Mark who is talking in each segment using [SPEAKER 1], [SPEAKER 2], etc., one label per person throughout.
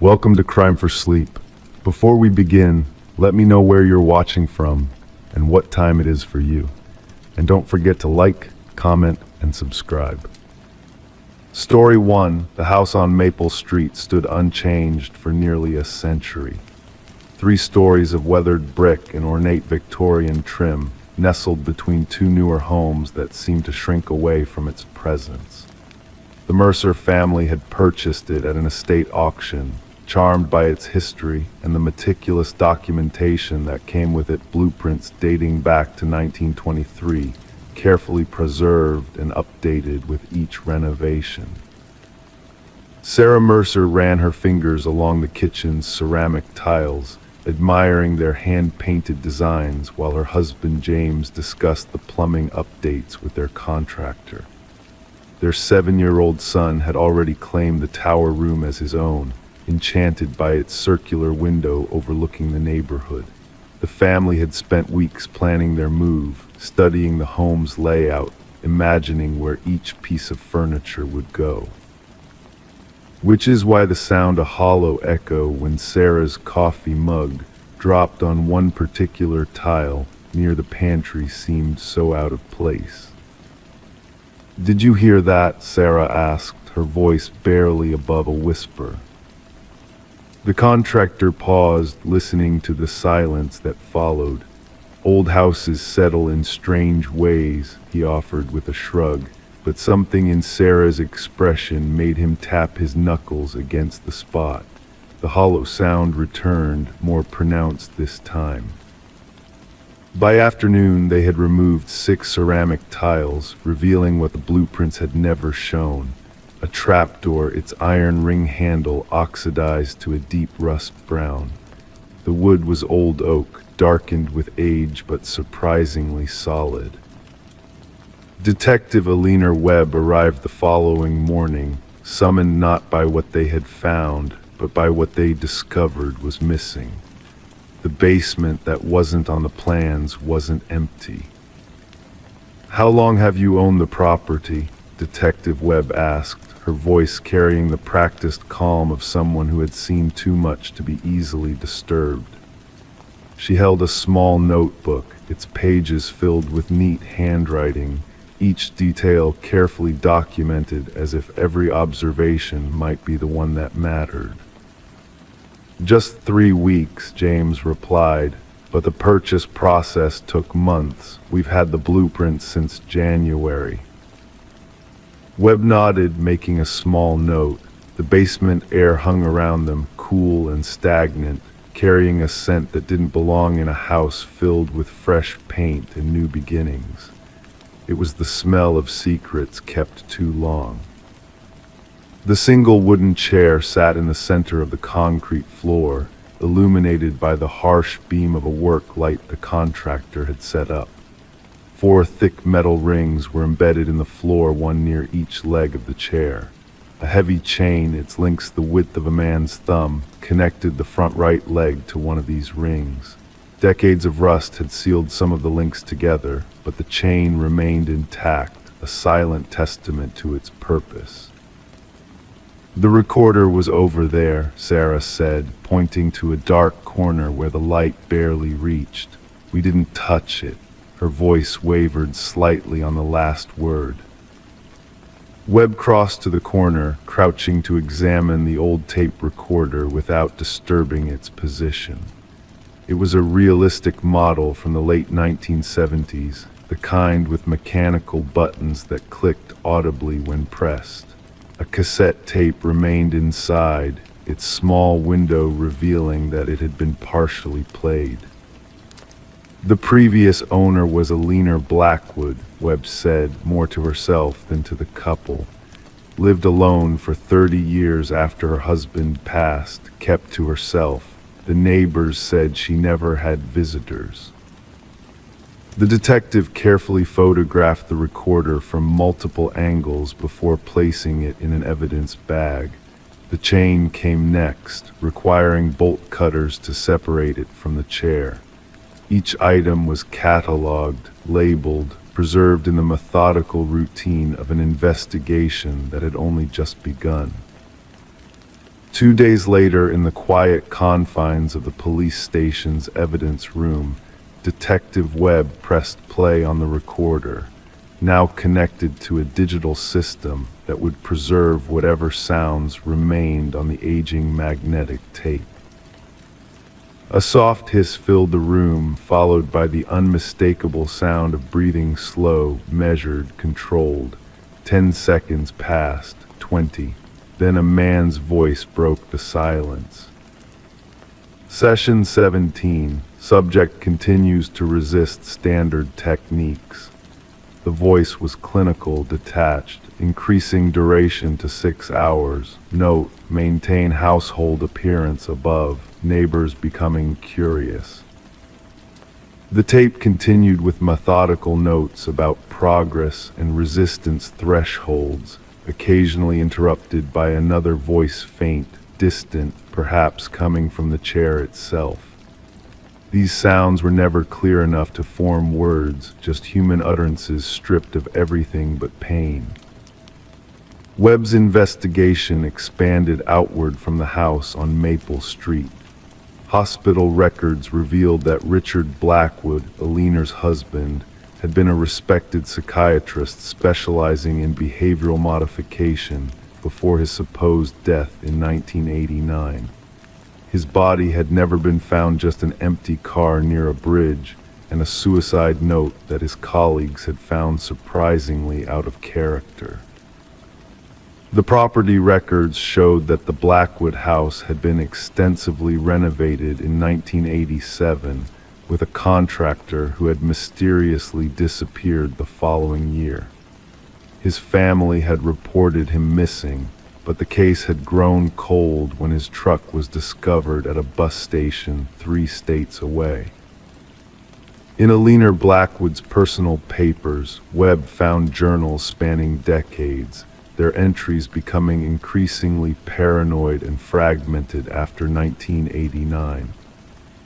[SPEAKER 1] Welcome to Crime for Sleep. Before we begin, let me know where you're watching from and what time it is for you. And don't forget to like, comment, and subscribe. Story 1. The house on Maple Street stood unchanged for nearly a century. 3 stories of weathered brick and ornate Victorian trim, nestled between 2 newer homes that seemed to shrink away from its presence. The Mercer family had purchased it at an estate auction, charmed by its history and the meticulous documentation that came with it, blueprints dating back to 1923, carefully preserved and updated with each renovation. Sarah Mercer ran her fingers along the kitchen's ceramic tiles, admiring their hand-painted designs while her husband James discussed the plumbing updates with their contractor. Their 7-year-old son had already claimed the tower room as his own, enchanted by its circular window overlooking the neighborhood. The family had spent weeks planning their move, studying the home's layout, imagining where each piece of furniture would go. Which is why the sound a hollow echo when Sarah's coffee mug dropped on one particular tile near the pantry seemed so out of place. "Did you hear that?" Sarah asked, her voice barely above a whisper. The contractor paused, listening to the silence that followed. "Old houses settle in strange ways," he offered with a shrug, but something in Sarah's expression made him tap his knuckles against the spot. The hollow sound returned, more pronounced this time. By afternoon, they had removed 6 ceramic tiles, revealing what the blueprints had never shown. A trapdoor, its iron ring handle oxidized to a deep rust brown. The wood was old oak, darkened with age but surprisingly solid. Detective Alina Webb arrived the following morning, summoned not by what they had found, but by what they discovered was missing. The basement that wasn't on the plans wasn't empty. "How long have you owned the property?" Detective Webb asked, her voice carrying the practiced calm of someone who had seen too much to be easily disturbed. She held a small notebook, its pages filled with neat handwriting, each detail carefully documented as if every observation might be the one that mattered. "Just 3 weeks," James replied, "but the purchase process took months. We've had the blueprints since January." Webb nodded, making a small note. The basement air hung around them, cool and stagnant, carrying a scent that didn't belong in a house filled with fresh paint and new beginnings. It was the smell of secrets kept too long. The single wooden chair sat in the center of the concrete floor, illuminated by the harsh beam of a work light the contractor had set up. 4 thick metal rings were embedded in the floor, one near each leg of the chair. A heavy chain, its length the width of a man's thumb, connected the front right leg to one of these rings. Decades of rust had sealed some of the links together, but the chain remained intact, a silent testament to its purpose. "The recorder was over there," Sarah said, pointing to a dark corner where the light barely reached. "We didn't touch it." Her voice wavered slightly on the last word. Webb crossed to the corner, crouching to examine the old tape recorder without disturbing its position. It was a realistic model from the late 1970s, the kind with mechanical buttons that clicked audibly when pressed. A cassette tape remained inside, its small window revealing that it had been partially played. "The previous owner was Alina Blackwood," Webb said, more to herself than to the couple. "Lived alone for 30 years after her husband passed, kept to herself. The neighbors said she never had visitors." The detective carefully photographed the recorder from multiple angles before placing it in an evidence bag. The chain came next, requiring bolt cutters to separate it from the chair. Each item was catalogued, labeled, preserved in the methodical routine of an investigation that had only just begun. 2 days later, in the quiet confines of the police station's evidence room, Detective Webb pressed play on the recorder, now connected to a digital system that would preserve whatever sounds remained on the aging magnetic tape. A soft hiss filled the room, followed by the unmistakable sound of breathing, slow, measured, controlled. 10 seconds passed, 20. Then a man's voice broke the silence. Session 17. Subject continues to resist standard techniques. The voice was clinical, detached, increasing duration to 6 hours. Note: maintain household appearance above, neighbors becoming curious. The tape continued with methodical notes about progress and resistance thresholds, occasionally interrupted by another voice, faint, distant, perhaps coming from the chair itself. These sounds were never clear enough to form words, just human utterances stripped of everything but pain. Webb's investigation expanded outward from the house on Maple Street. Hospital records revealed that Richard Blackwood, Alina's husband, had been a respected psychiatrist specializing in behavioral modification before his supposed death in 1989. His body had never been found, just an empty car near a bridge and a suicide note that his colleagues had found surprisingly out of character. The property records showed that the Blackwood house had been extensively renovated in 1987 with a contractor who had mysteriously disappeared the following year. His family had reported him missing, but the case had grown cold when his truck was discovered at a bus station 3 states away. In Alina Blackwood's personal papers, Webb found journals spanning decades, their entries becoming increasingly paranoid and fragmented after 1989.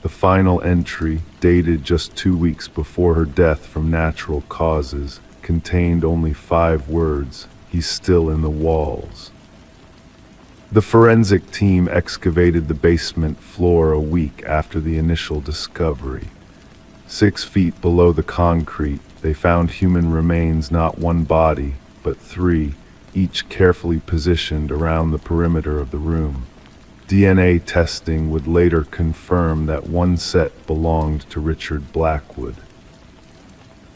[SPEAKER 1] The final entry, dated just 2 weeks before her death from natural causes, contained only 5 words: "He's still in the walls." The forensic team excavated the basement floor a week after the initial discovery. 6 feet below the concrete, they found human remains, not one body, but 3, each carefully positioned around the perimeter of the room. DNA testing would later confirm that one set belonged to Richard Blackwood.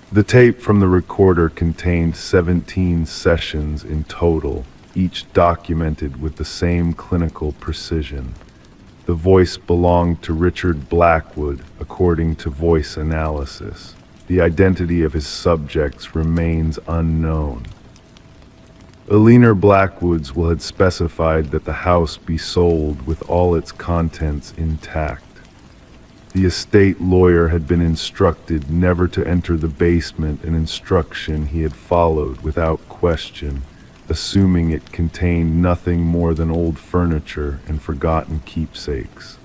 [SPEAKER 1] The tape from the recorder contained 17 sessions in total, each documented with the same clinical precision. The voice belonged to Richard Blackwood, according to voice analysis. The identity of his subjects remains unknown. Alina Blackwood's will had specified that the house be sold with all its contents intact. The estate lawyer had been instructed never to enter the basement, an instruction he had followed without question, assuming it contained nothing more than old furniture and forgotten keepsakes.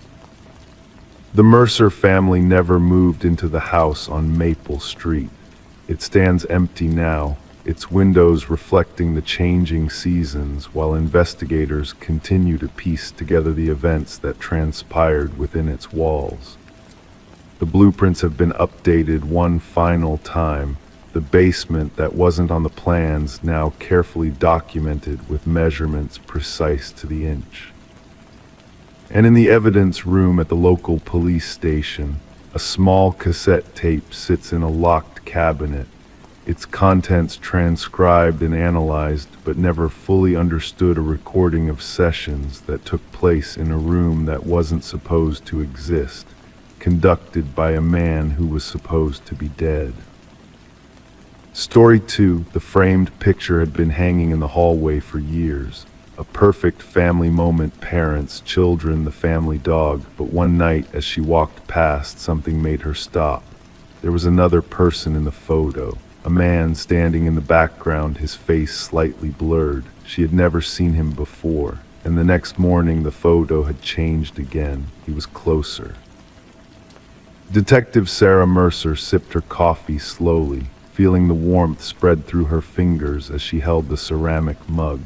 [SPEAKER 1] The Mercer family never moved into the house on Maple Street. It stands empty now, its windows reflecting the changing seasons, while investigators continue to piece together the events that transpired within its walls. The blueprints have been updated one final time, the basement that wasn't on the plans now carefully documented with measurements precise to the inch. And in the evidence room at the local police station, a small cassette tape sits in a locked cabinet, its contents transcribed and analyzed, but never fully understood, a recording of sessions that took place in a room that wasn't supposed to exist, conducted by a man who was supposed to be dead. Story 2, the framed picture had been hanging in the hallway for years. A perfect family moment, parents, children, the family dog, but one night as she walked past, something made her stop. There was another person in the photo, a man standing in the background, his face slightly blurred. She had never seen him before, and the next morning the photo had changed again. He was closer. Detective Sarah Mercer sipped her coffee slowly, feeling the warmth spread through her fingers as she held the ceramic mug.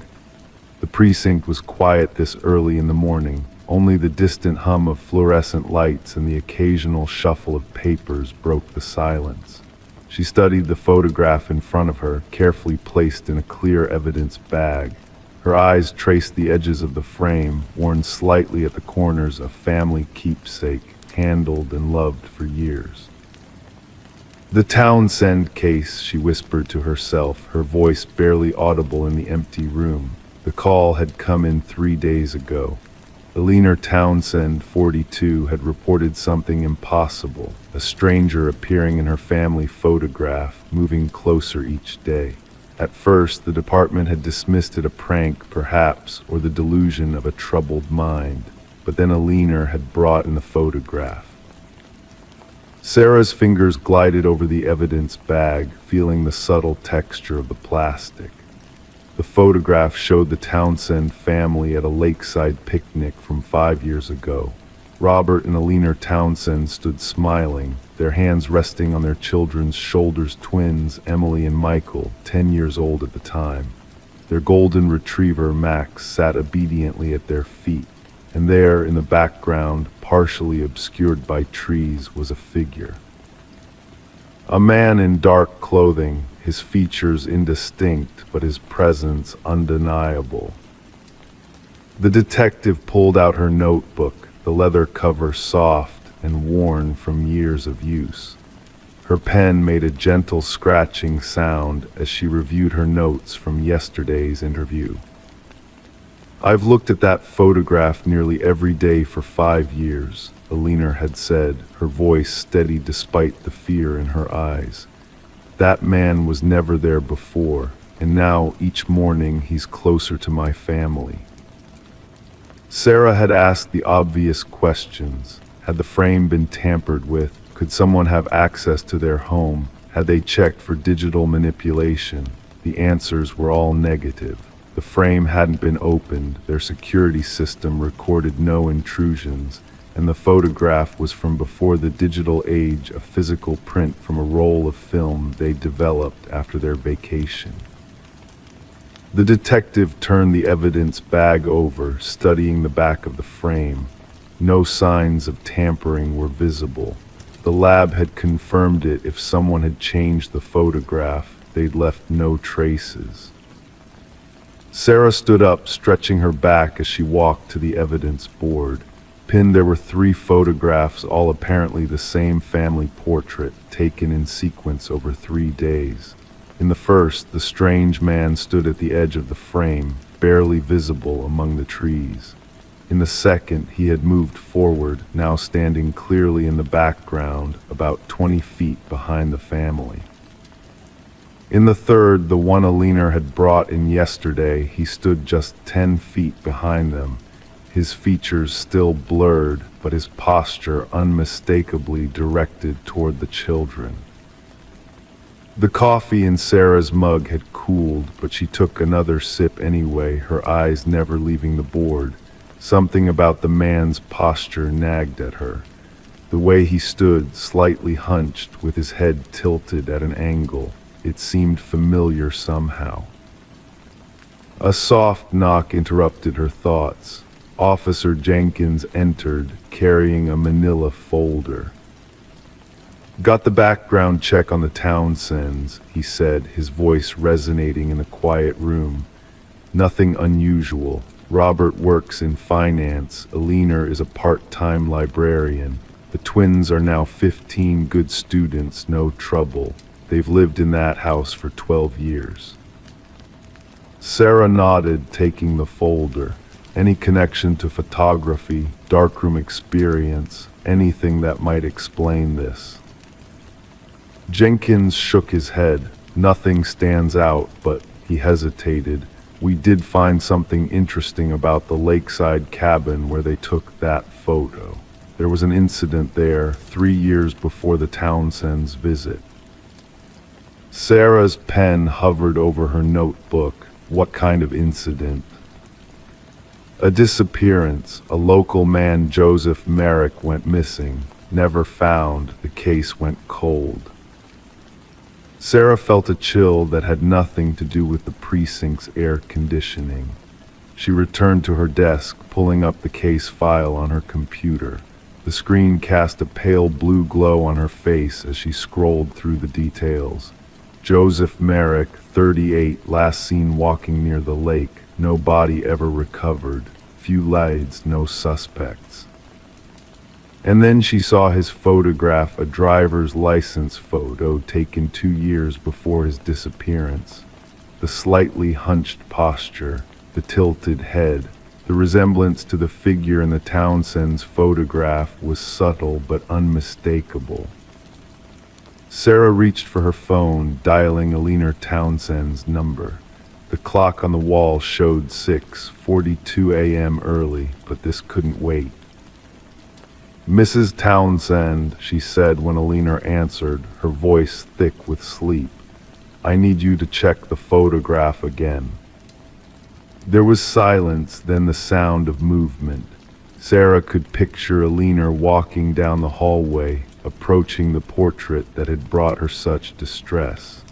[SPEAKER 1] The precinct was quiet this early in the morning. Only the distant hum of fluorescent lights and the occasional shuffle of papers broke the silence. She studied the photograph in front of her, carefully placed in a clear evidence bag. Her eyes traced the edges of the frame, worn slightly at the corners, a family keepsake, handled and loved for years. "The Townsend case," she whispered to herself, her voice barely audible in the empty room. The call had come in 3 days ago. Eleanor Townsend, 42, had reported something impossible, a stranger appearing in her family photograph, moving closer each day. At first, the department had dismissed it a prank, perhaps, or the delusion of a troubled mind. But then Eleanor had brought in the photograph. Sarah's fingers glided over the evidence bag, feeling the subtle texture of the plastic. The photograph showed the Townsend family at a lakeside picnic from 5 years ago. Robert and Eleanor Townsend stood smiling, their hands resting on their children's shoulders, twins, Emily and Michael, 10 years old at the time. Their golden retriever, Max, sat obediently at their feet, and there, in the background, partially obscured by trees, was a figure. A man in dark clothing, his features indistinct, but his presence undeniable. The detective pulled out her notebook, the leather cover soft and worn from years of use. Her pen made a gentle scratching sound as she reviewed her notes from yesterday's interview. "I've looked at that photograph nearly every day for 5 years," Eleanor had said, her voice steady despite the fear in her eyes. "That man was never there before, and now each morning he's closer to my family." Sarah had asked the obvious questions. Had the frame been tampered with? Could someone have access to their home? Had they checked for digital manipulation? The answers were all negative. The frame hadn't been opened, their security system recorded no intrusions, and the photograph was from before the digital age, a physical print from a roll of film they developed after their vacation. The detective turned the evidence bag over, studying the back of the frame. No signs of tampering were visible. The lab had confirmed it. If someone had changed the photograph, they'd left no traces. Sarah stood up, stretching her back as she walked to the evidence board. Pinned there were 3 photographs, all apparently the same family portrait, taken in sequence over 3 days. In the first, the strange man stood at the edge of the frame, barely visible among the trees. In the second, he had moved forward, now standing clearly in the background, about 20 feet behind the family. In the third, the one Eleanor had brought in yesterday, he stood just 10 feet behind them, his features still blurred, but his posture unmistakably directed toward the children. The coffee in Sarah's mug had cooled, but she took another sip anyway, her eyes never leaving the board. Something about the man's posture nagged at her. The way he stood, slightly hunched, with his head tilted at an angle, it seemed familiar somehow. A soft knock interrupted her thoughts. Officer Jenkins entered, carrying a manila folder. "Got the background check on the Townsends," he said, his voice resonating in the quiet room. "Nothing unusual. Robert works in finance. Eleanor is a part-time librarian. The twins are now 15 good students, no trouble. They've lived in that house for 12 years." Sarah nodded, taking the folder. Any connection to photography, darkroom experience, anything that might explain this. Jenkins shook his head. "Nothing stands out," but he hesitated. "We did find something interesting about the lakeside cabin where they took that photo. There was an incident there 3 years before the Townsends' visit." Sarah's pen hovered over her notebook. What kind of incident? "A disappearance. A local man, Joseph Merrick, went missing. Never found. The case went cold." Sarah felt a chill that had nothing to do with the precinct's air conditioning. She returned to her desk, pulling up the case file on her computer. The screen cast a pale blue glow on her face as she scrolled through the details. Joseph Merrick, 38, last seen walking near the lake. No body ever recovered. Few leads, no suspects. And then she saw his photograph, a driver's license photo taken 2 years before his disappearance. The slightly hunched posture, the tilted head, the resemblance to the figure in the Townsend's photograph was subtle but unmistakable. Sarah reached for her phone, dialing Alina Townsend's number. The clock on the wall showed 6:42 a.m. early, but this couldn't wait. "Mrs. Townsend," she said when Alina answered, her voice thick with sleep. "I need you to check the photograph again." There was silence, then the sound of movement. Sarah could picture Alina walking down the hallway, approaching the portrait that had brought her such distress.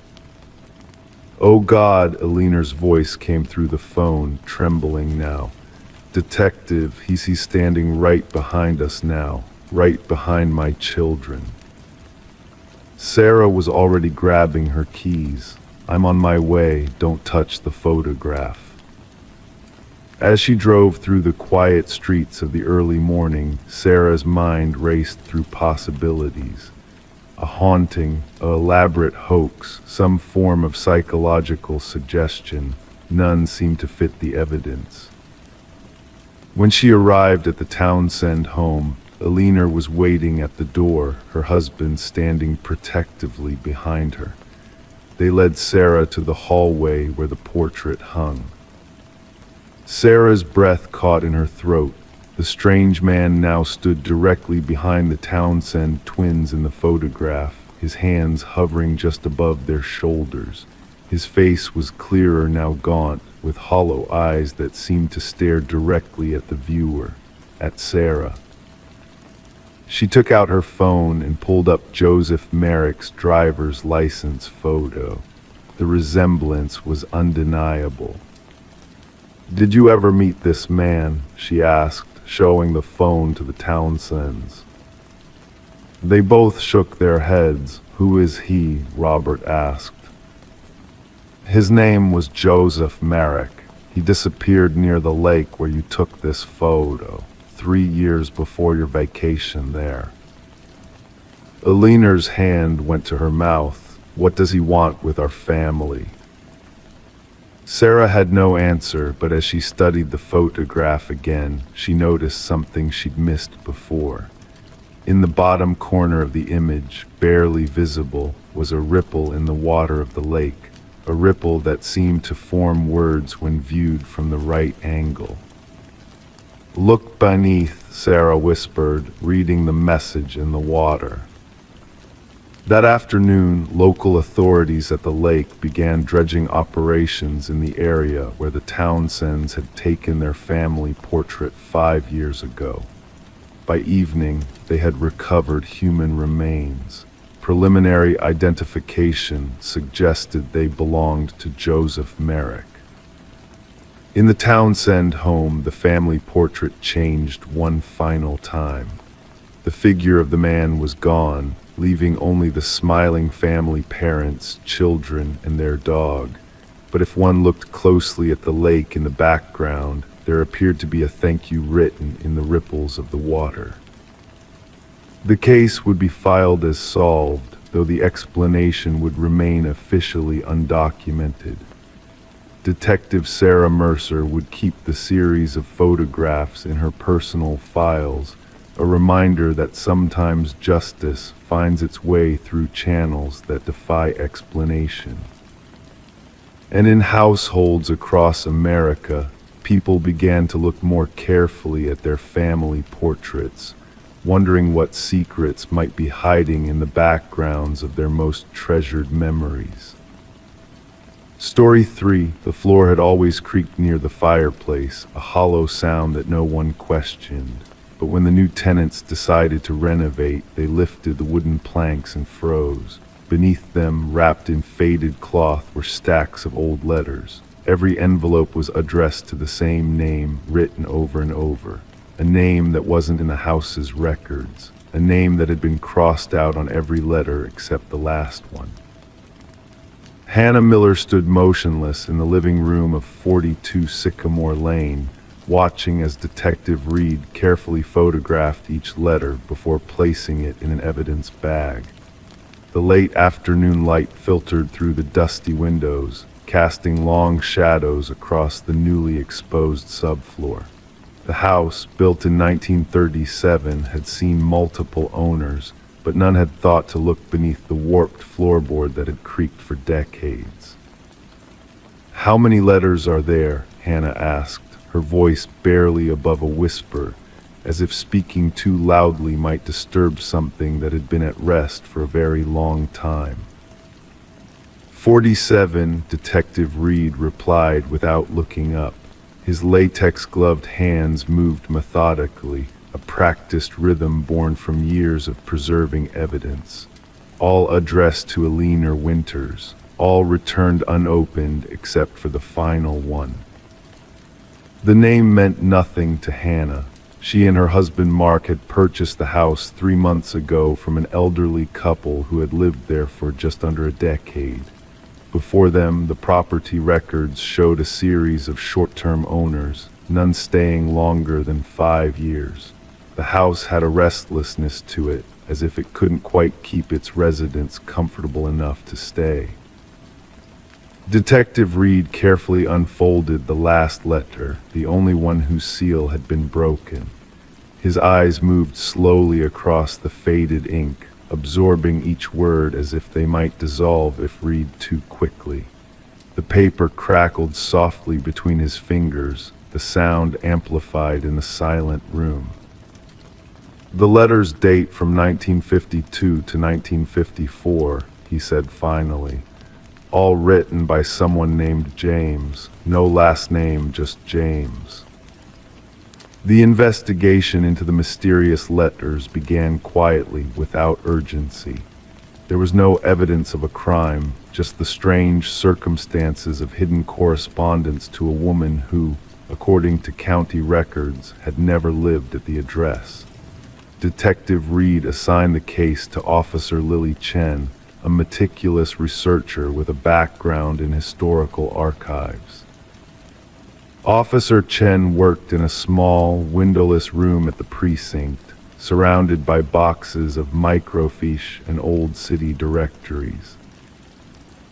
[SPEAKER 1] "Oh God," Alina's voice came through the phone, trembling now. "Detective, he's standing right behind us now, right behind my children." Sarah was already grabbing her keys. "I'm on my way, don't touch the photograph." As she drove through the quiet streets of the early morning, Sarah's mind raced through possibilities. A haunting, an elaborate hoax, some form of psychological suggestion. None seemed to fit the evidence. When she arrived at the Townsend home, Alina was waiting at the door, her husband standing protectively behind her. They led Sarah to the hallway where the portrait hung. Sarah's breath caught in her throat. The strange man now stood directly behind the Townsend twins in the photograph, his hands hovering just above their shoulders. His face was clearer, now gaunt, with hollow eyes that seemed to stare directly at the viewer, at Sarah. She took out her phone and pulled up Joseph Merrick's driver's license photo. The resemblance was undeniable. "Did you ever meet this man?" she asked, showing the phone to the Townsends. They both shook their heads. "Who is he?" Robert asked. "His name was Joseph Merrick. He disappeared near the lake where you took this photo, 3 years before your vacation there." Alina's hand went to her mouth. "What does he want with our family?" Sarah had no answer, but as she studied the photograph again, she noticed something she'd missed before. In the bottom corner of the image, barely visible, was a ripple in the water of the lake, a ripple that seemed to form words when viewed from the right angle. "Look beneath," Sarah whispered, reading the message in the water. That afternoon, local authorities at the lake began dredging operations in the area where the Townsends had taken their family portrait 5 years ago. By evening, they had recovered human remains. Preliminary identification suggested they belonged to Joseph Merrick. In the Townsend home, the family portrait changed one final time. The figure of the man was gone, leaving only the smiling family, parents, children, and their dog. But if one looked closely at the lake in the background, there appeared to be a thank you written in the ripples of the water. The case would be filed as solved, though the explanation would remain officially undocumented. Detective Sarah Mercer would keep the series of photographs in her personal files, a reminder that sometimes justice finds its way through channels that defy explanation. And in households across America, people began to look more carefully at their family portraits, wondering what secrets might be hiding in the backgrounds of their most treasured memories. Story 3. The floor had always creaked near the fireplace, a hollow sound that no one questioned. But when the new tenants decided to renovate, they lifted the wooden planks and froze. Beneath them, wrapped in faded cloth, were stacks of old letters. Every envelope was addressed to the same name, written over and over. A name that wasn't in the house's records. A name that had been crossed out on every letter except the last one. Hannah Miller stood motionless in the living room of 42 Sycamore Lane, watching as Detective Reed carefully photographed each letter before placing it in an evidence bag. The late afternoon light filtered through the dusty windows, casting long shadows across the newly exposed subfloor. The house, built in 1937, had seen multiple owners, but none had thought to look beneath the warped floorboard that had creaked for decades. "How many letters are there?" Hannah asked, her voice barely above a whisper, as if speaking too loudly might disturb something that had been at rest for a very long time. 47, Detective Reed replied without looking up. His latex-gloved hands moved methodically, a practiced rhythm born from years of preserving evidence. All addressed to Alina Winters, all returned unopened except for the final one. The name meant nothing to Hannah. She and her husband Mark had purchased the house 3 months ago from an elderly couple who had lived there for just under a decade. Before them, the property records showed a series of short-term owners, none staying longer than 5 years. The house had a restlessness to it, as if it couldn't quite keep its residents comfortable enough to stay. Detective Reed carefully unfolded the last letter, the only one whose seal had been broken. His eyes moved slowly across the faded ink, absorbing each word as if they might dissolve if read too quickly. The paper crackled softly between his fingers, the sound amplified in the silent room. "The letters date from 1952 to 1954, he said finally. "All written by someone named James. No last name, just James." The investigation into the mysterious letters began quietly, without urgency. There was no evidence of a crime, just the strange circumstances of hidden correspondence to a woman who, according to county records, had never lived at the address. Detective Reed assigned the case to Officer Lily Chen, a meticulous researcher with a background in historical archives. Officer Chen worked in a small, windowless room at the precinct, surrounded by boxes of microfiche and old city directories.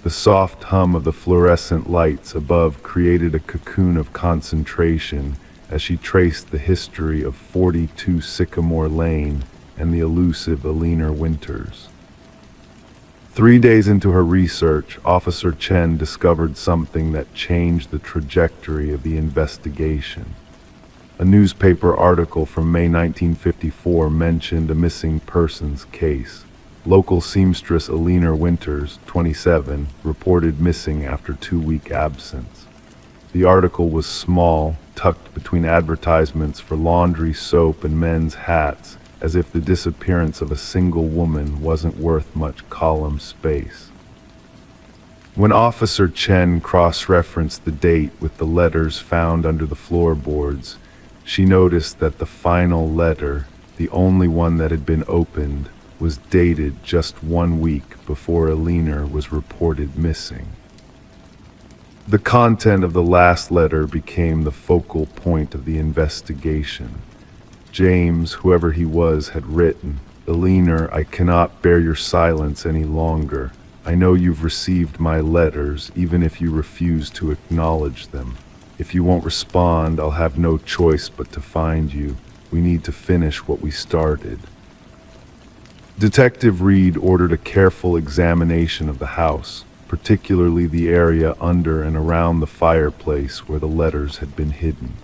[SPEAKER 1] The soft hum of the fluorescent lights above created a cocoon of concentration as she traced the history of 42 Sycamore Lane and the elusive Alina Winters. 3 days into her research, Officer Chen discovered something that changed the trajectory of the investigation. A newspaper article from May 1954 mentioned a missing persons case. Local seamstress Alina Winters, 27, reported missing after 2-week absence. The article was small, tucked between advertisements for laundry soap and men's hats, as if the disappearance of a single woman wasn't worth much column space. When Officer Chen cross-referenced the date with the letters found under the floorboards, she noticed that the final letter, the only one that had been opened, was dated just 1 week before Alina was reported missing. The content of the last letter became the focal point of the investigation. James, whoever he was, had written, "Alina, I cannot bear your silence any longer. I know you've received my letters, even if you refuse to acknowledge them. If you won't respond, I'll have no choice but to find you. We need to finish what we started." Detective Reed ordered a careful examination of the house, particularly the area under and around the fireplace where the letters had been hidden.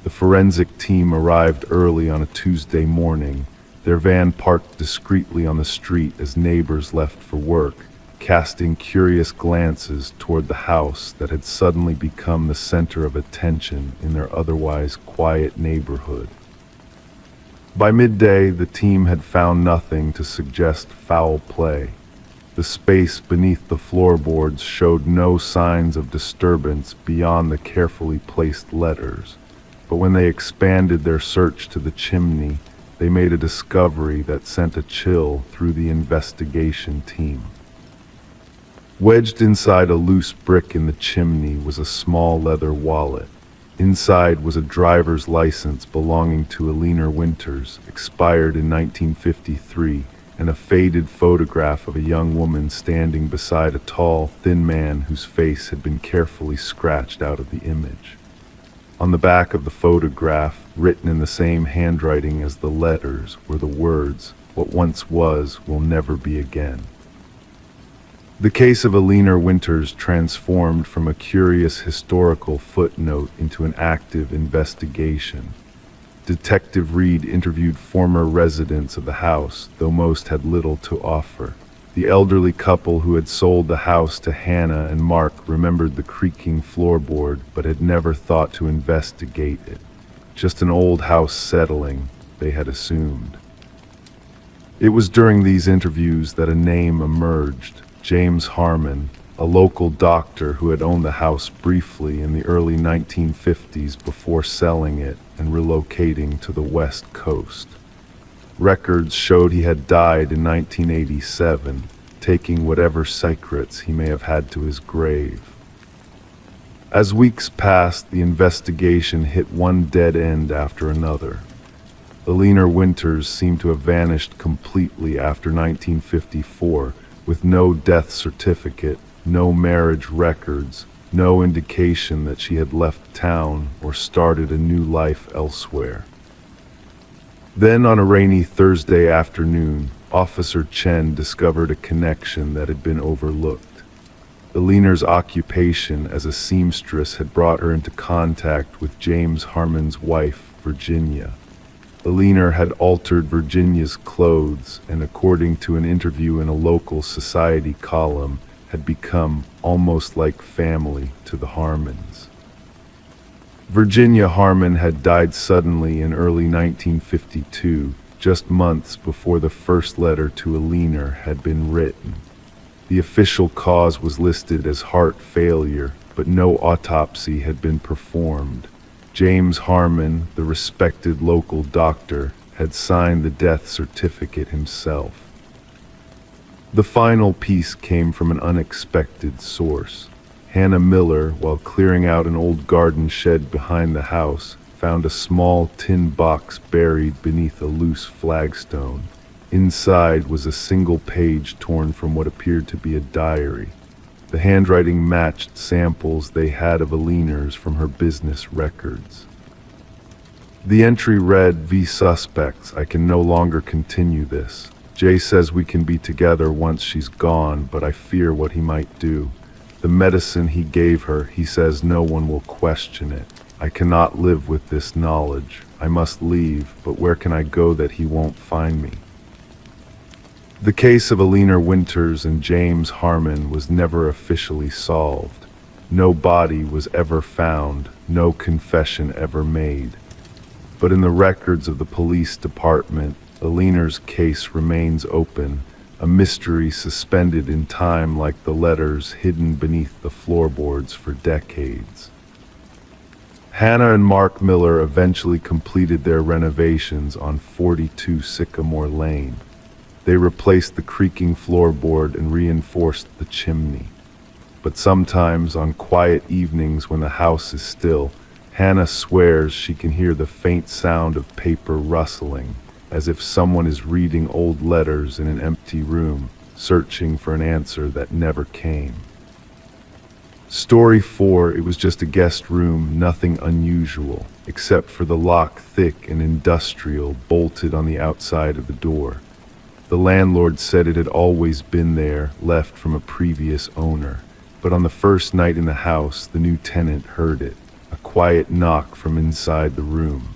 [SPEAKER 1] The forensic team arrived early on a Tuesday morning, their van parked discreetly on the street as neighbors left for work, casting curious glances toward the house that had suddenly become the center of attention in their otherwise quiet neighborhood. By midday, the team had found nothing to suggest foul play. The space beneath the floorboards showed no signs of disturbance beyond the carefully placed letters, but when they expanded their search to the chimney, they made a discovery that sent a chill through the investigation team. Wedged inside a loose brick in the chimney was a small leather wallet. Inside was a driver's license belonging to Alina Winters, expired in 1953, and a faded photograph of a young woman standing beside a tall, thin man whose face had been carefully scratched out of the image. On the back of the photograph, written in the same handwriting as the letters, were the words, "What once was will never be again." The case of Alina Winters transformed from a curious historical footnote into an active investigation. Detective Reed interviewed former residents of the house, though most had little to offer. The elderly couple who had sold the house to Hannah and Mark remembered the creaking floorboard, but had never thought to investigate it. Just an old house settling, they had assumed. It was during these interviews that a name emerged: James Harmon, a local doctor who had owned the house briefly in the early 1950s before selling it and relocating to the West Coast. Records showed he had died in 1987, taking whatever secrets he may have had to his grave. As weeks passed, the investigation hit one dead end after another. Alina Winters seemed to have vanished completely after 1954, with no death certificate, no marriage records, no indication that she had left town or started a new life elsewhere. Then on a rainy Thursday afternoon, Officer Chen discovered a connection that had been overlooked. Alina's occupation as a seamstress had brought her into contact with James Harmon's wife, Virginia. Alina had altered Virginia's clothes and, according to an interview in a local society column, had become almost like family to the Harmons. Virginia Harmon had died suddenly in early 1952, just months before the first letter to Alina had been written. The official cause was listed as heart failure, but no autopsy had been performed. James Harmon, the respected local doctor, had signed the death certificate himself. The final piece came from an unexpected source. Hannah Miller, while clearing out an old garden shed behind the house, found a small tin box buried beneath a loose flagstone. Inside was a single page torn from what appeared to be a diary. The handwriting matched samples they had of Alina's from her business records. The entry read, "V suspects, I can no longer continue this. Jay says we can be together once she's gone, but I fear what he might do. The medicine he gave her, he says no one will question it. I cannot live with this knowledge. I must leave, but where can I go that he won't find me?" The case of Alina Winters and James Harmon was never officially solved. No body was ever found, no confession ever made. But in the records of the police department, Alina's case remains open, a mystery suspended in time like the letters hidden beneath the floorboards for decades. Hannah and Mark Miller eventually completed their renovations on 42 Sycamore Lane. They replaced the creaking floorboard and reinforced the chimney. But sometimes, on quiet evenings when the house is still, Hannah swears she can hear the faint sound of paper rustling, as if someone is reading old letters in an empty room, searching for an answer that never came. Story 4, it was just a guest room, nothing unusual, except for the lock, thick and industrial, bolted on the outside of the door. The landlord said it had always been there, left from a previous owner. But on the first night in the house, the new tenant heard it, a quiet knock from inside the room.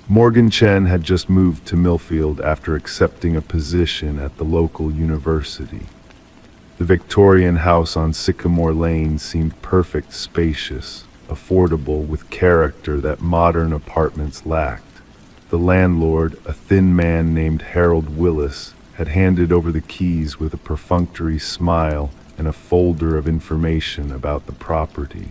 [SPEAKER 1] Morgan Chen had just moved to Millfield after accepting a position at the local university. The Victorian house on Sycamore Lane seemed perfect, spacious, affordable, with character that modern apartments lacked. The landlord, a thin man named Harold Willis, had handed over the keys with a perfunctory smile and a folder of information about the property.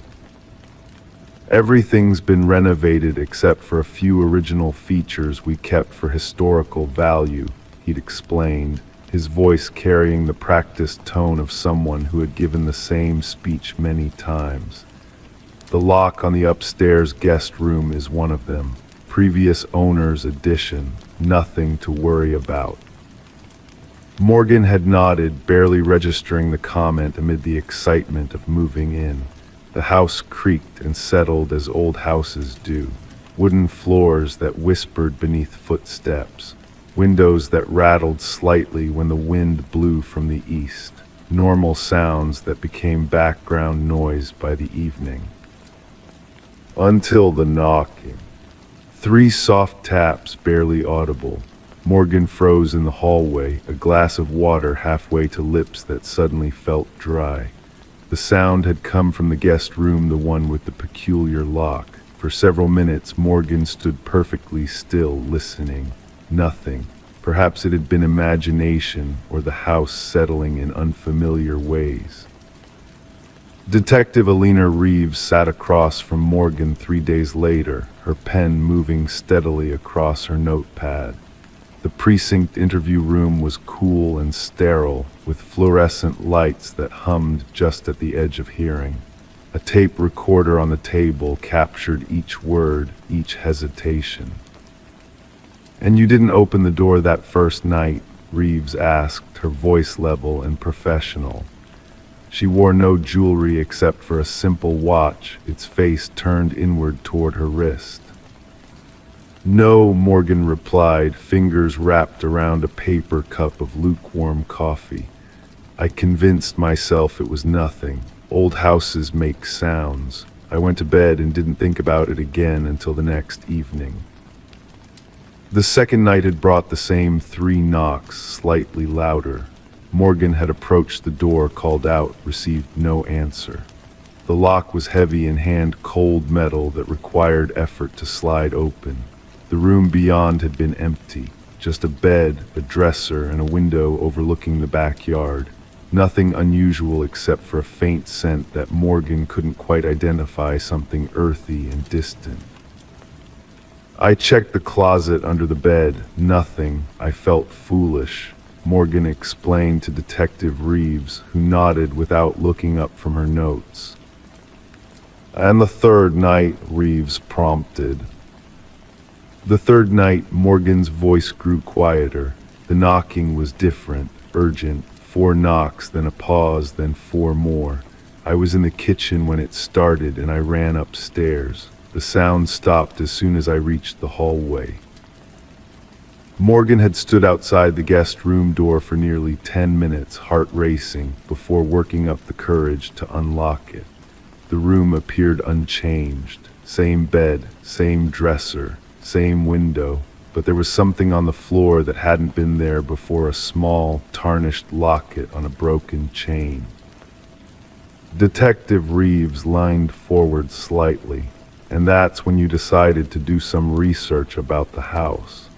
[SPEAKER 1] Everything's been renovated except for a few original features we kept for historical value, he'd explained, his voice carrying the practiced tone of someone who had given the same speech many times. The lock on the upstairs guest room is one of them. Previous owner's addition, nothing to worry about. Morgan had nodded, barely registering the comment amid the excitement of moving in. The house creaked and settled as old houses do. Wooden floors that whispered beneath footsteps. Windows that rattled slightly when the wind blew from the east. Normal sounds that became background noise by the evening. Until the knocking. 3 soft taps, barely audible. Morgan froze in the hallway, a glass of water halfway to lips that suddenly felt dry. The sound had come from the guest room, the one with the peculiar lock. For several minutes, Morgan stood perfectly still, listening. Nothing. Perhaps it had been imagination or the house settling in unfamiliar ways. Detective Alina Reeves sat across from Morgan 3 days later, her pen moving steadily across her notepad. The precinct interview room was cool and sterile, with fluorescent lights that hummed just at the edge of hearing. A tape recorder on the table captured each word, each hesitation. "And you didn't open the door that first night?" Reeves asked, her voice level and professional. She wore no jewelry except for a simple watch, its face turned inward toward her wrist. "No," Morgan replied, fingers wrapped around a paper cup of lukewarm coffee. "I convinced myself it was nothing. Old houses make sounds. I went to bed and didn't think about it again until the next evening." The second night had brought the same 3 knocks, slightly louder. Morgan had approached the door, called out, received no answer. The lock was heavy and hand-cold metal that required effort to slide open. The room beyond had been empty, just a bed, a dresser, and a window overlooking the backyard. Nothing unusual except for a faint scent that Morgan couldn't quite identify, something earthy and distant. "I checked the closet under the bed. Nothing. I felt foolish," Morgan explained to Detective Reeves, who nodded without looking up from her notes. "And the third night," Reeves prompted. The third night, Morgan's voice grew quieter. The knocking was different, urgent. 4 knocks, then a pause, then 4 more. "I was in the kitchen when it started, and I ran upstairs. The sound stopped as soon as I reached the hallway." Morgan had stood outside the guest room door for nearly 10 minutes, heart racing, before working up the courage to unlock it. The room appeared unchanged. Same bed, same dresser, same window, but there was something on the floor that hadn't been there before, a small, tarnished locket on a broken chain. Detective Reeves leaned forward slightly. "And that's when you decided to do some research about the house?"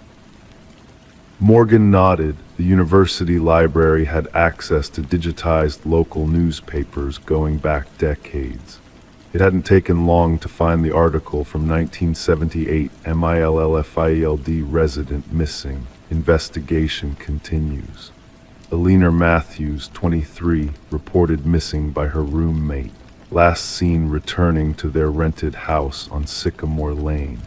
[SPEAKER 1] Morgan nodded. The university library had access to digitized local newspapers going back decades. It hadn't taken long to find the article from 1978, MILLFIELD resident missing. Investigation continues. Alina Matthews, 23, reported missing by her roommate. Last seen returning to their rented house on Sycamore Lane.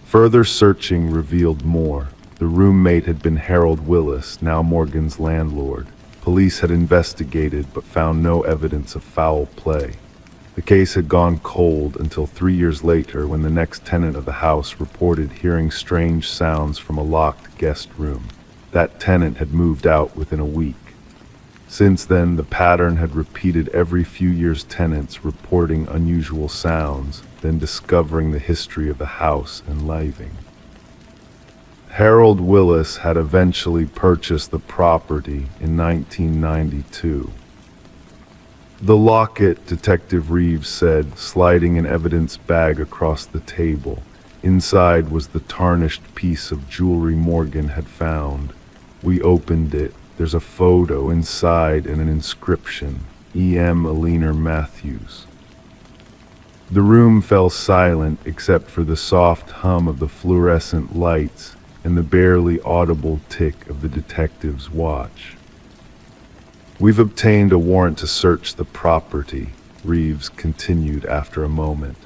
[SPEAKER 1] Further searching revealed more. The roommate had been Harold Willis, now Morgan's landlord. Police had investigated but found no evidence of foul play. The case had gone cold until 3 years later, when the next tenant of the house reported hearing strange sounds from a locked guest room. That tenant had moved out within a week. Since then, the pattern had repeated every few years, tenants reporting unusual sounds, then discovering the history of the house and leaving. Harold Willis had eventually purchased the property in 1992. The locket, Detective Reeves said, sliding an evidence bag across the table. Inside was the tarnished piece of jewelry Morgan had found. We opened it. There's a photo inside and an inscription. E.M. Aliner Matthews. The room fell silent except for the soft hum of the fluorescent lights and the barely audible tick of the detective's watch. We've obtained a warrant to search the property, Reeves continued after a moment.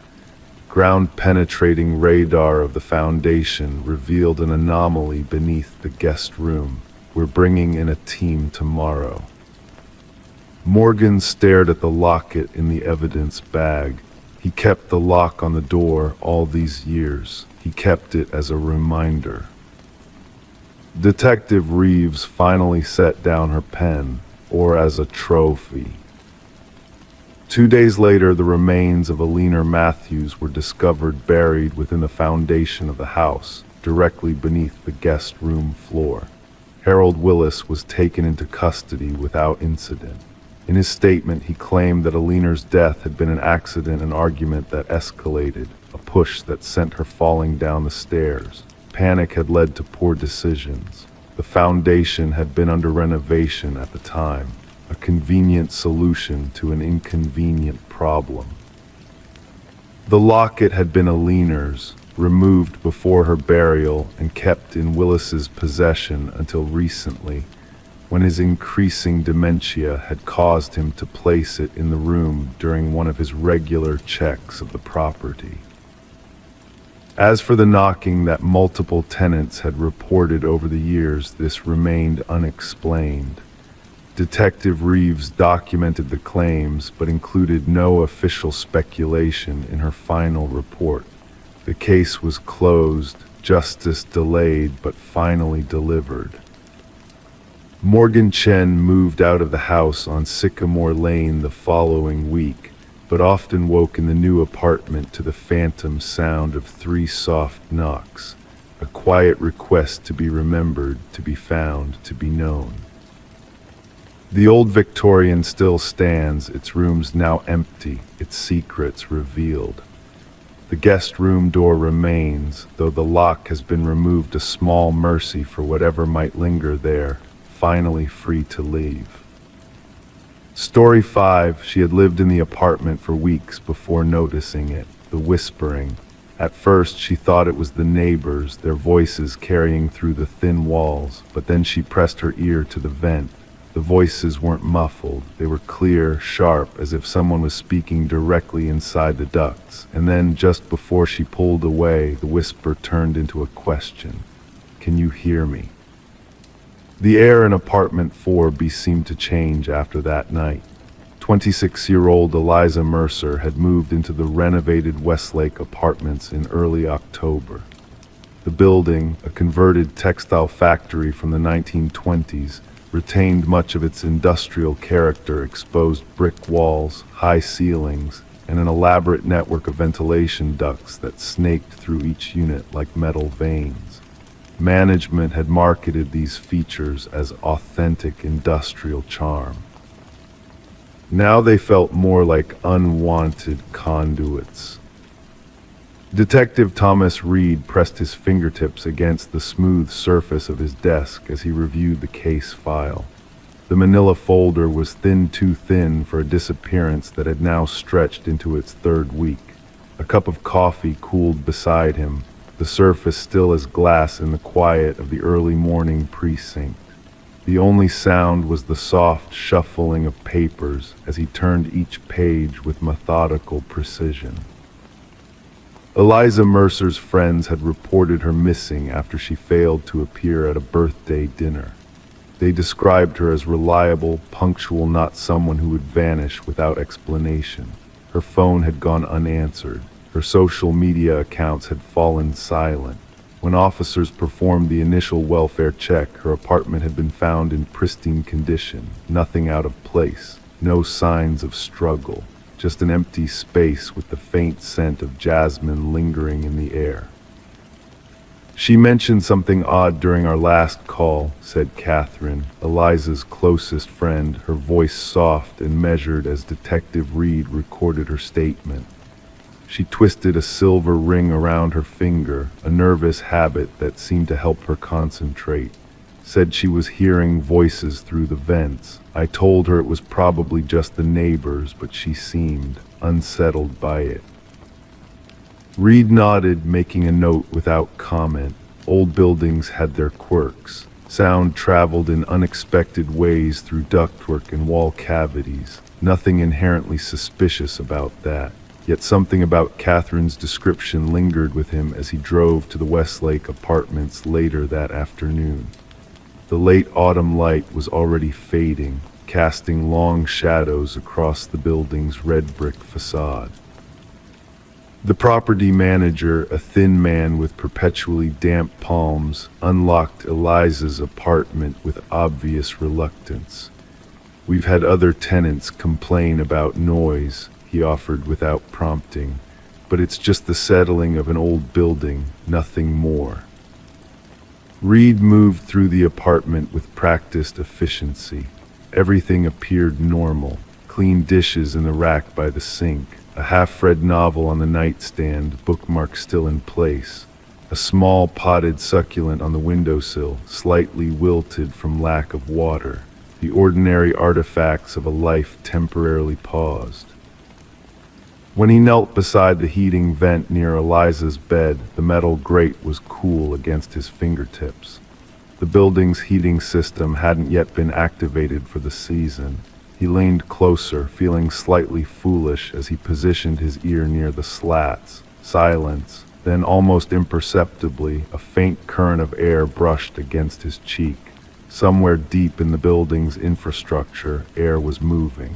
[SPEAKER 1] Ground-penetrating radar of the Foundation revealed an anomaly beneath the guest room. We're bringing in a team tomorrow. Morgan stared at the locket in the evidence bag. He kept the lock on the door all these years. He kept it as a reminder. Detective Reeves finally set down her pen, or as a trophy. 2 days later, the remains of Aliner Matthews were discovered buried within the foundation of the house, directly beneath the guest room floor. Harold Willis was taken into custody without incident. In his statement, he claimed that Aliner's death had been an accident, an argument that escalated, a push that sent her falling down the stairs. Panic had led to poor decisions. The foundation had been under renovation at the time, a convenient solution to an inconvenient problem. The locket had been Aliner's, removed before her burial and kept in Willis's possession until recently, when his increasing dementia had caused him to place it in the room during one of his regular checks of the property. As for the knocking that multiple tenants had reported over the years, this remained unexplained. Detective Reeves documented the claims, but included no official speculation in her final report. The case was closed, justice delayed, but finally delivered. Morgan Chen moved out of the house on Sycamore Lane the following week, but often woke in the new apartment to the phantom sound of 3 soft knocks, a quiet request to be remembered, to be found, to be known. The old Victorian still stands, its rooms now empty, its secrets revealed. The guest room door remains, though the lock has been removed, a small mercy for whatever might linger there, finally free to leave. Story 5. She had lived in the apartment for weeks before noticing it, the whispering. At first she thought it was the neighbors, their voices carrying through the thin walls, but then she pressed her ear to the vent. The voices weren't muffled, they were clear, sharp, as if someone was speaking directly inside the ducts. And then, just before she pulled away, the whisper turned into a question. "Can you hear me?" The air in apartment 4B seemed to change after that night. 26-year-old Eliza Mercer had moved into the renovated Westlake apartments in early October. The building, a converted textile factory from the 1920s, retained much of its industrial character, exposed brick walls, high ceilings, and an elaborate network of ventilation ducts that snaked through each unit like metal veins. Management had marketed these features as authentic industrial charm. Now they felt more like unwanted conduits. Detective Thomas Reed pressed his fingertips against the smooth surface of his desk as he reviewed the case file. The manila folder was too thin for a disappearance that had now stretched into its 3rd week. A cup of coffee cooled beside him, the surface still as glass in the quiet of the early morning precinct. The only sound was the soft shuffling of papers as he turned each page with methodical precision. Eliza Mercer's friends had reported her missing after she failed to appear at a birthday dinner. They described her as reliable, punctual, not someone who would vanish without explanation. Her phone had gone unanswered. Her social media accounts had fallen silent. When officers performed the initial welfare check, her apartment had been found in pristine condition, nothing out of place, no signs of struggle, just an empty space with the faint scent of jasmine lingering in the air. "She mentioned something odd during our last call," said Catherine, Eliza's closest friend, her voice soft and measured as Detective Reed recorded her statement. She twisted a silver ring around her finger, a nervous habit that seemed to help her concentrate. said she was hearing voices through the vents. I told her it was probably just the neighbors, but she seemed unsettled by it. Reed nodded, making a note without comment. Old buildings had their quirks. Sound traveled in unexpected ways through ductwork and wall cavities. Nothing inherently suspicious about that. Yet something about Catherine's description lingered with him as he drove to the Westlake apartments later that afternoon. The late autumn light was already fading, casting long shadows across the building's red brick facade. The property manager, a thin man with perpetually damp palms, unlocked Eliza's apartment with obvious reluctance. "We've had other tenants complain about noise," he offered without prompting, "but it's just the settling of an old building, nothing more." Reed moved through the apartment with practiced efficiency. Everything appeared normal. Clean dishes in the rack by the sink, a half-read novel on the nightstand, bookmark still in place, a small potted succulent on the windowsill, slightly wilted from lack of water, the ordinary artifacts of a life temporarily paused. When he knelt beside the heating vent near Eliza's bed, the metal grate was cool against his fingertips. The building's heating system hadn't yet been activated for the season. He leaned closer, feeling slightly foolish as he positioned his ear near the slats. Silence. Then, almost imperceptibly, a faint current of air brushed against his cheek. Somewhere deep in the building's infrastructure, air was moving.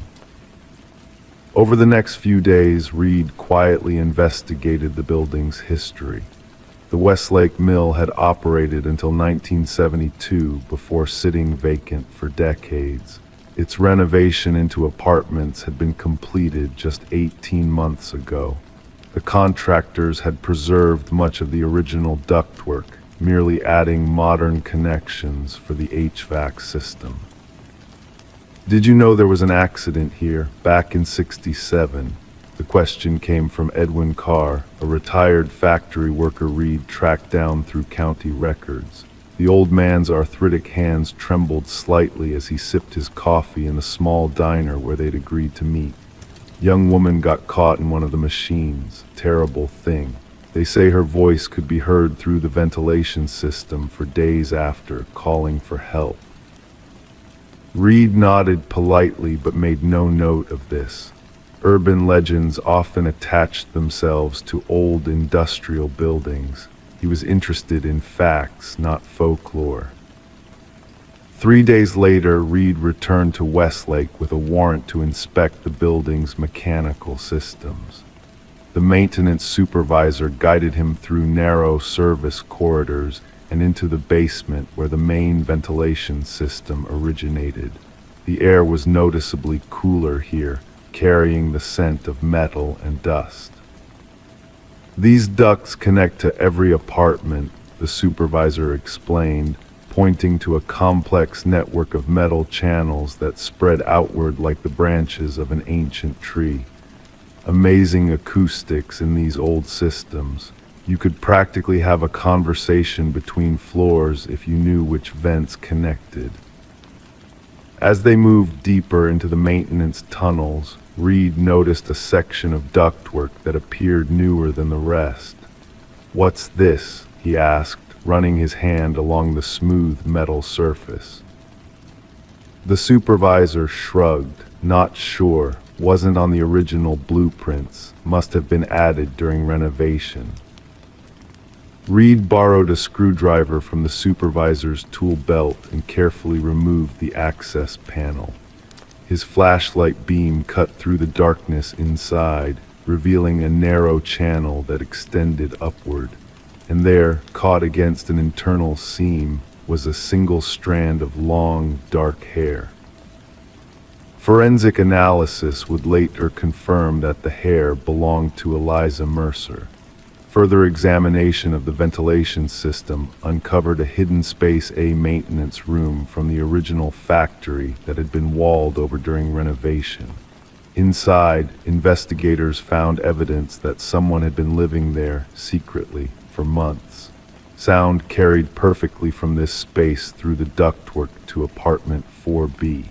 [SPEAKER 1] Over the next few days, Reed quietly investigated the building's history. The Westlake Mill had operated until 1972 before sitting vacant for decades. Its renovation into apartments had been completed just 18 months ago. The contractors had preserved much of the original ductwork, merely adding modern connections for the HVAC system. "Did you know there was an accident here back in '67? The question came from Edwin Carr, a retired factory worker Reed tracked down through county records. The old man's arthritic hands trembled slightly as he sipped his coffee in the small diner where they'd agreed to meet. Young woman got caught in one of the machines. Terrible thing. They say her voice could be heard through the ventilation system for days after, calling for help." Reed nodded politely but made no note of this. Urban legends often attached themselves to old industrial buildings. He was interested in facts, not folklore. 3 days later, Reed returned to Westlake with a warrant to inspect the building's mechanical systems. The maintenance supervisor guided him through narrow service corridors and into the basement where the main ventilation system originated. The air was noticeably cooler here, carrying the scent of metal and dust. "These ducts connect to every apartment," the supervisor explained, pointing to a complex network of metal channels that spread outward like the branches of an ancient tree. Amazing acoustics in these old systems. You could practically have a conversation between floors if you knew which vents connected. As they moved deeper into the maintenance tunnels, Reed noticed a section of ductwork that appeared newer than the rest. "What's this?" he asked, running his hand along the smooth metal surface. The supervisor shrugged, not sure, wasn't on the original blueprints, must have been added during renovation. Reed borrowed a screwdriver from the supervisor's tool belt and carefully removed the access panel. His flashlight beam cut through the darkness inside, revealing a narrow channel that extended upward. And there, caught against an internal seam, was a single strand of long, dark hair. Forensic analysis would later confirm that the hair belonged to Eliza Mercer. Further examination of the ventilation system uncovered a hidden space A maintenance room from the original factory that had been walled over during renovation. Inside, investigators found evidence that someone had been living there secretly for months. Sound carried perfectly from this space through the ductwork to apartment 4B.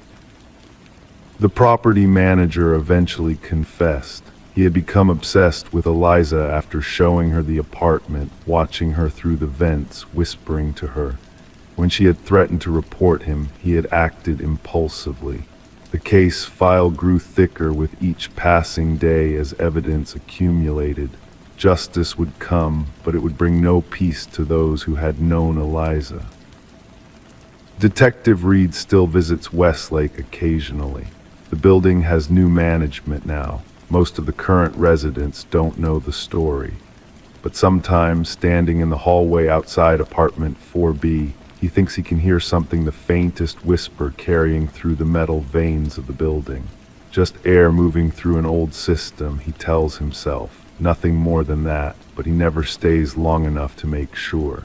[SPEAKER 1] The property manager eventually confessed. He had become obsessed with Eliza after showing her the apartment, watching her through the vents, whispering to her. When she had threatened to report him, he had acted impulsively. The case file grew thicker with each passing day as evidence accumulated. Justice would come, but it would bring no peace to those who had known Eliza. Detective Reed still visits Westlake occasionally. The building has new management now. Most of the current residents don't know the story. But sometimes, standing in the hallway outside apartment 4B, he thinks he can hear something, the faintest whisper carrying through the metal veins of the building. Just air moving through an old system, he tells himself. Nothing more than that, but he never stays long enough to make sure.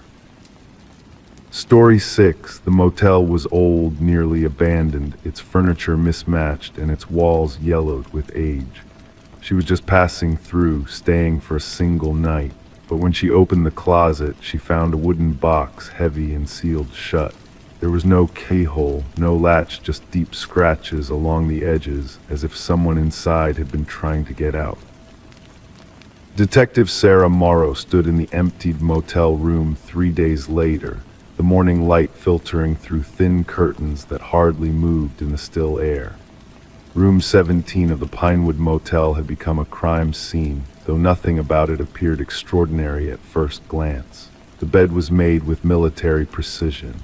[SPEAKER 1] Story 6. The motel was old, nearly abandoned, its furniture mismatched and its walls yellowed with age. She was just passing through, staying for a single night, but when she opened the closet, she found a wooden box, heavy and sealed shut. There was no keyhole, no latch, just deep scratches along the edges, as if someone inside had been trying to get out. Detective Sarah Morrow stood in the emptied motel room 3 days later, the morning light filtering through thin curtains that hardly moved in the still air. Room 17 of the Pinewood Motel had become a crime scene, though nothing about it appeared extraordinary at first glance. The bed was made with military precision.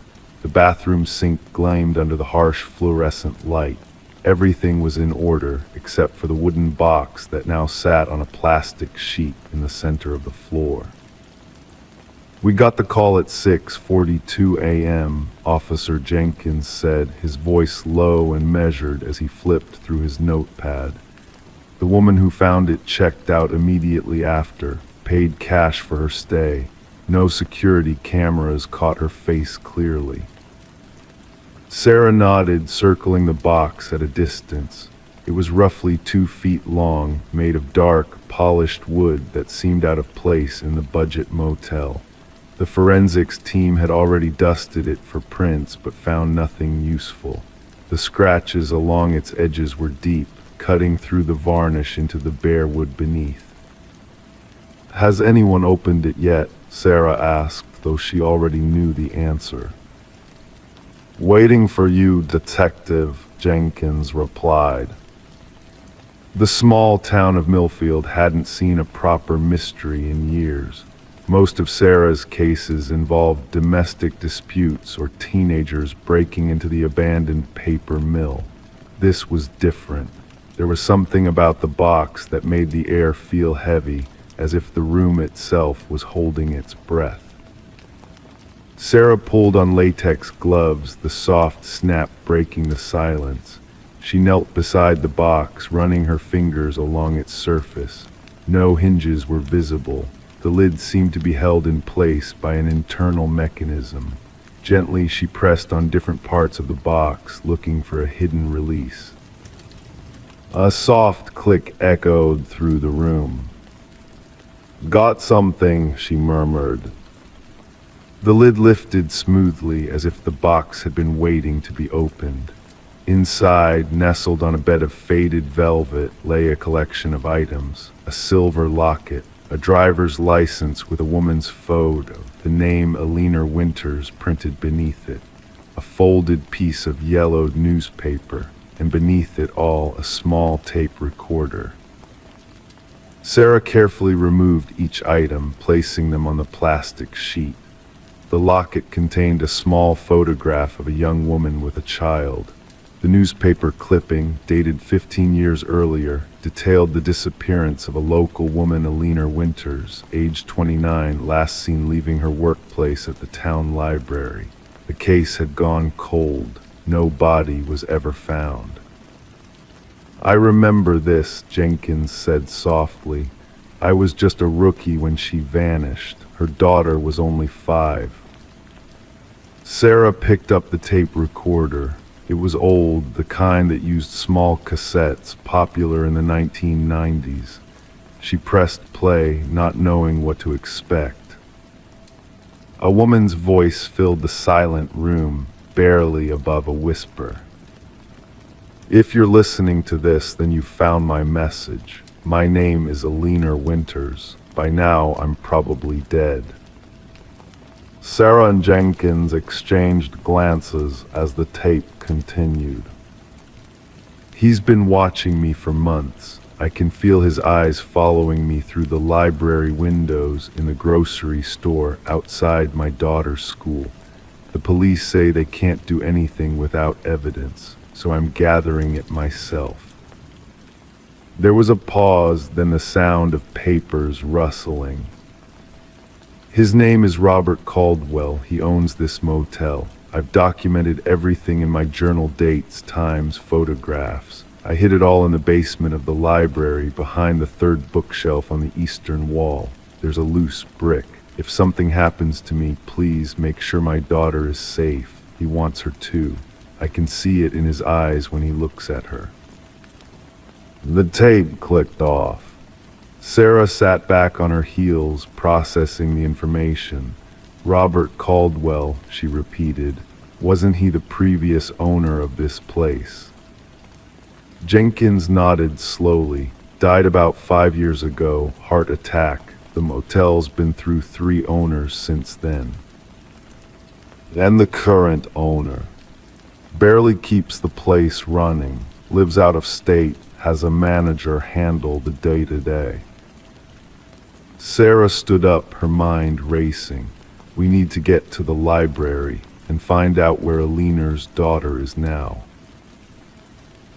[SPEAKER 1] The bathroom sink gleamed under the harsh fluorescent light. Everything was in order, except for the wooden box that now sat on a plastic sheet in the center of the floor. "We got the call at 6:42 a.m., Officer Jenkins said, his voice low and measured as he flipped through his notepad. The woman who found it checked out immediately after, paid cash for her stay. No security cameras caught her face clearly." Sarah nodded, circling the box at a distance. It was roughly 2 feet long, made of dark, polished wood that seemed out of place in the budget motel. The forensics team had already dusted it for prints, but found nothing useful. The scratches along its edges were deep, cutting through the varnish into the bare wood beneath. "Has anyone opened it yet?" Sarah asked, though she already knew the answer. "Waiting for you, Detective," Jenkins replied. The small town of Millfield hadn't seen a proper mystery in years. Most of Sarah's cases involved domestic disputes or teenagers breaking into the abandoned paper mill. This was different. There was something about the box that made the air feel heavy, as if the room itself was holding its breath. Sarah pulled on latex gloves, the soft snap breaking the silence. She knelt beside the box, running her fingers along its surface. No hinges were visible. The lid seemed to be held in place by an internal mechanism. Gently, she pressed on different parts of the box, looking for a hidden release. A soft click echoed through the room. "Got something," she murmured. The lid lifted smoothly, as if the box had been waiting to be opened. Inside, nestled on a bed of faded velvet, lay a collection of items: a silver locket, a driver's license with a woman's photo, the name Alina Winters printed beneath it, a folded piece of yellowed newspaper, and beneath it all a small tape recorder. Sarah carefully removed each item, placing them on the plastic sheet. The locket contained a small photograph of a young woman with a child. The newspaper clipping, dated 15 years earlier, detailed the disappearance of a local woman, Alina Winters, age 29, last seen leaving her workplace at the town library. The case had gone cold. No body was ever found. "I remember this," Jenkins said softly. "I was just a rookie when she vanished. Her daughter was only 5. Sarah picked up the tape recorder. It was old, the kind that used small cassettes, popular in the 1990s. She pressed play, not knowing what to expect. A woman's voice filled the silent room, barely above a whisper. If you're listening to this, then you found my message. My name is Alina Winters. By now, I'm probably dead. Sarah and Jenkins exchanged glances as the tape continued. He's been watching me for months. I can feel his eyes following me through the library windows in the grocery store outside my daughter's school. The police say they can't do anything without evidence, so I'm gathering it myself. There was a pause, then the sound of papers rustling. His name is Robert Caldwell. He owns this motel. I've documented everything in my journal, dates, times, photographs. I hid it all in the basement of the library, behind the third bookshelf on the eastern wall. There's a loose brick. If something happens to me, please make sure my daughter is safe. He wants her too. I can see it in his eyes when he looks at her. The tape clicked off. Sarah sat back on her heels, processing the information. Robert Caldwell, she repeated. Wasn't he the previous owner of this place? Jenkins nodded slowly. Died about 5 years ago, heart attack. The motel's been through 3 owners since then. And the current owner barely keeps the place running, lives out of state, has a manager handle the day-to-day. Sarah stood up, her mind racing. We need to get to the library and find out where Alina's daughter is now.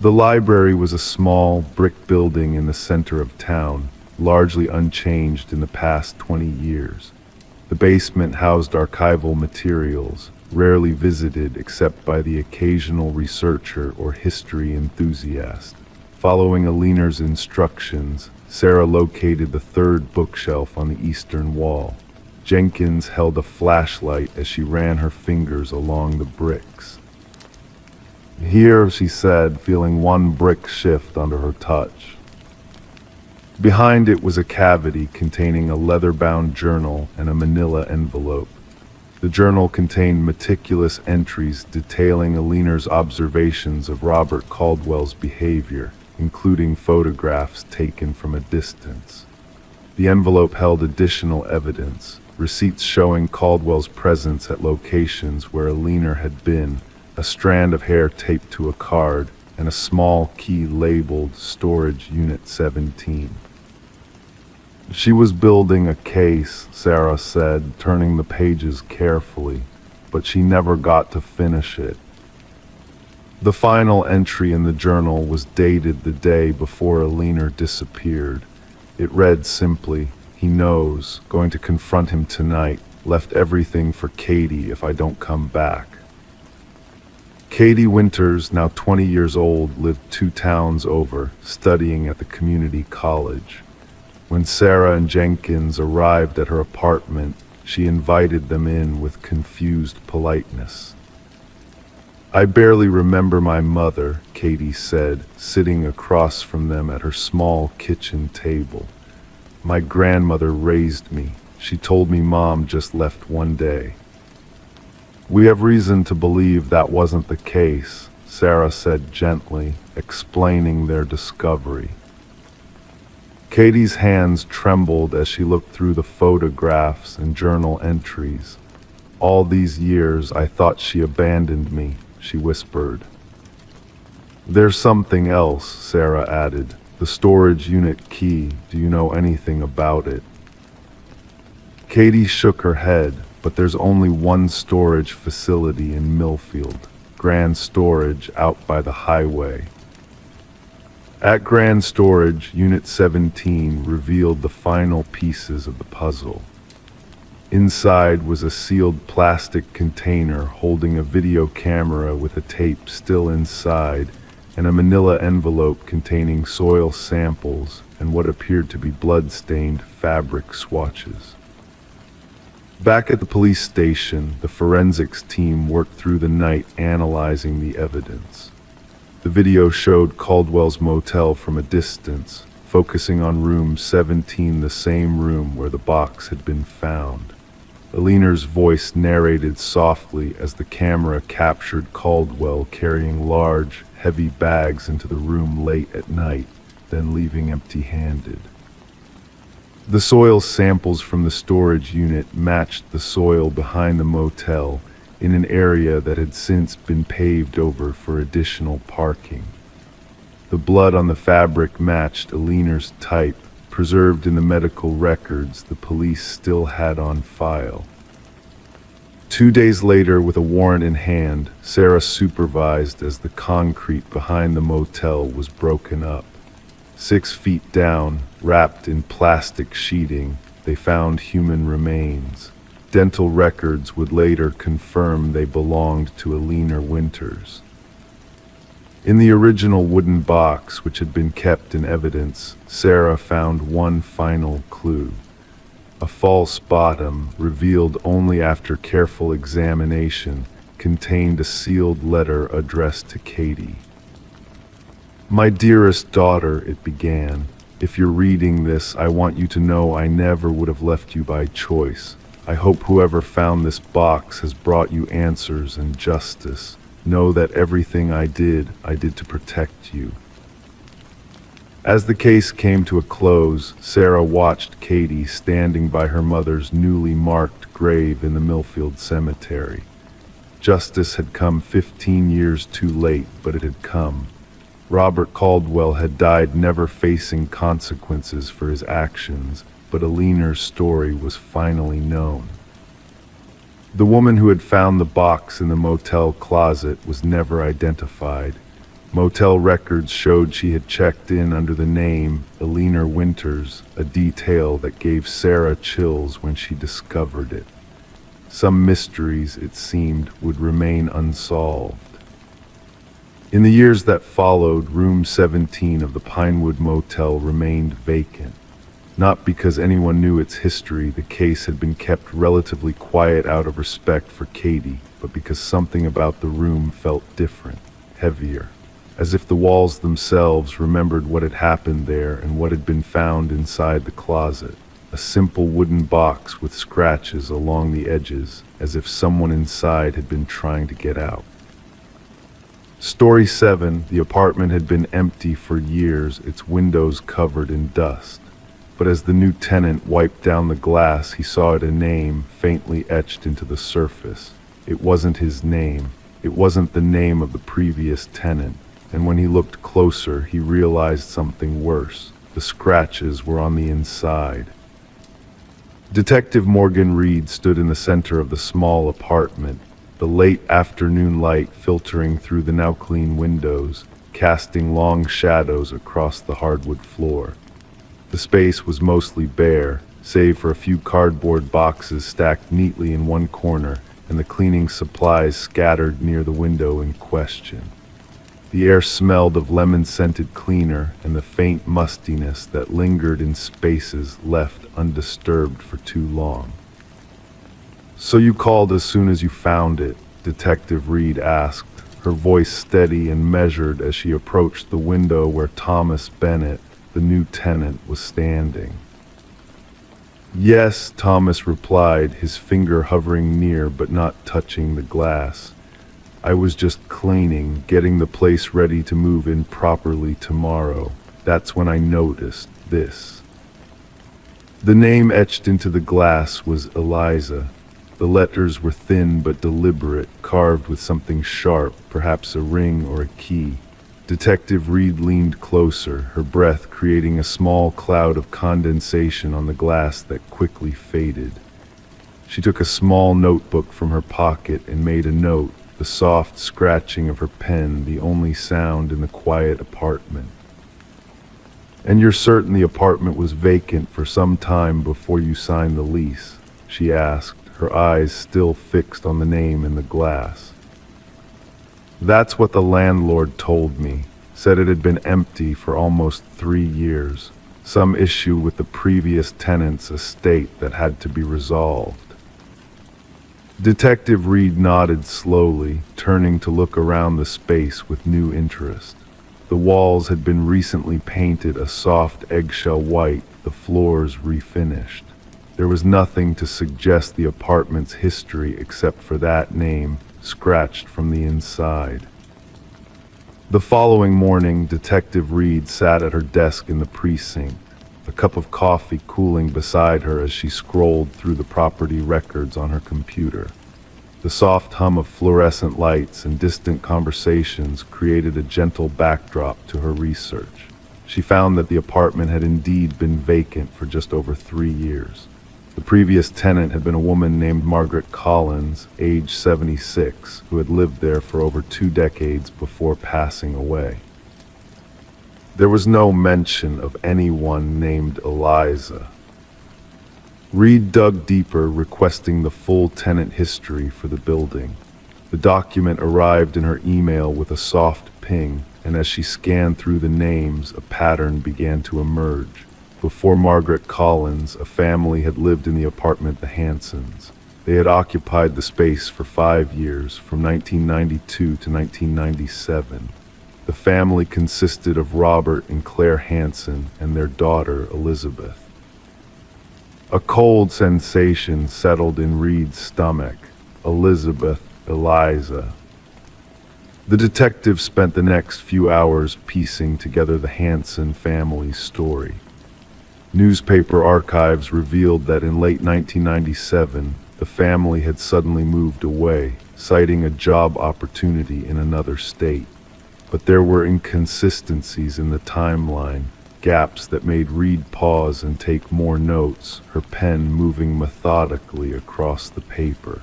[SPEAKER 1] The library was a small brick building in the center of town, largely unchanged in the past 20 years. The basement housed archival materials, rarely visited except by the occasional researcher or history enthusiast. Following Alina's instructions, Sarah located the third bookshelf on the eastern wall. Jenkins held a flashlight as she ran her fingers along the bricks. Here, she said, feeling one brick shift under her touch. Behind it was a cavity containing a leather-bound journal and a manila envelope. The journal contained meticulous entries detailing Alina's observations of Robert Caldwell's behavior, including photographs taken from a distance. The envelope held additional evidence, receipts showing Caldwell's presence at locations where Alina had been, a strand of hair taped to a card, and a small key labeled Storage Unit 17. She was building a case, Sarah said, turning the pages carefully, but she never got to finish it. The final entry in the journal was dated the day before Alina disappeared. It read simply, "He knows, going to confront him tonight, left everything for Katie if I don't come back." Katie Winters, now 20 years old, lived 2 towns over, studying at the community college. When Sarah and Jenkins arrived at her apartment, she invited them in with confused politeness. "I barely remember my mother," Katie said, sitting across from them at her small kitchen table. "My grandmother raised me. She told me Mom just left one day." "We have reason to believe that wasn't the case," Sarah said gently, explaining their discovery. Katie's hands trembled as she looked through the photographs and journal entries. "All these years I thought she abandoned me," she whispered. "There's something else," Sarah added. "The storage unit key. Do you know anything about it?" Katie shook her head, but there's only one storage facility in Millfield, Grand Storage out by the highway. At Grand Storage, Unit 17 revealed the final pieces of the puzzle. Inside was a sealed plastic container holding a video camera with a tape still inside, and a manila envelope containing soil samples and what appeared to be blood-stained fabric swatches. Back at the police station, the forensics team worked through the night analyzing the evidence. The video showed Caldwell's motel from a distance, focusing on room 17, the same room where the box had been found. Alina's voice narrated softly as the camera captured Caldwell carrying large, heavy bags into the room late at night, then leaving empty-handed. The soil samples from the storage unit matched the soil behind the motel in an area that had since been paved over for additional parking. The blood on the fabric matched Alina's type, preserved in the medical records the police still had on file. 2 days later, with a warrant in hand, Sarah supervised as the concrete behind the motel was broken up. 6 feet down, wrapped in plastic sheeting, they found human remains. Dental records would later confirm they belonged to Alina Winters. In the original wooden box, which had been kept in evidence, Sarah found one final clue. A false bottom, revealed only after careful examination, contained a sealed letter addressed to Katie. "My dearest daughter," it began, "if you're reading this, I want you to know I never would have left you by choice. I hope whoever found this box has brought you answers and justice. Know that everything I did to protect you." As the case came to a close, Sarah watched Katie standing by her mother's newly marked grave in the Millfield Cemetery. Justice had come 15 years too late, but it had come. Robert Caldwell had died never facing consequences for his actions, but Alina's story was finally known. The woman who had found the box in the motel closet was never identified. Motel records showed she had checked in under the name Alina Winters, a detail that gave Sarah chills when she discovered it. Some mysteries, it seemed, would remain unsolved. In the years that followed, room 17 of the Pinewood Motel remained vacant. Not because anyone knew its history, the case had been kept relatively quiet out of respect for Katie, but because something about the room felt different, heavier, as if the walls themselves remembered what had happened there and what had been found inside the closet. A simple wooden box with scratches along the edges, as if someone inside had been trying to get out. Story 7, the apartment had been empty for years, its windows covered in dust. But as the new tenant wiped down the glass, he saw a name faintly etched into the surface. It wasn't his name. It wasn't the name of the previous tenant. And when he looked closer, he realized something worse. The scratches were on the inside. Detective Morgan Reed stood in the center of the small apartment, the late afternoon light filtering through the now clean windows, casting long shadows across the hardwood floor. The space was mostly bare, save for a few cardboard boxes stacked neatly in one corner and the cleaning supplies scattered near the window in question. The air smelled of lemon-scented cleaner and the faint mustiness that lingered in spaces left undisturbed for too long. "So you called as soon as you found it?" Detective Reed asked, her voice steady and measured as she approached the window where Thomas Bennett, the new tenant, was standing. "Yes," Thomas replied, his finger hovering near but not touching the glass. "I was just cleaning, getting the place ready to move in properly tomorrow. That's when I noticed this." The name etched into the glass was Eliza. The letters were thin but deliberate, carved with something sharp, perhaps a ring or a key. Detective Reed leaned closer, her breath creating a small cloud of condensation on the glass that quickly faded. She took a small notebook from her pocket and made a note, the soft scratching of her pen the only sound in the quiet apartment. "And you're certain the apartment was vacant for some time before you signed the lease?" she asked, her eyes still fixed on the name in the glass. "That's what the landlord told me. Said it had been empty for almost 3 years. Some issue with the previous tenant's estate that had to be resolved." Detective Reed nodded slowly, turning to look around the space with new interest. The walls had been recently painted a soft eggshell white, the floors refinished. There was nothing to suggest the apartment's history except for that name scratched from the inside. The following morning, Detective Reed sat at her desk in the precinct, a cup of coffee cooling beside her as she scrolled through the property records on her computer. The soft hum of fluorescent lights and distant conversations created a gentle backdrop to her research. She found that the apartment had indeed been vacant for just over 3 years. The previous tenant had been a woman named Margaret Collins, age 76, who had lived there for over 2 decades before passing away. There was no mention of anyone named Eliza. Reed dug deeper, requesting the full tenant history for the building. The document arrived in her email with a soft ping, and as she scanned through the names, a pattern began to emerge. Before Margaret Collins, a family had lived in the apartment, the Hansons. They had occupied the space for 5 years, from 1992 to 1997. The family consisted of Robert and Claire Hanson and their daughter, Elizabeth. A cold sensation settled in Reed's stomach. Elizabeth, Eliza. The detective spent the next few hours piecing together the Hanson family's story. Newspaper archives revealed that in late 1997, the family had suddenly moved away, citing a job opportunity in another state. But there were inconsistencies in the timeline, gaps that made Reed pause and take more notes, her pen moving methodically across the paper.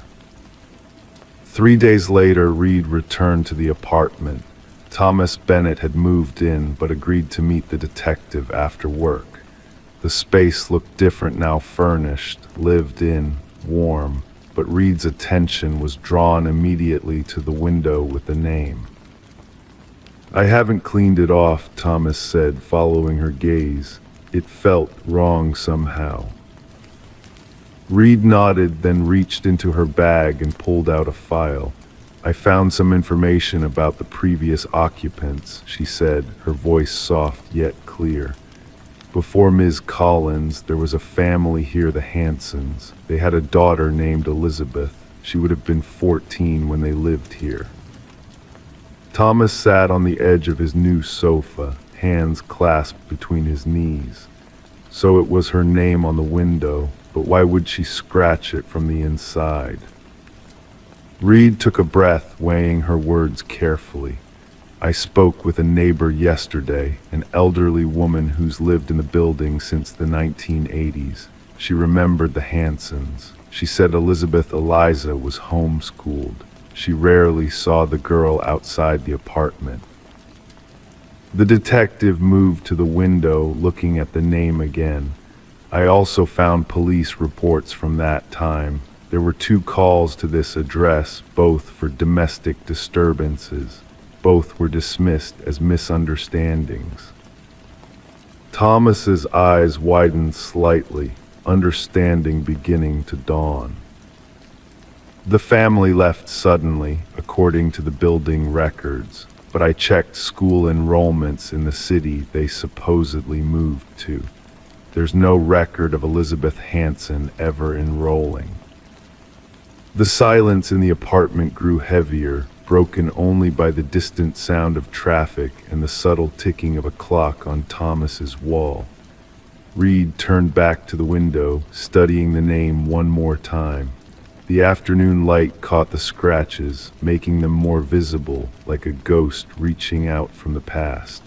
[SPEAKER 1] 3 days later, Reed returned to the apartment. Thomas Bennett had moved in, but agreed to meet the detective after work. The space looked different now, furnished, lived in, warm, but Reed's attention was drawn immediately to the window with the name. "I haven't cleaned it off," Thomas said, following her gaze. "It felt wrong somehow." Reed nodded, then reached into her bag and pulled out a file. "I found some information about the previous occupants," she said, her voice soft yet clear. "Before Ms. Collins, there was a family here, the Hansons. They had a daughter named Elizabeth. She would have been 14 when they lived here." Thomas sat on the edge of his new sofa, hands clasped between his knees. So it was her name on the window, but why would she scratch it from the inside? Reed took a breath, weighing her words carefully. "I spoke with a neighbor yesterday, an elderly woman who's lived in the building since the 1980s. She remembered the Hansons. She said Elizabeth Eliza was homeschooled. She rarely saw the girl outside the apartment." The detective moved to the window, looking at the name again. "I also found police reports from that time. There were 2 calls to this address, both for domestic disturbances. Both were dismissed as misunderstandings." Thomas's eyes widened slightly, understanding beginning to dawn. "The family left suddenly, according to the building records, but I checked school enrollments in the city they supposedly moved to. There's no record of Elizabeth Hanson ever enrolling." The silence in the apartment grew heavier, broken only by the distant sound of traffic and the subtle ticking of a clock on Thomas's wall. Reed turned back to the window, studying the name one more time. The afternoon light caught the scratches, making them more visible, like a ghost reaching out from the past.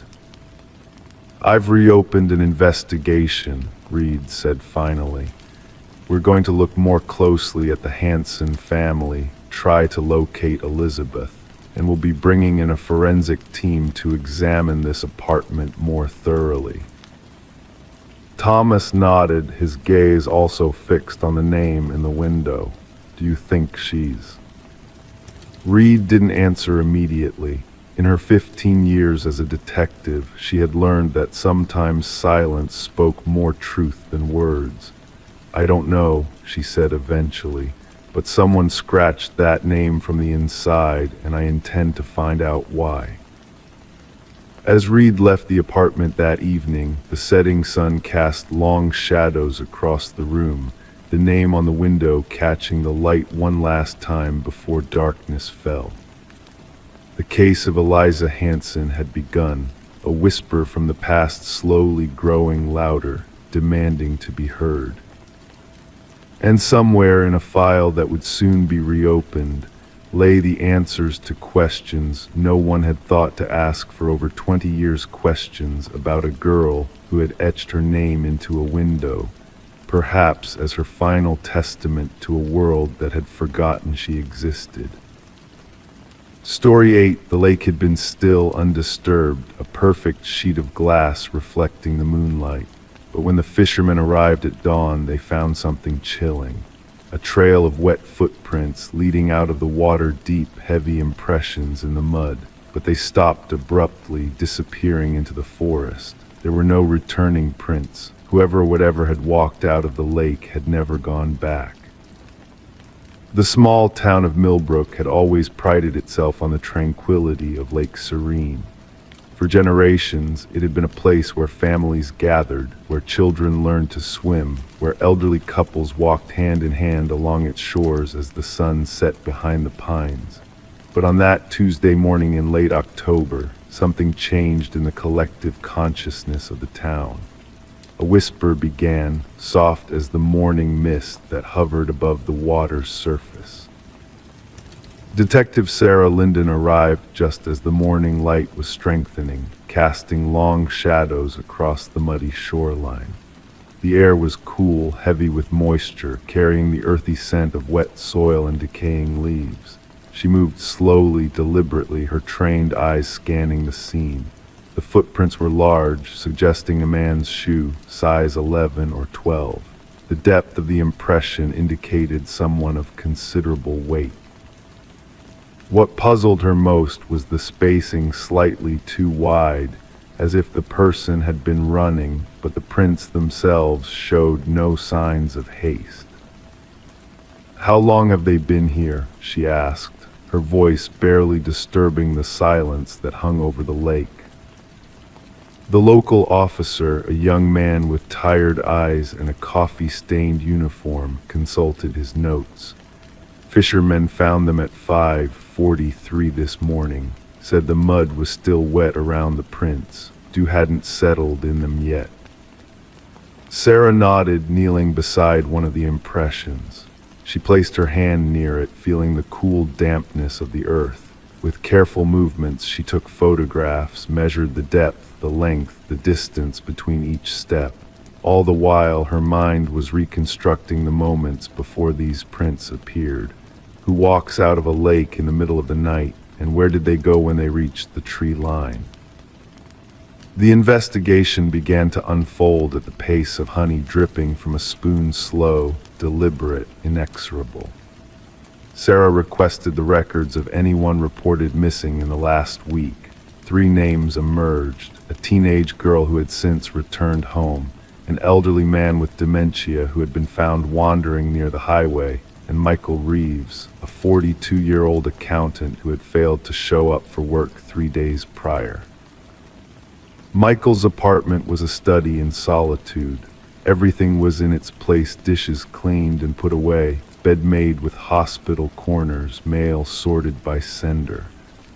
[SPEAKER 1] "I've reopened an investigation," Reed said finally. "We're going to look more closely at the Hanson family, try to locate Elizabeth, and we'll be bringing in a forensic team to examine this apartment more thoroughly." Thomas nodded, his gaze also fixed on the name in the window. "Do you think she's—" Reed didn't answer immediately. In her 15 years as a detective, she had learned that sometimes silence spoke more truth than words. "I don't know," she said eventually, "but someone scratched that name from the inside, and I intend to find out why." As Reed left the apartment that evening, the setting sun cast long shadows across the room, the name on the window catching the light one last time before darkness fell. The case of Eliza Hanson had begun, a whisper from the past slowly growing louder, demanding to be heard. And somewhere in a file that would soon be reopened lay the answers to questions no one had thought to ask for over 20 years, questions about a girl who had etched her name into a window, perhaps as her final testament to a world that had forgotten she existed. Story 8. The lake had been still, undisturbed, a perfect sheet of glass reflecting the moonlight. But when the fishermen arrived at dawn, they found something chilling. A trail of wet footprints leading out of the water, deep, heavy impressions in the mud. But they stopped abruptly, disappearing into the forest. There were no returning prints. Whoever or whatever had walked out of the lake had never gone back. The small town of Millbrook had always prided itself on the tranquility of Lake Serene. For generations, it had been a place where families gathered, where children learned to swim, where elderly couples walked hand in hand along its shores as the sun set behind the pines. But on that Tuesday morning in late October, something changed in the collective consciousness of the town. A whisper began, soft as the morning mist that hovered above the water's surface. Detective Sarah Linden arrived just as the morning light was strengthening, casting long shadows across the muddy shoreline. The air was cool, heavy with moisture, carrying the earthy scent of wet soil and decaying leaves. She moved slowly, deliberately, her trained eyes scanning the scene. The footprints were large, suggesting a man's shoe, size 11 or 12. The depth of the impression indicated someone of considerable weight. What puzzled her most was the spacing slightly too wide, as if the person had been running, but the prints themselves showed no signs of haste. "How long have they been here?" she asked, her voice barely disturbing the silence that hung over the lake. The local officer, a young man with tired eyes and a coffee-stained uniform, consulted his notes. "Fishermen found them at 5:43 this morning. Said the mud was still wet around the prints. Dew hadn't settled in them yet." Sarah nodded, kneeling beside one of the impressions. She placed her hand near it, feeling the cool dampness of the earth. With careful movements, she took photographs, measured the depth, the length, the distance between each step. All the while, her mind was reconstructing the moments before these prints appeared. Who walks out of a lake in the middle of the night, and where did they go when they reached the tree line? The investigation began to unfold at the pace of honey dripping from a spoon, slow, deliberate, inexorable. Sarah requested the records of anyone reported missing in the last week. 3 names emerged: a teenage girl who had since returned home, an elderly man with dementia who had been found wandering near the highway, and Michael Reeves, a 42-year-old accountant who had failed to show up for work 3 days prior. Michael's apartment was a study in solitude. Everything was in its place, dishes cleaned and put away, bed made with hospital corners, mail sorted by sender.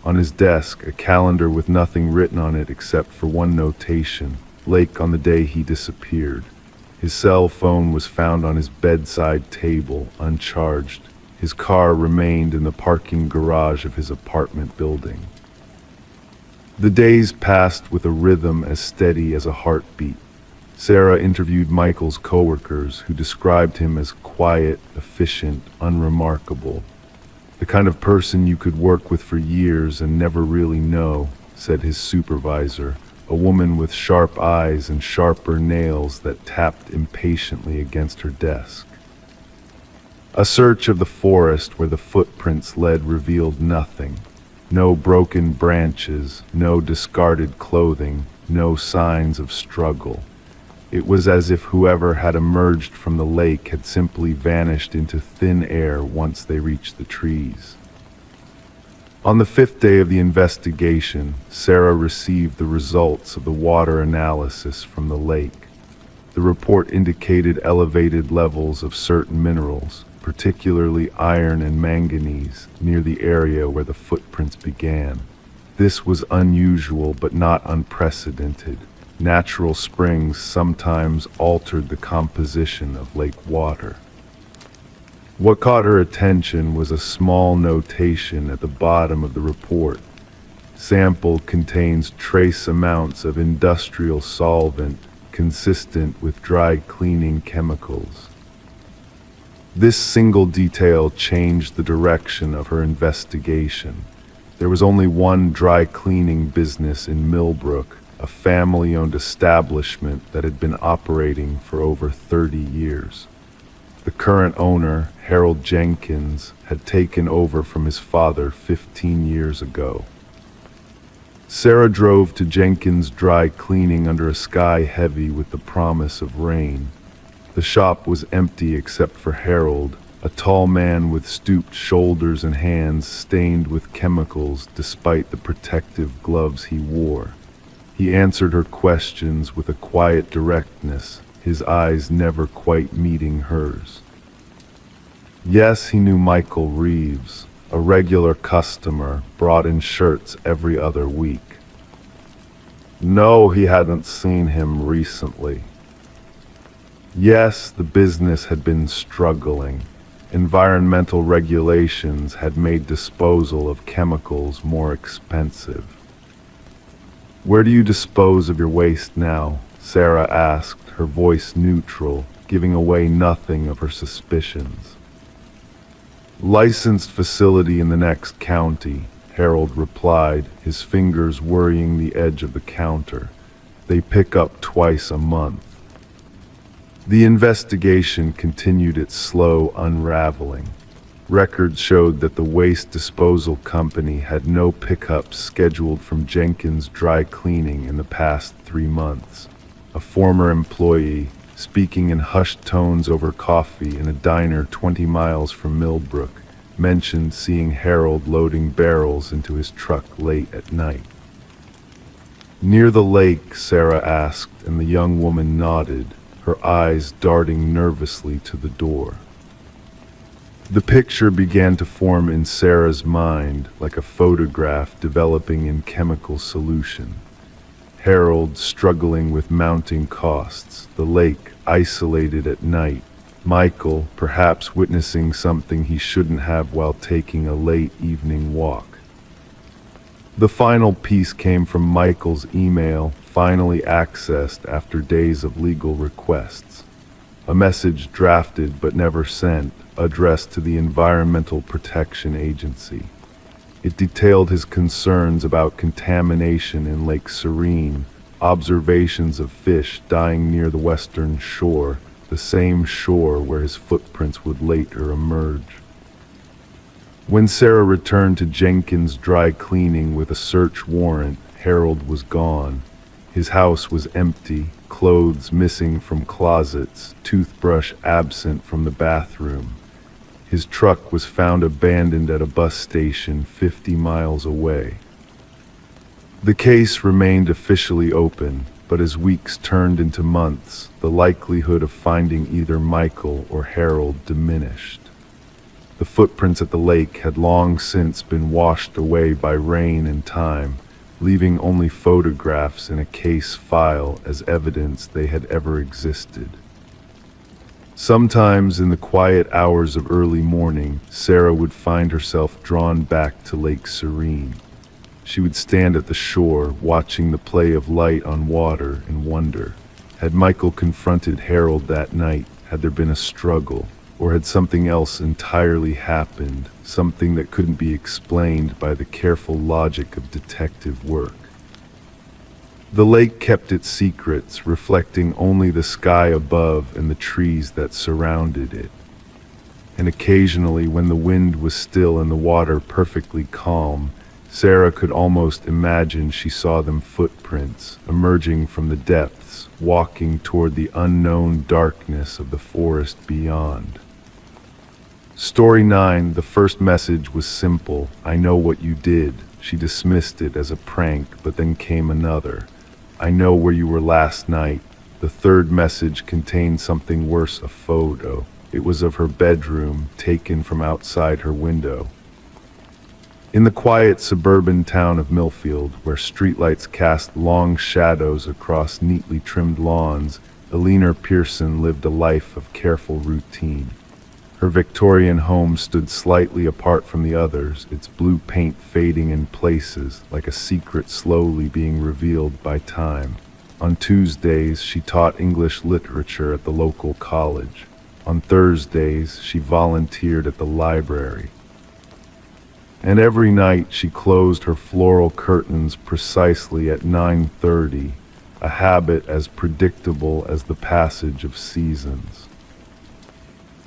[SPEAKER 1] On his desk, a calendar with nothing written on it except for one notation: lake on the day he disappeared. His cell phone was found on his bedside table, uncharged. His car remained in the parking garage of his apartment building. The days passed with a rhythm as steady as a heartbeat. Sarah interviewed Michael's coworkers, who described him as quiet, efficient, unremarkable. "The kind of person you could work with for years and never really know," said his supervisor, a woman with sharp eyes and sharper nails that tapped impatiently against her desk. A search of the forest where the footprints led revealed nothing. No broken branches, no discarded clothing, no signs of struggle. It was as if whoever had emerged from the lake had simply vanished into thin air once they reached the trees. On the 5th day of the investigation, Sarah received the results of the water analysis from the lake. The report indicated elevated levels of certain minerals, particularly iron and manganese, near the area where the footprints began. This was unusual but not unprecedented. Natural springs sometimes altered the composition of lake water. What caught her attention was a small notation at the bottom of the report. Sample contains trace amounts of industrial solvent consistent with dry cleaning chemicals. This single detail changed the direction of her investigation. There was only one dry cleaning business in Millbrook, a family-owned establishment that had been operating for over 30 years. The current owner, Harold Jenkins, had taken over from his father 15 years ago. Sarah drove to Jenkins' dry cleaning under a sky heavy with the promise of rain. The shop was empty except for Harold, a tall man with stooped shoulders and hands stained with chemicals despite the protective gloves he wore. He answered her questions with a quiet directness, his eyes never quite meeting hers. Yes, he knew Michael Reeves, a regular customer, brought in shirts every other week. No, he hadn't seen him recently. Yes, the business had been struggling. Environmental regulations had made disposal of chemicals more expensive. "Where do you dispose of your waste now?" Sarah asked, her voice neutral, giving away nothing of her suspicions. "Licensed facility in the next county," Harold replied, his fingers worrying the edge of the counter. "They pick up twice a month." The investigation continued its slow unraveling. Records showed that the waste disposal company had no pickups scheduled from Jenkins' dry cleaning in the past 3 months. A former employee, speaking in hushed tones over coffee in a diner 20 miles from Millbrook, mentioned seeing Harold loading barrels into his truck late at night. "Near the lake?" Sarah asked, and the young woman nodded, her eyes darting nervously to the door. The picture began to form in Sarah's mind like a photograph developing in chemical solution. Harold struggling with mounting costs, the lake isolated at night, Michael perhaps witnessing something he shouldn't have while taking a late evening walk. The final piece came from Michael's email, finally accessed after days of legal requests. A message drafted but never sent, addressed to the Environmental Protection Agency. It detailed his concerns about contamination in Lake Serene, observations of fish dying near the western shore, the same shore where his footprints would later emerge. When Sarah returned to Jenkins' dry cleaning with a search warrant, Harold was gone. His house was empty, clothes missing from closets, toothbrush absent from the bathroom. His truck was found abandoned at a bus station 50 miles away. The case remained officially open, but as weeks turned into months, the likelihood of finding either Michael or Harold diminished. The footprints at the lake had long since been washed away by rain and time, leaving only photographs in a case file as evidence they had ever existed. Sometimes in the quiet hours of early morning, Sarah would find herself drawn back to Lake Serene. She would stand at the shore, watching the play of light on water, and wonder, had Michael confronted Harold that night? Had there been a struggle? Or had something else entirely happened, something that couldn't be explained by the careful logic of detective work? The lake kept its secrets, reflecting only the sky above and the trees that surrounded it. And occasionally, when the wind was still and the water perfectly calm, Sarah could almost imagine she saw them footprints, emerging from the depths, walking toward the unknown darkness of the forest beyond. Story 9, the first message was simple. "I know what you did." She dismissed it as a prank, but then came another. "I know where you were last night. The third message contained something worse, a photo. It was of her bedroom, taken from outside her window. In the quiet suburban town of Millfield, where streetlights cast long shadows across neatly trimmed lawns, Eleanor Pearson lived a life of careful routine. Her Victorian home stood slightly apart from the others, its blue paint fading in places, like a secret slowly being revealed by time. On Tuesdays, she taught English literature at the local college. On Thursdays, she volunteered at the library. And every night she closed her floral curtains precisely at 9:30, a habit as predictable as the passage of seasons.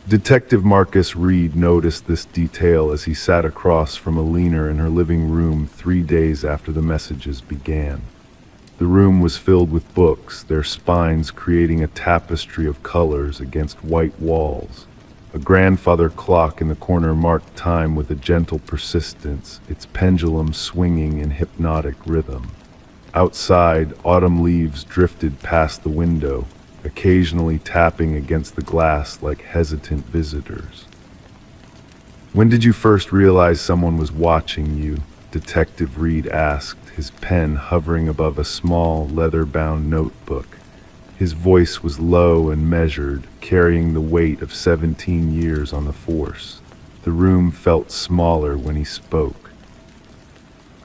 [SPEAKER 1] Detective Marcus Reed noticed this detail as he sat across from Eleanor in her living room 3 days after the messages began. The room was filled with books, their spines creating a tapestry of colors against white walls. A grandfather clock in the corner marked time with a gentle persistence, its pendulum swinging in hypnotic rhythm. Outside, autumn leaves drifted past the window, occasionally tapping against the glass like hesitant visitors. "When did you first realize someone was watching you?" Detective Reed asked, his pen hovering above a small, leather-bound notebook. His voice was low and measured, carrying the weight of 17 years on the force. The room felt smaller when he spoke.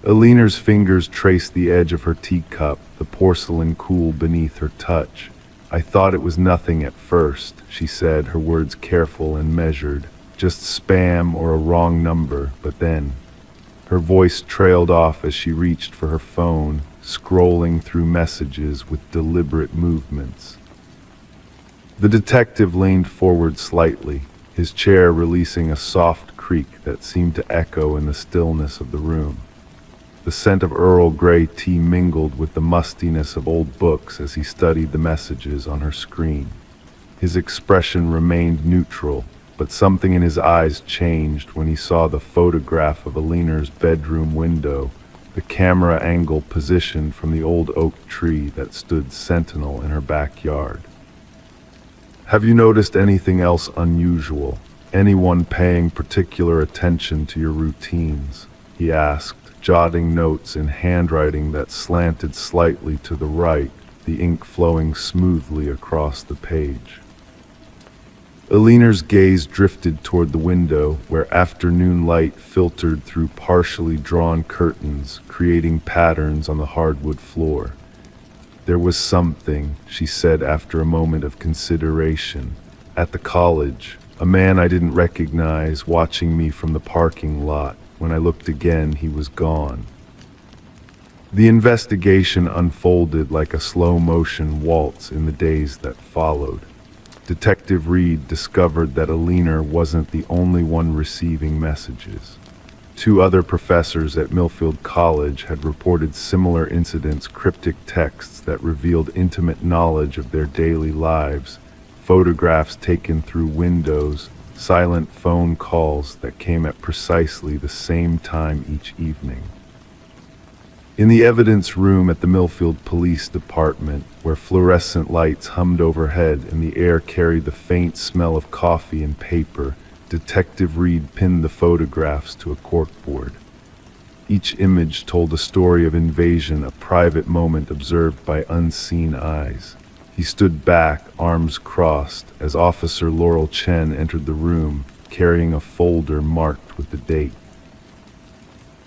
[SPEAKER 1] Eleanor's fingers traced the edge of her teacup, the porcelain cool beneath her touch. "I thought it was nothing at first," she said, her words careful and measured. "Just spam or a wrong number, but then..." Her voice trailed off as she reached for her phone, scrolling through messages with deliberate movements. The detective leaned forward slightly, his chair releasing a soft creak that seemed to echo in the stillness of the room. The scent of Earl Grey tea mingled with the mustiness of old books as he studied the messages on her screen. His expression remained neutral, but something in his eyes changed when he saw the photograph of Eleanor's bedroom window, the camera angle positioned from the old oak tree that stood sentinel in her backyard. "Have you noticed anything else unusual? Anyone paying particular attention to your routines?" he asked, jotting notes in handwriting that slanted slightly to the right, the ink flowing smoothly across the page. Eleanor's gaze drifted toward the window, where afternoon light filtered through partially drawn curtains, creating patterns on the hardwood floor. "There was something," she said after a moment of consideration. "At the college, a man I didn't recognize watching me from the parking lot. When I looked again, he was gone." The investigation unfolded like a slow-motion waltz in the days that followed. Detective Reed discovered that Eleanor wasn't the only one receiving messages. 2 other professors at Millfield College had reported similar incidents, cryptic texts that revealed intimate knowledge of their daily lives, photographs taken through windows, silent phone calls that came at precisely the same time each evening. In the evidence room at the Millfield Police Department, where fluorescent lights hummed overhead and the air carried the faint smell of coffee and paper, Detective Reed pinned the photographs to a corkboard. Each image told a story of invasion, a private moment observed by unseen eyes. He stood back, arms crossed, as Officer Laurel Chen entered the room, carrying a folder marked with the date.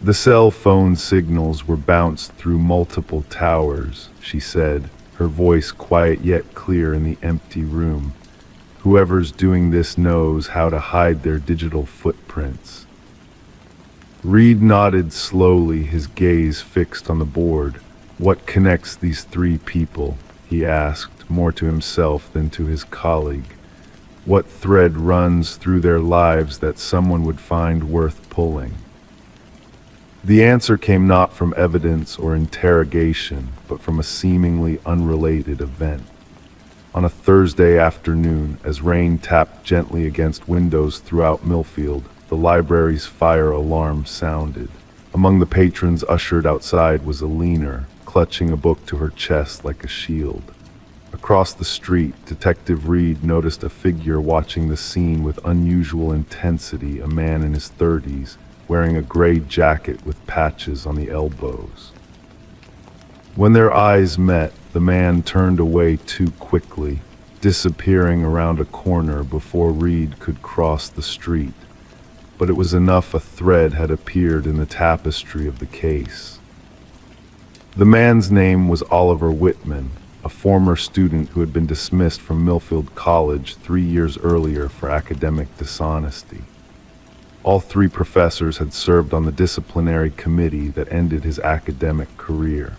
[SPEAKER 1] "The cell phone signals were bounced through multiple towers," she said, her voice quiet yet clear in the empty room. "Whoever's doing this knows how to hide their digital footprints." Reed nodded slowly, his gaze fixed on the board. "What connects these 3 people?" he asked, more to himself than to his colleague. "What thread runs through their lives that someone would find worth pulling?" The answer came not from evidence or interrogation, but from a seemingly unrelated event. On a Thursday afternoon, as rain tapped gently against windows throughout Millfield, the library's fire alarm sounded. Among the patrons ushered outside was Eleanor, clutching a book to her chest like a shield. Across the street, Detective Reed noticed a figure watching the scene with unusual intensity, a man in his 30s, wearing a gray jacket with patches on the elbows. When their eyes met, the man turned away too quickly, disappearing around a corner before Reed could cross the street. But it was enough a thread had appeared in the tapestry of the case. The man's name was Oliver Whitman, a former student who had been dismissed from Millfield College 3 years earlier for academic dishonesty. All 3 professors had served on the disciplinary committee that ended his academic career.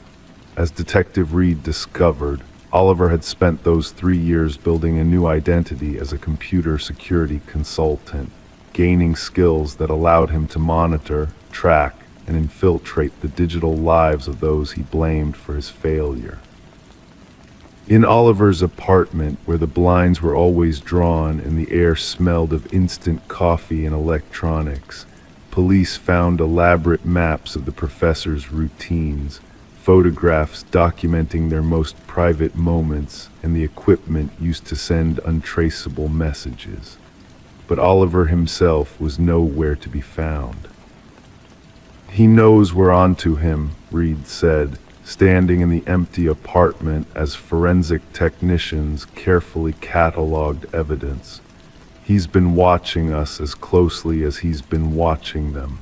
[SPEAKER 1] As Detective Reed discovered, Oliver had spent those 3 years building a new identity as a computer security consultant, gaining skills that allowed him to monitor, track, and infiltrate the digital lives of those he blamed for his failure. In Oliver's apartment, where the blinds were always drawn and the air smelled of instant coffee and electronics, police found elaborate maps of the professor's routines, photographs documenting their most private moments, and the equipment used to send untraceable messages. But Oliver himself was nowhere to be found. "He knows we're onto him," Reed said, standing in the empty apartment as forensic technicians carefully cataloged evidence. "He's been watching us as closely as he's been watching them."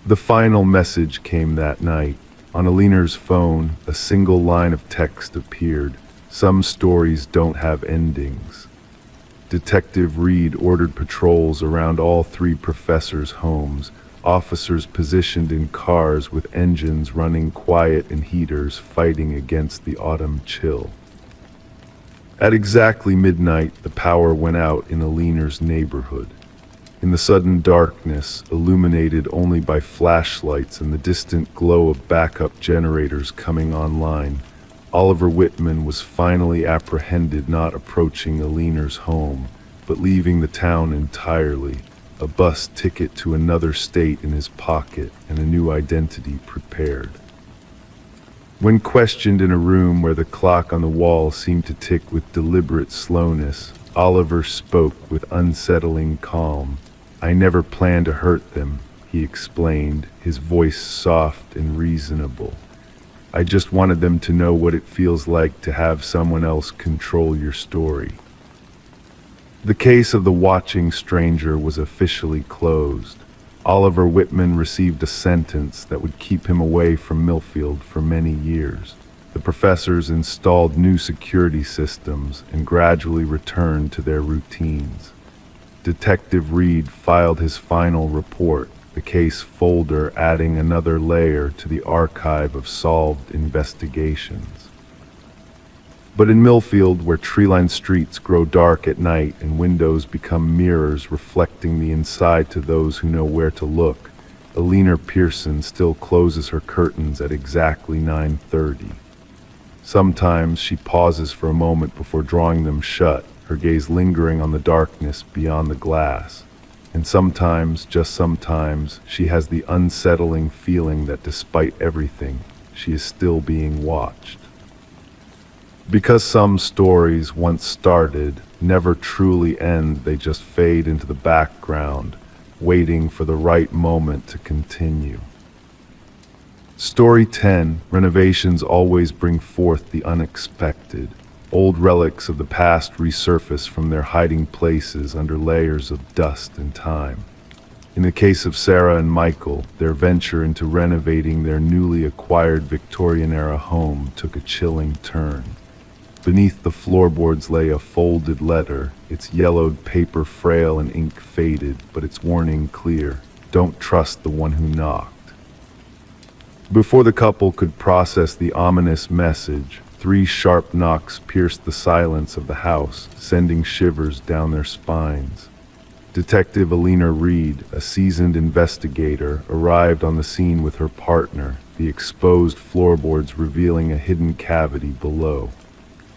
[SPEAKER 1] The final message came that night. On Alina's phone, a single line of text appeared. "Some stories don't have endings." Detective Reed ordered patrols around all 3 professors' homes, officers positioned in cars with engines running quiet and heaters fighting against the autumn chill. At exactly midnight, the power went out in Alina's neighborhood. In the sudden darkness, illuminated only by flashlights and the distant glow of backup generators coming online, Oliver Whitman was finally apprehended, not approaching Alina's home, but leaving the town entirely, a bus ticket to another state in his pocket and a new identity prepared. When questioned in a room where the clock on the wall seemed to tick with deliberate slowness, Oliver spoke with unsettling calm. "I never planned to hurt them," he explained, his voice soft and reasonable. "I just wanted them to know what it feels like to have someone else control your story." The case of the watching stranger was officially closed. Oliver Whitman received a sentence that would keep him away from Millfield for many years. The professors installed new security systems and gradually returned to their routines. Detective Reed filed his final report, the case folder adding another layer to the archive of solved investigations. But in Millfield, where tree-lined streets grow dark at night and windows become mirrors reflecting the inside to those who know where to look, Alina Pearson still closes her curtains at exactly 9:30. Sometimes she pauses for a moment before drawing them shut, her gaze lingering on the darkness beyond the glass. And sometimes, just sometimes, she has the unsettling feeling that despite everything, she is still being watched. Because some stories, once started, never truly end, they just fade into the background, waiting for the right moment to continue. Story 10, renovations always bring forth the unexpected. Old relics of the past resurface from their hiding places under layers of dust and time. In the case of Sarah and Michael, their venture into renovating their newly acquired Victorian-era home took a chilling turn. Beneath the floorboards lay a folded letter, its yellowed paper frail and ink faded, but its warning clear: don't trust the one who knocked. Before the couple could process the ominous message, 3 sharp knocks pierced the silence of the house, sending shivers down their spines. Detective Alina Reed, a seasoned investigator, arrived on the scene with her partner, the exposed floorboards revealing a hidden cavity below.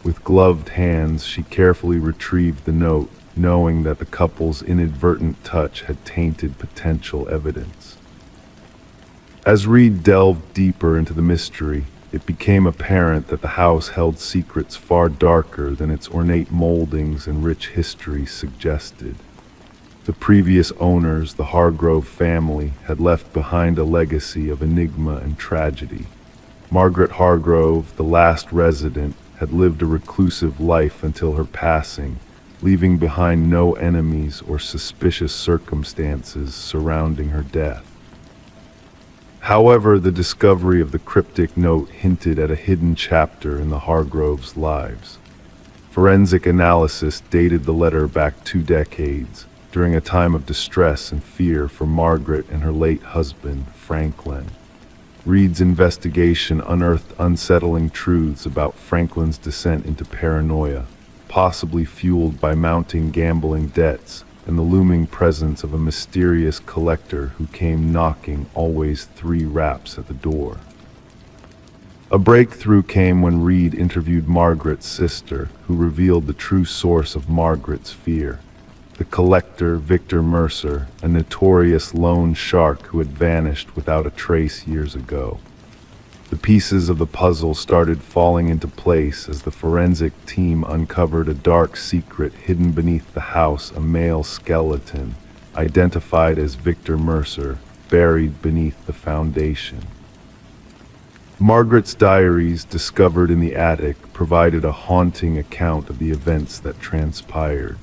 [SPEAKER 1] With gloved hands, she carefully retrieved the note, knowing that the couple's inadvertent touch had tainted potential evidence. As Reed delved deeper into the mystery, it became apparent that the house held secrets far darker than its ornate moldings and rich history suggested. The previous owners, the Hargrove family, had left behind a legacy of enigma and tragedy. Margaret Hargrove, the last resident, had lived a reclusive life until her passing, leaving behind no enemies or suspicious circumstances surrounding her death. However, the discovery of the cryptic note hinted at a hidden chapter in the Hargroves' lives. Forensic analysis dated the letter back 2 decades, during a time of distress and fear for Margaret and her late husband, Franklin. Reed's investigation unearthed unsettling truths about Franklin's descent into paranoia, possibly fueled by mounting gambling debts and the looming presence of a mysterious collector who came knocking always 3 raps at the door. A breakthrough came when Reed interviewed Margaret's sister, who revealed the true source of Margaret's fear. The collector, Victor Mercer, a notorious loan shark who had vanished without a trace years ago. The pieces of the puzzle started falling into place as the forensic team uncovered a dark secret hidden beneath the house, a male skeleton, identified as Victor Mercer, buried beneath the foundation. Margaret's diaries, discovered in the attic, provided a haunting account of the events that transpired.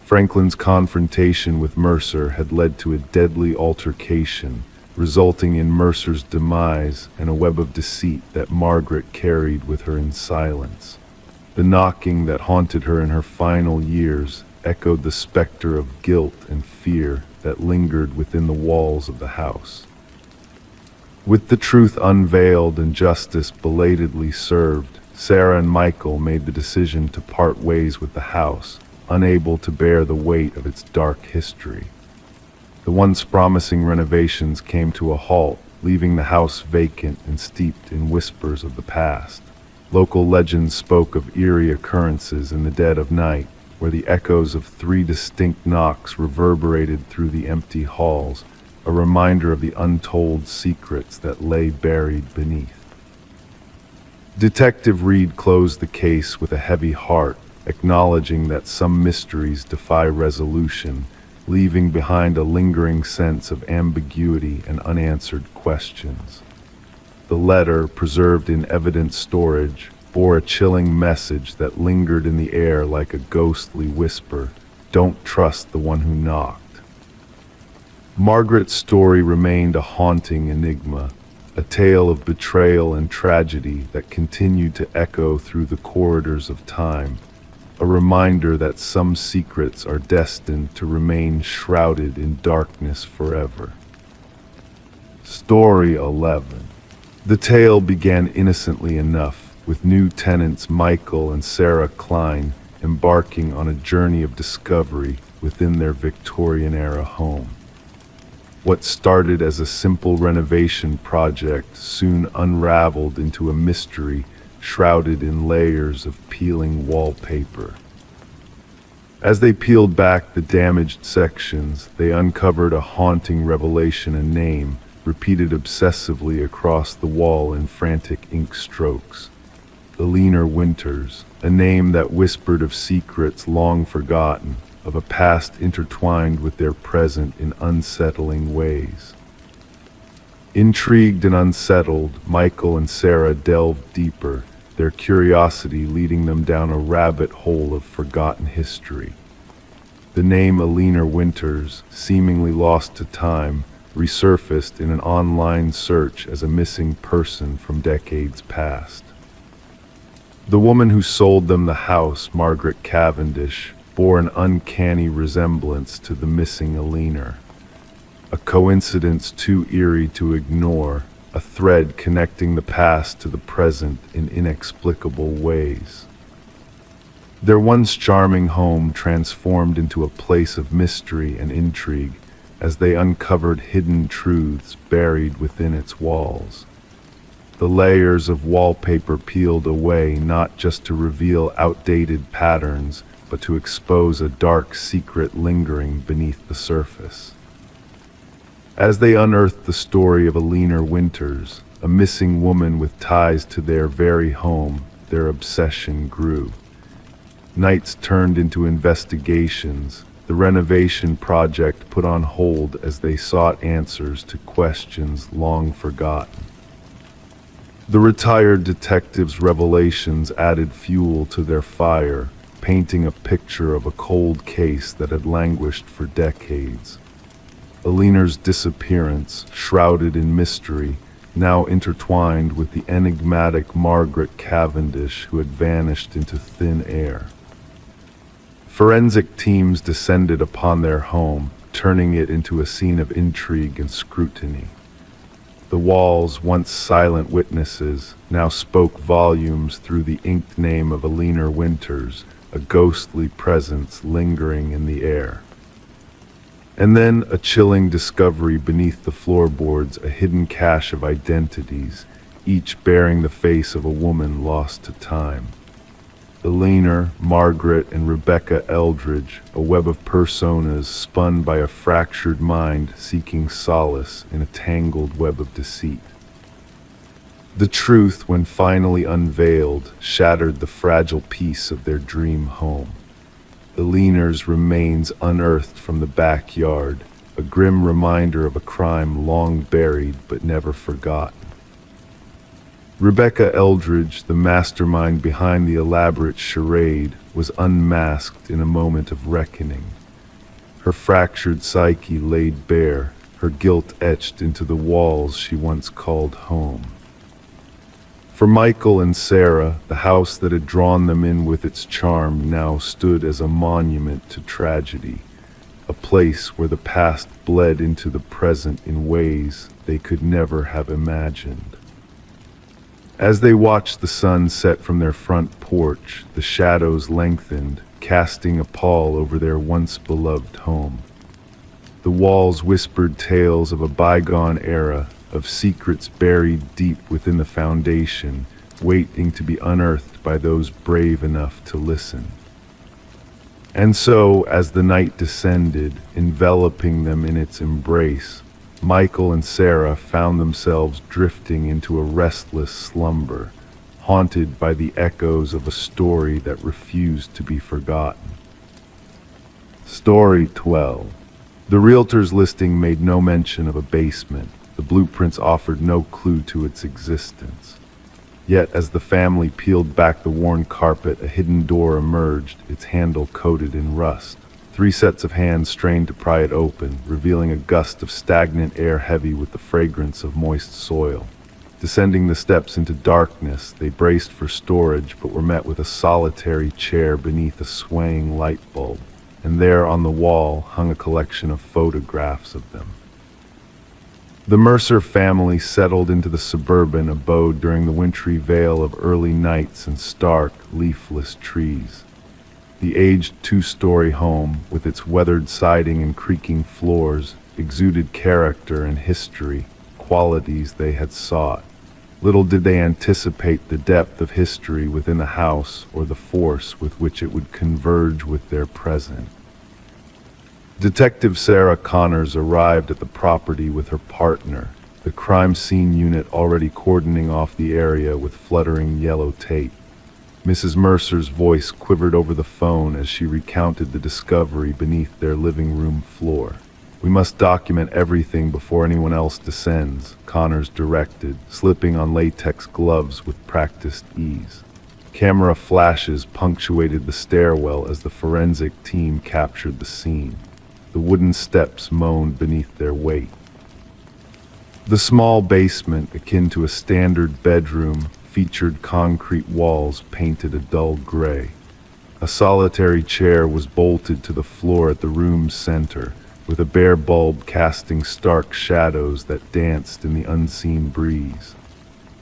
[SPEAKER 1] Franklin's confrontation with Mercer had led to a deadly altercation, resulting in Mercer's demise and a web of deceit that Margaret carried with her in silence. The knocking that haunted her in her final years echoed the specter of guilt and fear that lingered within the walls of the house. With the truth unveiled and justice belatedly served, Sarah and Michael made the decision to part ways with the house, unable to bear the weight of its dark history. The once promising renovations came to a halt, leaving the house vacant and steeped in whispers of the past. Local legends spoke of eerie occurrences in the dead of night, where the echoes of 3 distinct knocks reverberated through the empty halls, a reminder of the untold secrets that lay buried beneath. Detective Reed closed the case with a heavy heart, acknowledging that some mysteries defy resolution, leaving behind a lingering sense of ambiguity and unanswered questions. The letter, preserved in evidence storage, bore a chilling message that lingered in the air like a ghostly whisper: "Don't trust the one who knocked." Margaret's story remained a haunting enigma, a tale of betrayal and tragedy that continued to echo through the corridors of time, a reminder that some secrets are destined to remain shrouded in darkness forever. Story 11. The tale began innocently enough, with new tenants Michael and Sarah Klein embarking on a journey of discovery within their Victorian-era home. What started as a simple renovation project soon unraveled into a mystery shrouded in layers of peeling wallpaper. As they peeled back the damaged sections, they uncovered a haunting revelation: a name, repeated obsessively across the wall in frantic ink strokes. Eleanor Winters, a name that whispered of secrets long forgotten, of a past intertwined with their present in unsettling ways. Intrigued and unsettled, Michael and Sarah delved deeper, their curiosity leading them down a rabbit hole of forgotten history. The name Eleanor Winters, seemingly lost to time, resurfaced in an online search as a missing person from decades past. The woman who sold them the house, Margaret Cavendish, bore an uncanny resemblance to the missing Eleanor. A coincidence too eerie to ignore, a thread connecting the past to the present in inexplicable ways. Their once charming home transformed into a place of mystery and intrigue as they uncovered hidden truths buried within its walls. The layers of wallpaper peeled away not just to reveal outdated patterns, but to expose a dark secret lingering beneath the surface. As they unearthed the story of Eleanor Winters, a missing woman with ties to their very home. Their obsession grew. Nights turned into investigations, the renovation project put on hold as they sought answers to questions long forgotten. The retired detective's revelations added fuel to their fire, painting a picture of a cold case that had languished for decades. Alina's disappearance, shrouded in mystery, now intertwined with the enigmatic Margaret Cavendish who had vanished into thin air. Forensic teams descended upon their home, turning it into a scene of intrigue and scrutiny. The walls, once silent witnesses, now spoke volumes through the inked name of Alina Winters, a ghostly presence lingering in the air. And then a chilling discovery beneath the floorboards, a hidden cache of identities, each bearing the face of a woman lost to time. Alina, Margaret, and Rebecca Eldridge, a web of personas spun by a fractured mind seeking solace in a tangled web of deceit. The truth, when finally unveiled, shattered the fragile peace of their dream home. Alina's remains unearthed from the backyard, a grim reminder of a crime long buried but never forgotten. Rebecca Eldridge, the mastermind behind the elaborate charade, was unmasked in a moment of reckoning. Her fractured psyche laid bare, her guilt etched into the walls she once called home. For Michael and Sarah, the house that had drawn them in with its charm now stood as a monument to tragedy, a place where the past bled into the present in ways they could never have imagined. As they watched the sun set from their front porch, the shadows lengthened, casting a pall over their once beloved home. The walls whispered tales of a bygone era, of secrets buried deep within the foundation, waiting to be unearthed by those brave enough to listen. And so, as the night descended, enveloping them in its embrace, Michael and Sarah found themselves drifting into a restless slumber, haunted by the echoes of a story that refused to be forgotten. Story 12. The realtor's listing made no mention of a basement. The blueprints offered no clue to its existence. Yet, as the family peeled back the worn carpet, a hidden door emerged, its handle coated in rust. 3 sets of hands strained to pry it open, revealing a gust of stagnant air heavy with the fragrance of moist soil. Descending the steps into darkness, they braced for storage, but were met with a solitary chair beneath a swaying light bulb, and there on the wall hung a collection of photographs of them. The Mercer family settled into the suburban abode during the wintry veil of early nights and stark, leafless trees. The aged 2-story home, with its weathered siding and creaking floors, exuded character and history, qualities they had sought. Little did they anticipate the depth of history within the house or the force with which it would converge with their present. Detective Sarah Connors arrived at the property with her partner, the crime scene unit already cordoning off the area with fluttering yellow tape. Mrs. Mercer's voice quivered over the phone as she recounted the discovery beneath their living room floor. "We must document everything before anyone else descends," Connors directed, slipping on latex gloves with practiced ease. Camera flashes punctuated the stairwell as the forensic team captured the scene. The wooden steps moaned beneath their weight. The small basement, akin to a standard bedroom, featured concrete walls painted a dull gray. A solitary chair was bolted to the floor at the room's center, with a bare bulb casting stark shadows that danced in the unseen breeze.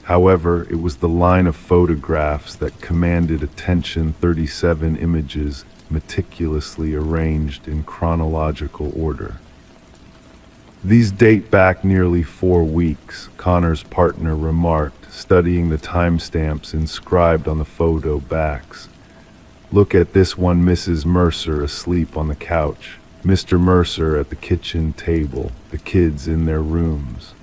[SPEAKER 1] However, it was the line of photographs that commanded attention. 37 images meticulously arranged in chronological order. "These date back nearly 4 weeks," Connor's partner remarked, studying the timestamps inscribed on the photo backs. "Look at this one, Mrs. Mercer asleep on the couch, Mr. Mercer at the kitchen table, the kids in their rooms."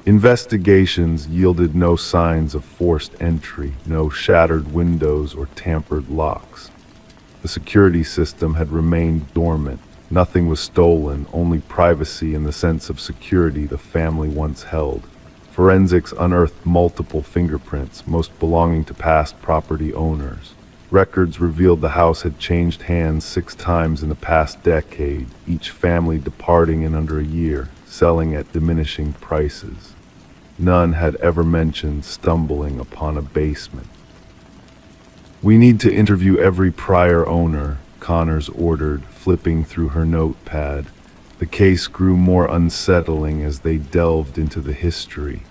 [SPEAKER 1] Investigations yielded no signs of forced entry, no shattered windows or tampered locks. The security system had remained dormant. Nothing was stolen, only privacy and the sense of security the family once held. Forensics unearthed multiple fingerprints, most belonging to past property owners. Records revealed the house had changed hands 6 times in the past decade, each family departing in under a year, selling at diminishing prices. None had ever mentioned stumbling upon a basement. "We need to interview every prior owner," Connors ordered, flipping through her notepad. The case grew more unsettling as they delved into the history.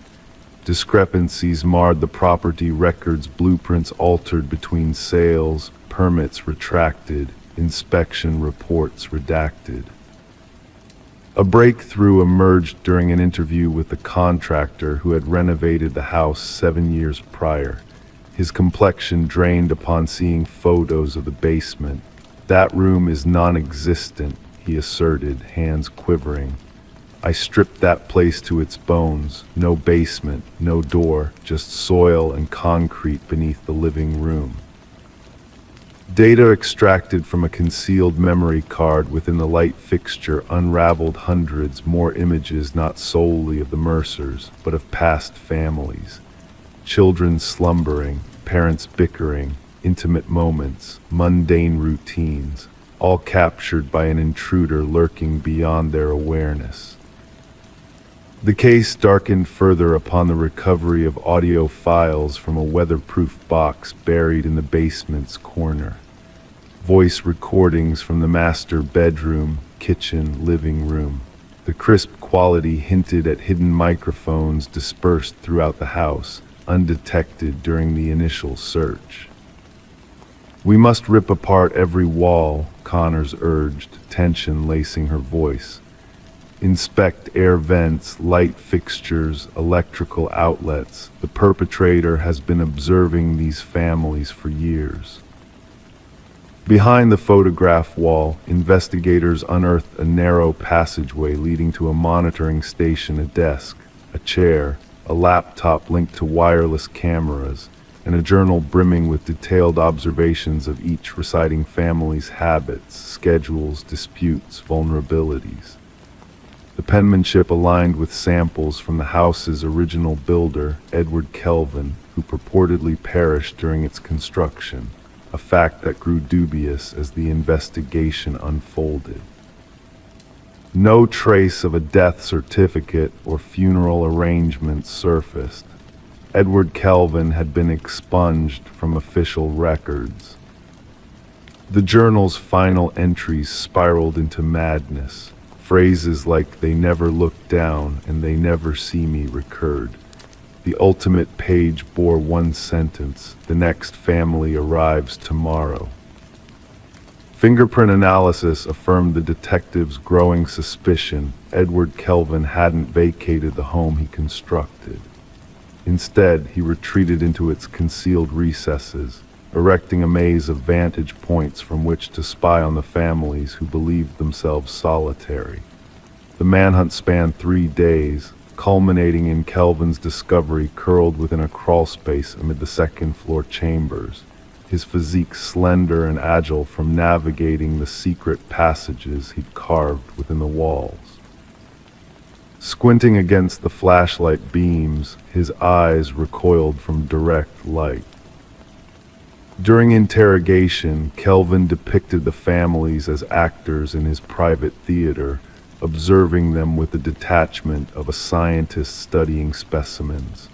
[SPEAKER 1] Discrepancies marred the property records, blueprints altered between sales, permits retracted, inspection reports redacted. A breakthrough emerged during an interview with the contractor who had renovated the house 7 years prior. His complexion drained upon seeing photos of the basement. "That room is non-existent," he asserted, hands quivering. "I stripped that place to its bones. No basement, no door, just soil and concrete beneath the living room." Data extracted from a concealed memory card within the light fixture unraveled hundreds more images, not solely of the Mercers, but of past families. Children slumbering, parents bickering, intimate moments, mundane routines, all captured by an intruder lurking beyond their awareness. The case darkened further upon the recovery of audio files from a weatherproof box buried in the basement's corner. Voice recordings from the master bedroom, kitchen, living room. The crisp quality hinted at hidden microphones dispersed throughout the house, undetected during the initial search. "We must rip apart every wall," Connors urged, tension lacing her voice. "Inspect air vents, light fixtures, electrical outlets. The perpetrator has been observing these families for years." Behind the photograph wall, investigators unearthed a narrow passageway leading to a monitoring station, a desk, a chair, a laptop linked to wireless cameras, and a journal brimming with detailed observations of each, reciting families' habits, schedules, disputes, vulnerabilities. The penmanship aligned with samples from the house's original builder, Edward Kelvin, who purportedly perished during its construction, a fact that grew dubious as the investigation unfolded. No trace of a death certificate or funeral arrangements surfaced. Edward Kelvin had been expunged from official records. The journal's final entries spiraled into madness. Phrases like "they never looked down" and "they never see me" recurred. The ultimate page bore one sentence: "The next family arrives tomorrow." Fingerprint analysis affirmed the detectives' growing suspicion Edward Kelvin hadn't vacated the home he constructed. Instead, he retreated into its concealed recesses, erecting a maze of vantage points from which to spy on the families who believed themselves solitary. The manhunt spanned 3 days, culminating in Kelvin's discovery curled within a crawlspace amid the second-floor chambers, his physique slender and agile from navigating the secret passages he'd carved within the walls. Squinting against the flashlight beams, his eyes recoiled from direct light. During interrogation, Kelvin depicted the families as actors in his private theater, observing them with the detachment of a scientist studying specimens.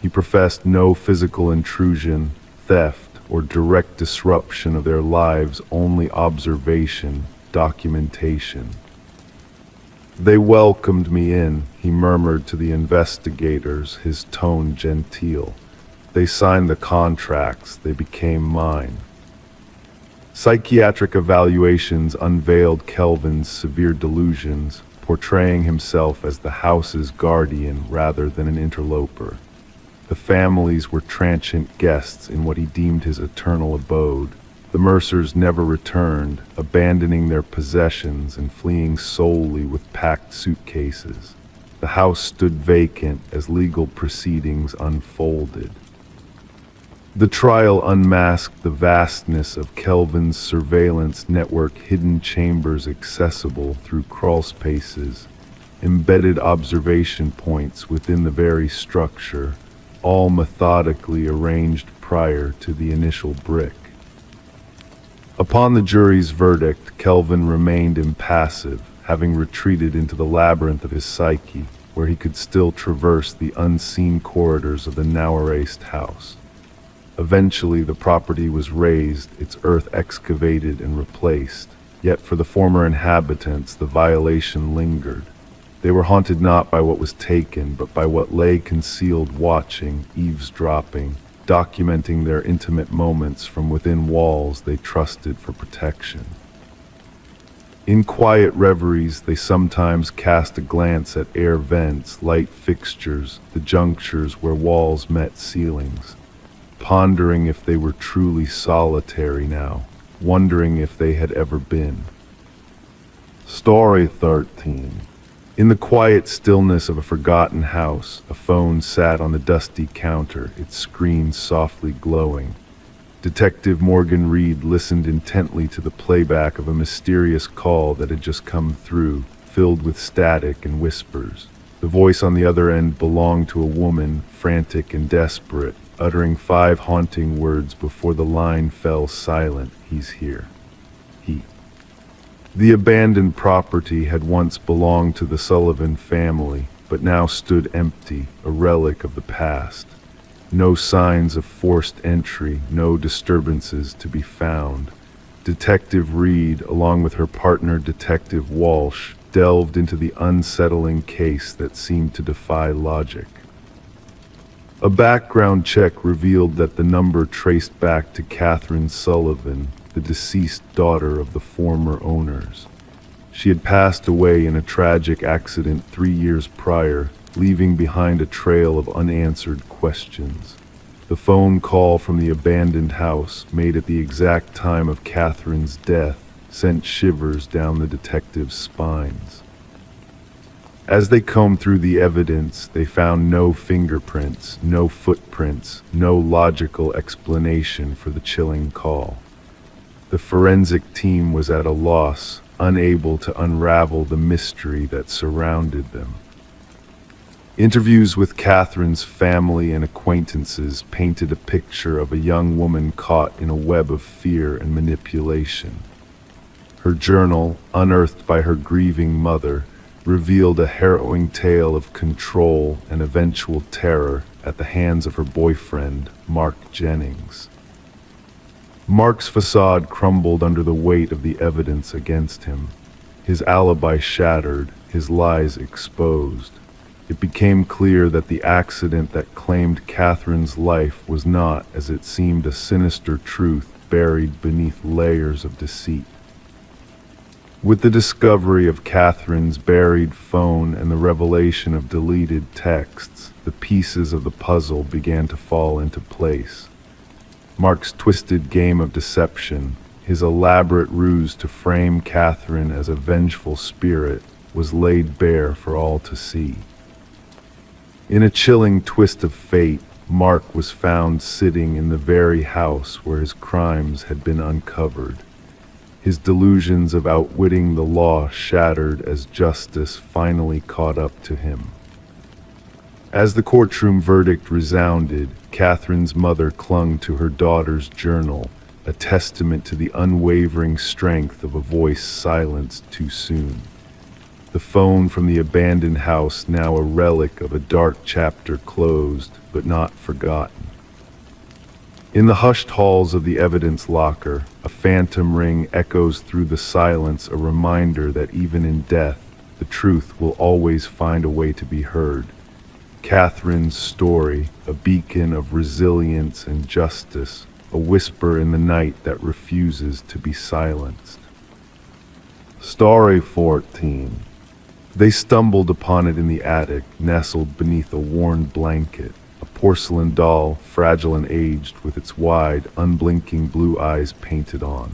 [SPEAKER 1] He professed no physical intrusion, theft, or direct disruption of their lives, only observation, documentation. "They welcomed me in," he murmured to the investigators, his tone genteel. "They signed the contracts, they became mine." Psychiatric evaluations unveiled Kelvin's severe delusions, portraying himself as the house's guardian rather than an interloper. The families were transient guests in what he deemed his eternal abode. The Mercers never returned, abandoning their possessions and fleeing solely with packed suitcases. The house stood vacant as legal proceedings unfolded. The trial unmasked the vastness of Kelvin's surveillance network, hidden chambers accessible through crawl spaces, embedded observation points within the very structure, all methodically arranged prior to the initial brick. Upon the jury's verdict, Kelvin remained impassive, having retreated into the labyrinth of his psyche, where he could still traverse the unseen corridors of the now erased house. Eventually, the property was razed, its earth excavated and replaced, yet for the former inhabitants, the violation lingered. They were haunted not by what was taken, but by what lay concealed, watching, eavesdropping, documenting their intimate moments from within walls they trusted for protection. In quiet reveries, they sometimes cast a glance at air vents, light fixtures, the junctures where walls met ceilings, pondering if they were truly solitary now, wondering if they had ever been. Story 13. In the quiet stillness of a forgotten house, a phone sat on the dusty counter, its screen softly glowing. Detective Morgan Reed listened intently to the playback of a mysterious call that had just come through, filled with static and whispers. The voice on the other end belonged to a woman, frantic and desperate, uttering 5 haunting words before the line fell silent. He's here. He. The abandoned property had once belonged to the Sullivan family, but now stood empty, a relic of the past. No signs of forced entry, no disturbances to be found. Detective Reed, along with her partner Detective Walsh, delved into the unsettling case that seemed to defy logic. A background check revealed that the number traced back to Catherine Sullivan, the deceased daughter of the former owners. She had passed away in a tragic accident 3 years prior, leaving behind a trail of unanswered questions. The phone call from the abandoned house, made at the exact time of Catherine's death, sent shivers down the detectives' spines. As they combed through the evidence, they found no fingerprints, no footprints, no logical explanation for the chilling call. The forensic team was at a loss, unable to unravel the mystery that surrounded them. Interviews with Catherine's family and acquaintances painted a picture of a young woman caught in a web of fear and manipulation. Her journal, unearthed by her grieving mother, revealed a harrowing tale of control and eventual terror at the hands of her boyfriend, Mark Jennings. Mark's facade crumbled under the weight of the evidence against him. His alibi shattered, his lies exposed. It became clear that the accident that claimed Catherine's life was not, as it seemed, a sinister truth buried beneath layers of deceit. With the discovery of Catherine's buried phone and the revelation of deleted texts, the pieces of the puzzle began to fall into place. Mark's twisted game of deception, his elaborate ruse to frame Catherine as a vengeful spirit, was laid bare for all to see. In a chilling twist of fate, Mark was found sitting in the very house where his crimes had been uncovered. His delusions of outwitting the law shattered as justice finally caught up to him. As the courtroom verdict resounded, Catherine's mother clung to her daughter's journal, a testament to the unwavering strength of a voice silenced too soon. The phone from the abandoned house, now a relic of a dark chapter closed, but not forgotten. In the hushed halls of the evidence locker, a phantom ring echoes through the silence, a reminder that even in death, the truth will always find a way to be heard. Catherine's story, a beacon of resilience and justice, a whisper in the night that refuses to be silenced. Story 14. They stumbled upon it in the attic, nestled beneath a worn blanket. A porcelain doll, fragile and aged, with its wide, unblinking blue eyes painted on.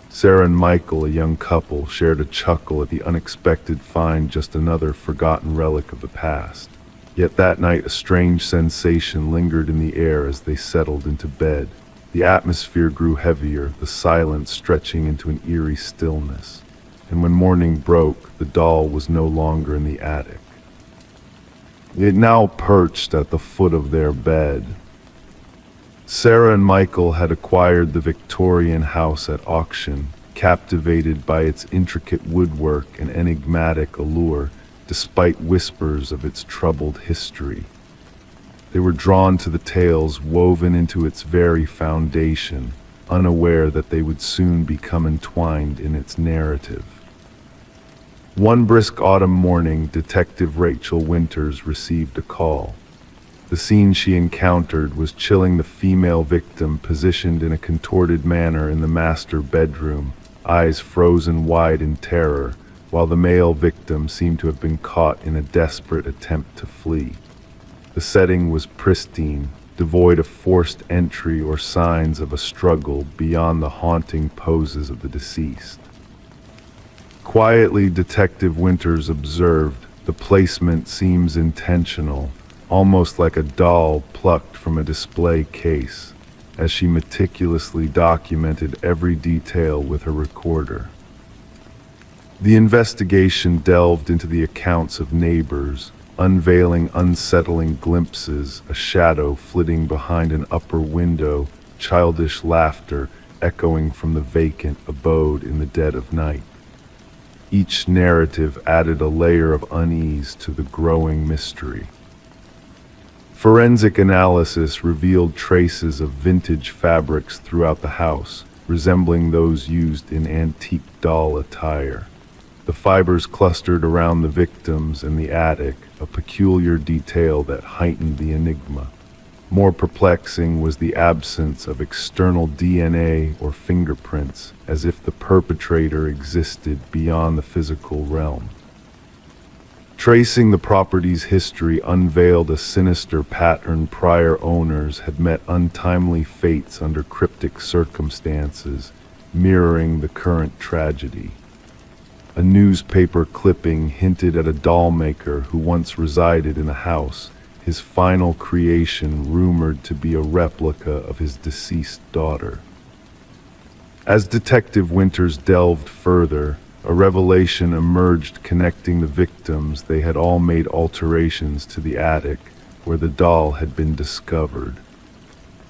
[SPEAKER 1] Sarah and Michael, a young couple, shared a chuckle at the unexpected find, just another forgotten relic of the past. Yet that night a strange sensation lingered in the air as they settled into bed. The atmosphere grew heavier, the silence stretching into an eerie stillness. And when morning broke, the doll was no longer in the attic. It now perched at the foot of their bed. Sarah and Michael had acquired the Victorian house at auction, captivated by its intricate woodwork and enigmatic allure, despite whispers of its troubled history. They were drawn to the tales woven into its very foundation, unaware that they would soon become entwined in its narrative. One brisk autumn morning, Detective Rachel Winters received a call. The scene she encountered was chilling. The female victim, positioned in a contorted manner in the master bedroom, eyes frozen wide in terror, while the male victim seemed to have been caught in a desperate attempt to flee. The setting was pristine, devoid of forced entry or signs of a struggle beyond the haunting poses of the deceased. Quietly, Detective Winters observed, the placement seems intentional, almost like a doll plucked from a display case, as she meticulously documented every detail with her recorder. The investigation delved into the accounts of neighbors, unveiling unsettling glimpses, a shadow flitting behind an upper window, childish laughter echoing from the vacant abode in the dead of night. Each narrative added a layer of unease to the growing mystery. Forensic analysis revealed traces of vintage fabrics throughout the house, resembling those used in antique doll attire. The fibers clustered around the victims and the attic, a peculiar detail that heightened the enigma. More perplexing was the absence of external DNA or fingerprints, as if the perpetrator existed beyond the physical realm. Tracing the property's history unveiled a sinister pattern. Prior owners had met untimely fates under cryptic circumstances, mirroring the current tragedy. A newspaper clipping hinted at a doll maker who once resided in the house, his final creation rumored to be a replica of his deceased daughter. As Detective Winters delved further, a revelation emerged connecting the victims. They had all made alterations to the attic where the doll had been discovered.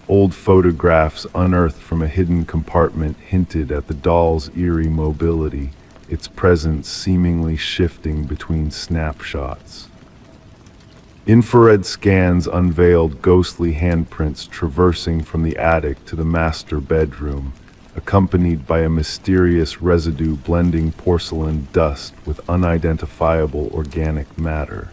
[SPEAKER 1] Old photographs unearthed from a hidden compartment hinted at the doll's eerie mobility, its presence seemingly shifting between snapshots. Infrared scans unveiled ghostly handprints traversing from the attic to the master bedroom, accompanied by a mysterious residue blending porcelain dust with unidentifiable organic matter.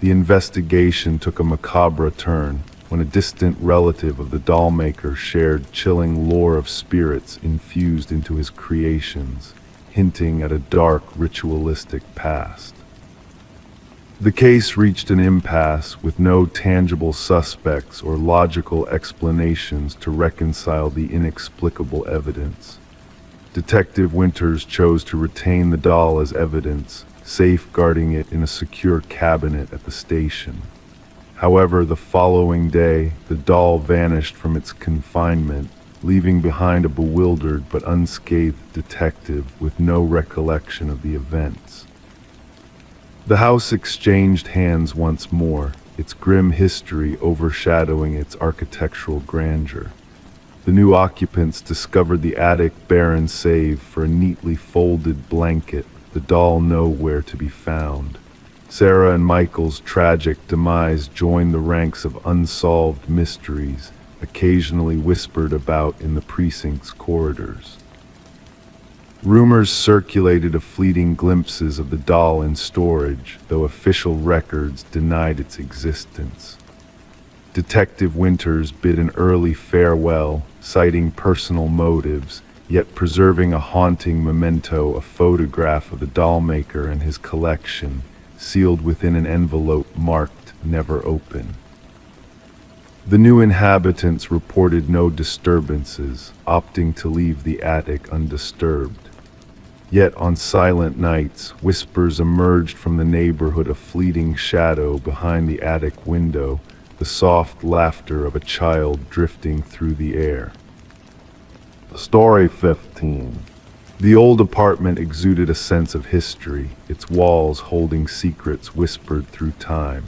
[SPEAKER 1] The investigation took a macabre turn when a distant relative of the doll maker shared chilling lore of spirits infused into his creations, hinting at a dark, ritualistic past. The case reached an impasse with no tangible suspects or logical explanations to reconcile the inexplicable evidence. Detective Winters chose to retain the doll as evidence, safeguarding it in a secure cabinet at the station. However, the following day, the doll vanished from its confinement, leaving behind a bewildered but unscathed detective with no recollection of the events. The house exchanged hands once more, its grim history overshadowing its architectural grandeur. The new occupants discovered the attic barren save for a neatly folded blanket, the doll nowhere to be found. Sarah and Michael's tragic demise joined the ranks of unsolved mysteries, occasionally whispered about in the precinct's corridors. Rumors circulated of fleeting glimpses of the doll in storage, though official records denied its existence. Detective Winters bid an early farewell, citing personal motives, yet preserving a haunting memento, a photograph of the doll maker and his collection, sealed within an envelope marked "Never Open." The new inhabitants reported no disturbances, opting to leave the attic undisturbed. Yet on silent nights, whispers emerged from the neighborhood, a fleeting shadow behind the attic window, the soft laughter of a child drifting through the air. Story 15. The old apartment exuded a sense of history, its walls holding secrets whispered through time.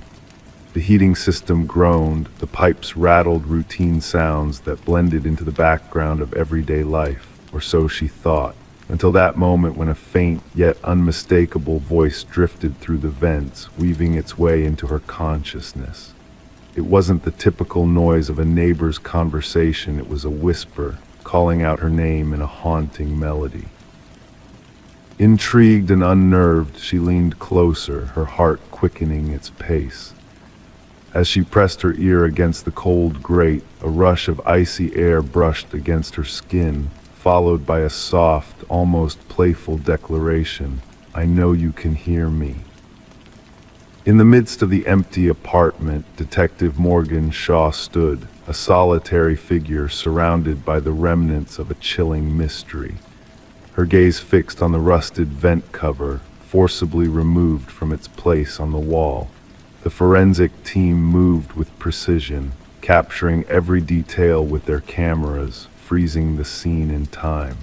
[SPEAKER 1] The heating system groaned, the pipes rattled routine sounds that blended into the background of everyday life, or so she thought, until that moment when a faint yet unmistakable voice drifted through the vents, weaving its way into her consciousness. It wasn't the typical noise of a neighbor's conversation, it was a whisper, calling out her name in a haunting melody. Intrigued and unnerved, she leaned closer, her heart quickening its pace. As she pressed her ear against the cold grate, a rush of icy air brushed against her skin, followed by a soft, almost playful declaration, "I know you can hear me." In the midst of the empty apartment, Detective Morgan Shaw stood, a solitary figure surrounded by the remnants of a chilling mystery. Her gaze fixed on the rusted vent cover, forcibly removed from its place on the wall. The forensic team moved with precision, capturing every detail with their cameras, freezing the scene in time.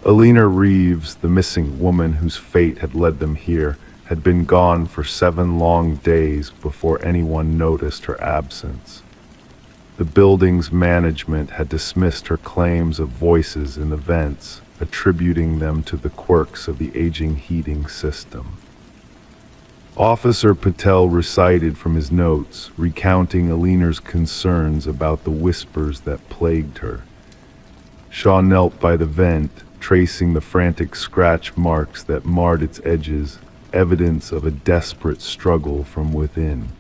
[SPEAKER 1] Alina Reeves, the missing woman whose fate had led them here, had been gone for 7 long days before anyone noticed her absence. The building's management had dismissed her claims of voices in the vents, attributing them to the quirks of the aging heating system. Officer Patel recited from his notes, recounting Alina's concerns about the whispers that plagued her. Shaw knelt by the vent, tracing the frantic scratch marks that marred its edges, evidence of a desperate struggle from within.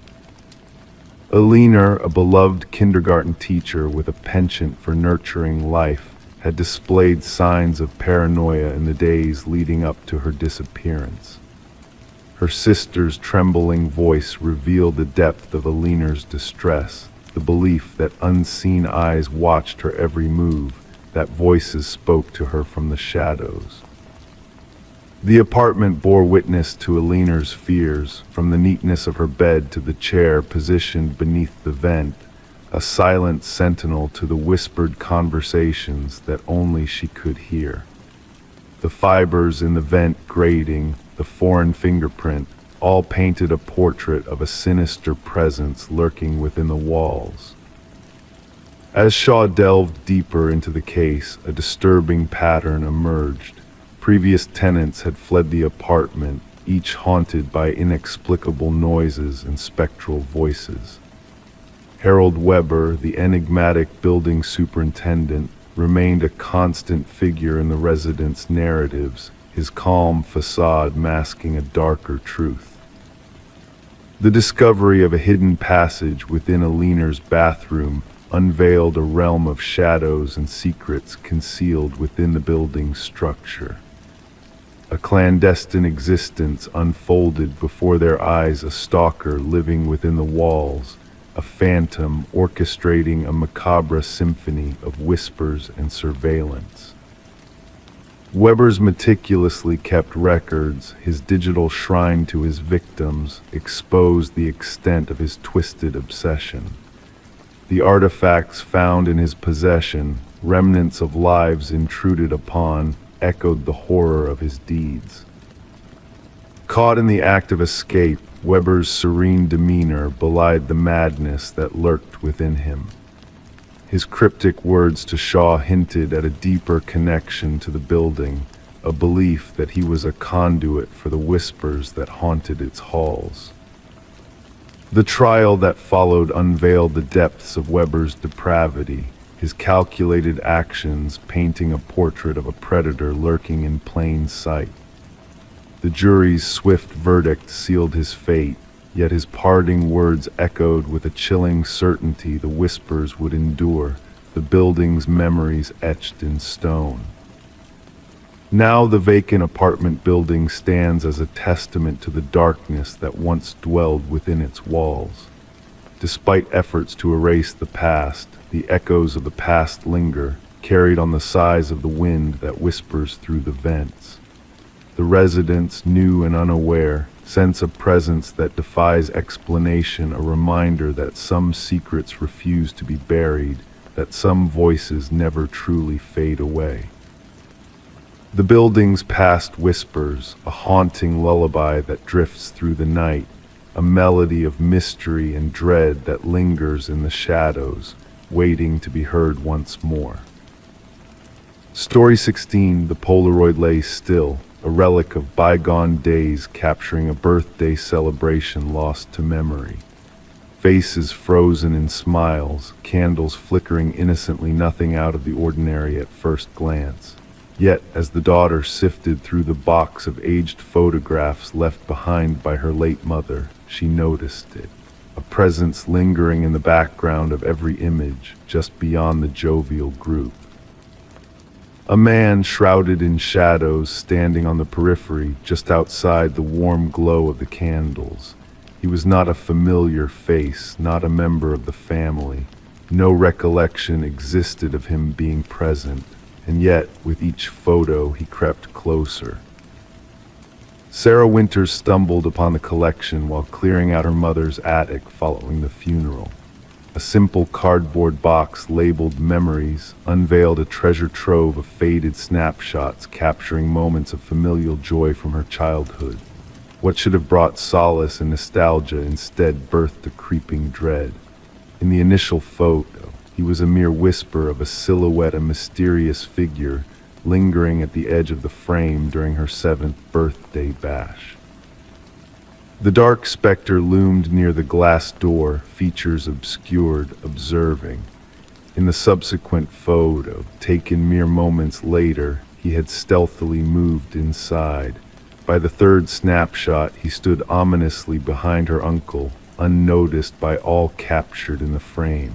[SPEAKER 1] Alina, a beloved kindergarten teacher with a penchant for nurturing life, had displayed signs of paranoia in the days leading up to her disappearance. Her sister's trembling voice revealed the depth of Alina's distress, the belief that unseen eyes watched her every move, that voices spoke to her from the shadows. The apartment bore witness to Alina's fears, from the neatness of her bed to the chair positioned beneath the vent, a silent sentinel to the whispered conversations that only she could hear. The fibers in the vent grating, the foreign fingerprint, all painted a portrait of a sinister presence lurking within the walls. As Shaw delved deeper into the case, a disturbing pattern emerged. Previous tenants had fled the apartment, each haunted by inexplicable noises and spectral voices. Harold Weber, the enigmatic building superintendent, remained a constant figure in the residents' narratives, his calm facade masking a darker truth. The discovery of a hidden passage within Alina's bathroom unveiled a realm of shadows and secrets concealed within the building's structure. A clandestine existence unfolded before their eyes, a stalker living within the walls, a phantom orchestrating a macabre symphony of whispers and surveillance. Weber's meticulously kept records, his digital shrine to his victims, exposed the extent of his twisted obsession. The artifacts found in his possession, remnants of lives intruded upon, echoed the horror of his deeds. Caught in the act of escape, Weber's serene demeanor belied the madness that lurked within him. His cryptic words to Shaw hinted at a deeper connection to the building, a belief that he was a conduit for the whispers that haunted its halls. The trial that followed unveiled the depths of Weber's depravity, his calculated actions painting a portrait of a predator lurking in plain sight. The jury's swift verdict sealed his fate, yet his parting words echoed with a chilling certainty the whispers would endure, the building's memories etched in stone. Now the vacant apartment building stands as a testament to the darkness that once dwelled within its walls. Despite efforts to erase the past, the echoes of the past linger, carried on the sighs of the wind that whispers through the vents. The residents, new and unaware, sense a presence that defies explanation, a reminder that some secrets refuse to be buried, that some voices never truly fade away. The building's past whispers, a haunting lullaby that drifts through the night, a melody of mystery and dread that lingers in the shadows, waiting to be heard once more. Story 16, the Polaroid lay still, a relic of bygone days capturing a birthday celebration lost to memory. Faces frozen in smiles, candles flickering innocently, nothing out of the ordinary at first glance. Yet, as the daughter sifted through the box of aged photographs left behind by her late mother, she noticed it. A presence lingering in the background of every image, just beyond the jovial group. A man shrouded in shadows, standing on the periphery, just outside the warm glow of the candles. He was not a familiar face, not a member of the family. No recollection existed of him being present, and yet, with each photo, he crept closer. Sarah Winters stumbled upon the collection while clearing out her mother's attic following the funeral. A simple cardboard box labeled Memories unveiled a treasure trove of faded snapshots capturing moments of familial joy from her childhood. What should have brought solace and nostalgia instead birthed a creeping dread. In the initial photo, he was a mere whisper of a silhouette, a mysterious figure lingering at the edge of the frame during her 7th birthday bash. The dark specter loomed near the glass door, features obscured, observing. In the subsequent photo, taken mere moments later, he had stealthily moved inside. By the 3rd snapshot, he stood ominously behind her uncle, unnoticed by all captured in the frame.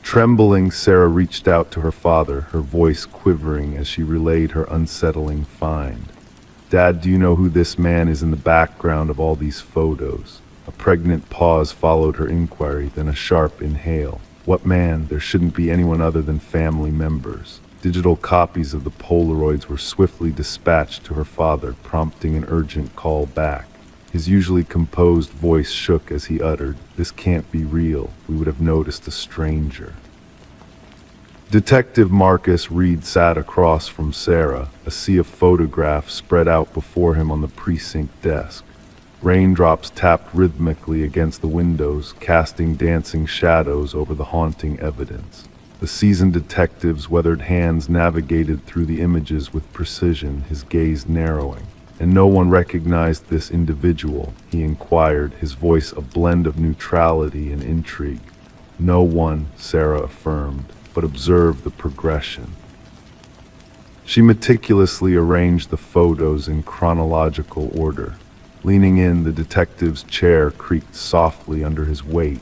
[SPEAKER 1] Trembling, Sarah reached out to her father, her voice quivering as she relayed her unsettling find. "Dad, do you know who this man is in the background of all these photos?" A pregnant pause followed her inquiry, then a sharp inhale. "What man? There shouldn't be anyone other than family members." Digital copies of the Polaroids were swiftly dispatched to her father, prompting an urgent call back. His usually composed voice shook as he uttered, "This can't be real. We would have noticed a stranger." Detective Marcus Reed sat across from Sarah, a sea of photographs spread out before him on the precinct desk. Raindrops tapped rhythmically against the windows, casting dancing shadows over the haunting evidence. The seasoned detective's weathered hands navigated through the images with precision, his gaze narrowing. "And no one recognized this individual?" he inquired, his voice a blend of neutrality and intrigue. "No one," Sarah affirmed, but observed the progression. She meticulously arranged the photos in chronological order. Leaning in, the detective's chair creaked softly under his weight.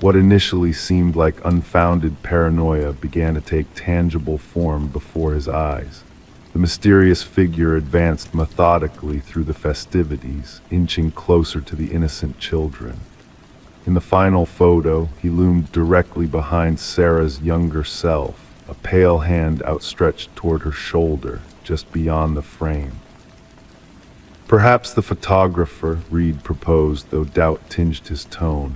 [SPEAKER 1] What initially seemed like unfounded paranoia began to take tangible form before his eyes. The mysterious figure advanced methodically through the festivities, inching closer to the innocent children. In the final photo, he loomed directly behind Sarah's younger self, a pale hand outstretched toward her shoulder, just beyond the frame. "Perhaps the photographer," Reed proposed, though doubt tinged his tone.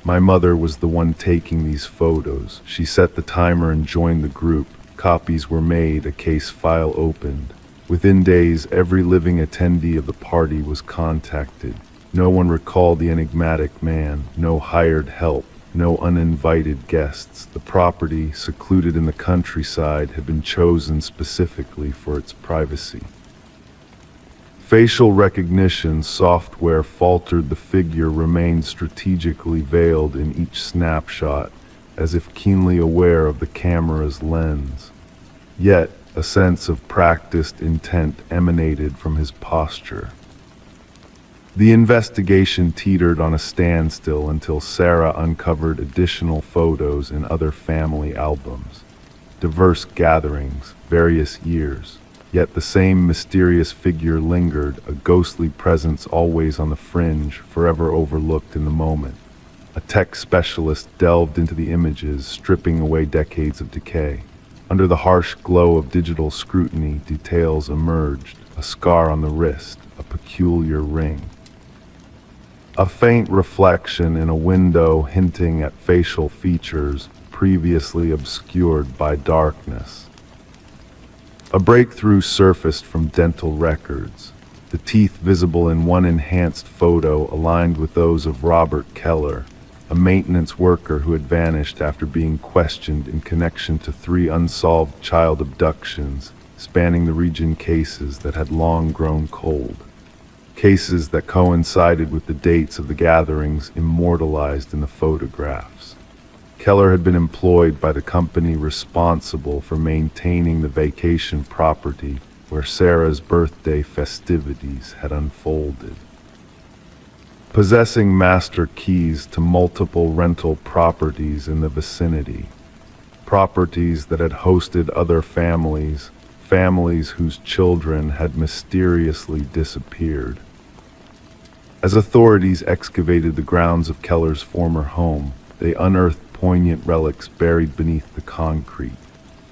[SPEAKER 1] "My mother was the one taking these photos. She set the timer and joined the group. Copies were made, a case file opened. Within days, every living attendee of the party was contacted. No one recalled the enigmatic man, no hired help, no uninvited guests. The property, secluded in the countryside, had been chosen specifically for its privacy." Facial recognition software faltered. The figure remained strategically veiled in each snapshot, as if keenly aware of the camera's lens. Yet, a sense of practiced intent emanated from his posture. The investigation teetered on a standstill until Sarah uncovered additional photos in other family albums. Diverse gatherings, various years. Yet the same mysterious figure lingered, a ghostly presence always on the fringe, forever overlooked in the moment. A tech specialist delved into the images, stripping away decades of decay. Under the harsh glow of digital scrutiny, details emerged: a scar on the wrist, a peculiar ring, a faint reflection in a window hinting at facial features previously obscured by darkness. A breakthrough surfaced from dental records. The teeth visible in one enhanced photo aligned with those of Robert Keller, a maintenance worker who had vanished after being questioned in connection to 3 unsolved child abductions spanning the region, cases that had long grown cold. Cases that coincided with the dates of the gatherings immortalized in the photographs. Keller had been employed by the company responsible for maintaining the vacation property where Sarah's birthday festivities had unfolded. Possessing master keys to multiple rental properties in the vicinity, properties that had hosted other families, families whose children had mysteriously disappeared. As authorities excavated the grounds of Keller's former home, they unearthed poignant relics buried beneath the concrete.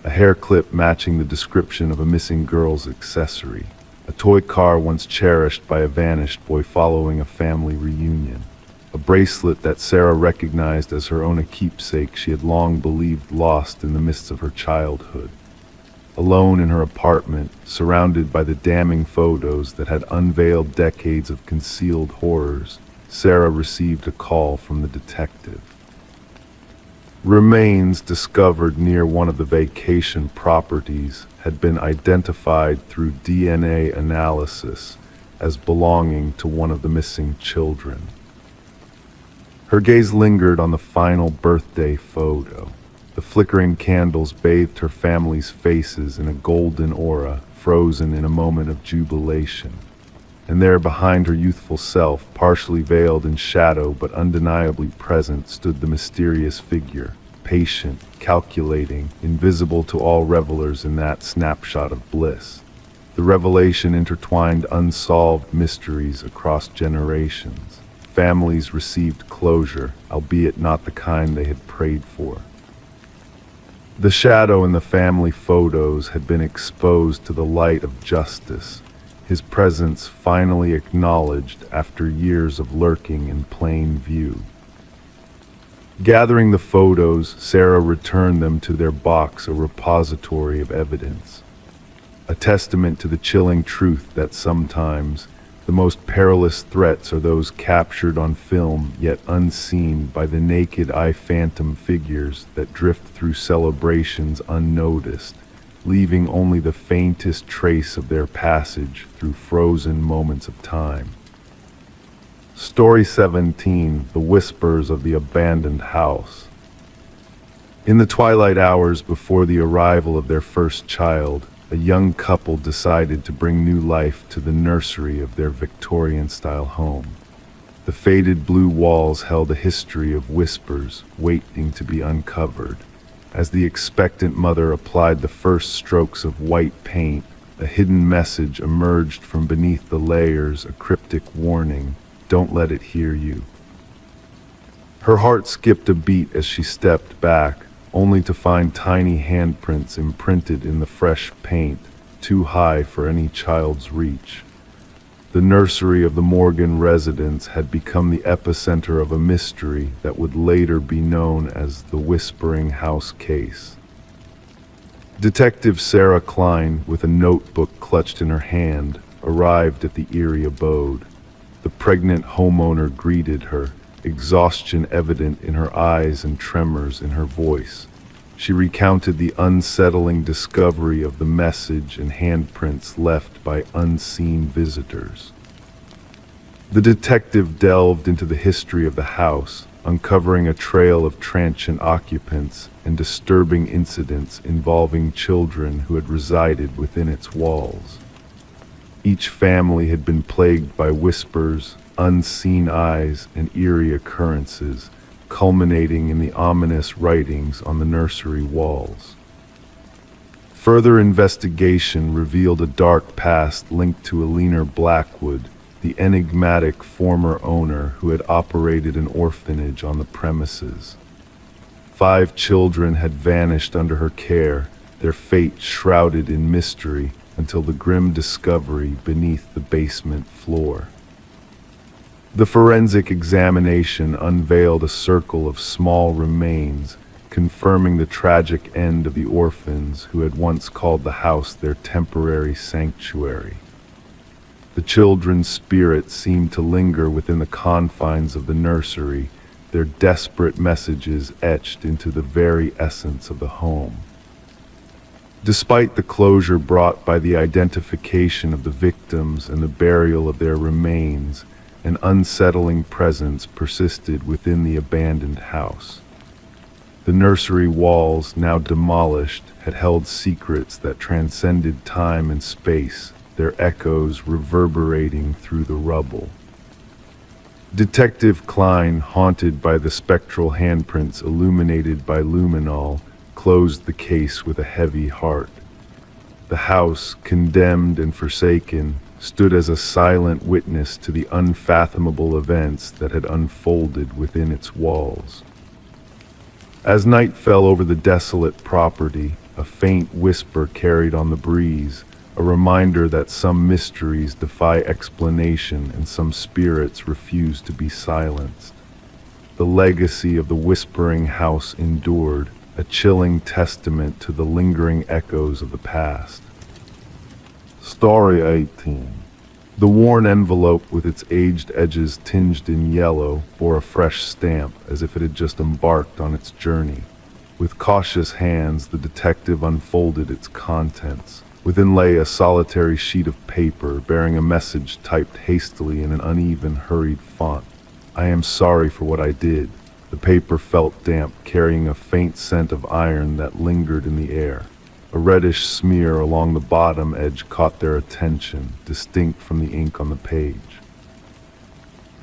[SPEAKER 1] A hair clip matching the description of a missing girl's accessory. A toy car once cherished by a vanished boy following a family reunion. A bracelet that Sarah recognized as her own keepsake she had long believed lost in the mists of her childhood. Alone in her apartment, surrounded by the damning photos that had unveiled decades of concealed horrors, Sarah received a call from the detective. Remains discovered near one of the vacation properties had been identified through DNA analysis as belonging to one of the missing children. Her gaze lingered on the final birthday photo. The flickering candles bathed her family's faces in a golden aura, frozen in a moment of jubilation. And there behind her youthful self, partially veiled in shadow but undeniably present, stood the mysterious figure, patient, calculating, invisible to all revelers in that snapshot of bliss. The revelation intertwined unsolved mysteries across generations. Families received closure, albeit not the kind they had prayed for. The shadow in the family photos had been exposed to the light of justice, his presence finally acknowledged after years of lurking in plain view. Gathering the photos, Sarah returned them to their box, a repository of evidence, a testament to the chilling truth that sometimes the most perilous threats are those captured on film yet unseen by the naked eye, phantom figures that drift through celebrations unnoticed, leaving only the faintest trace of their passage through frozen moments of time. Story 17: The Whispers of the Abandoned House. In the twilight hours before the arrival of their first child, a young couple decided to bring new life to the nursery of their Victorian-style home. The faded blue walls held a history of whispers waiting to be uncovered. As the expectant mother applied the first strokes of white paint, a hidden message emerged from beneath the layers, a cryptic warning: "Don't let it hear you." Her heart skipped a beat as she stepped back, only to find tiny handprints imprinted in the fresh paint, too high for any child's reach. The nursery of the Morgan residence had become the epicenter of a mystery that would later be known as the Whispering House case. Detective Sarah Klein, with a notebook clutched in her hand, arrived at the eerie abode. The pregnant homeowner greeted her, exhaustion evident in her eyes and tremors in her voice. She recounted the unsettling discovery of the message and handprints left by unseen visitors. The detective delved into the history of the house, uncovering a trail of transient occupants and disturbing incidents involving children who had resided within its walls. Each family had been plagued by whispers, unseen eyes, and eerie occurrences, culminating in the ominous writings on the nursery walls. Further investigation revealed a dark past linked to Alina Blackwood, the enigmatic former owner who had operated an orphanage on the premises. 5 children had vanished under her care, their fate shrouded in mystery until the grim discovery beneath the basement floor. The forensic examination unveiled a circle of small remains, confirming the tragic end of the orphans who had once called the house their temporary sanctuary. The children's spirits seemed to linger within the confines of the nursery, their desperate messages etched into the very essence of the home. Despite the closure brought by the identification of the victims and the burial of their remains, an unsettling presence persisted within the abandoned house. The nursery walls, now demolished, had held secrets that transcended time and space, their echoes reverberating through the rubble. Detective Klein, haunted by the spectral handprints illuminated by luminol, closed the case with a heavy heart. The house, condemned and forsaken, stood as a silent witness to the unfathomable events that had unfolded within its walls. As night fell over the desolate property, a faint whisper carried on the breeze, a reminder that some mysteries defy explanation and some spirits refuse to be silenced. The legacy of the whispering house endured, a chilling testament to the lingering echoes of the past. Story 18. The worn envelope with its aged edges tinged in yellow bore a fresh stamp as if it had just embarked on its journey. With cautious hands, the detective unfolded its contents. Within lay a solitary sheet of paper bearing a message typed hastily in an uneven, hurried font. "I am sorry for what I did." The paper felt damp, carrying a faint scent of iron that lingered in the air. A reddish smear along the bottom edge caught their attention, distinct from the ink on the page.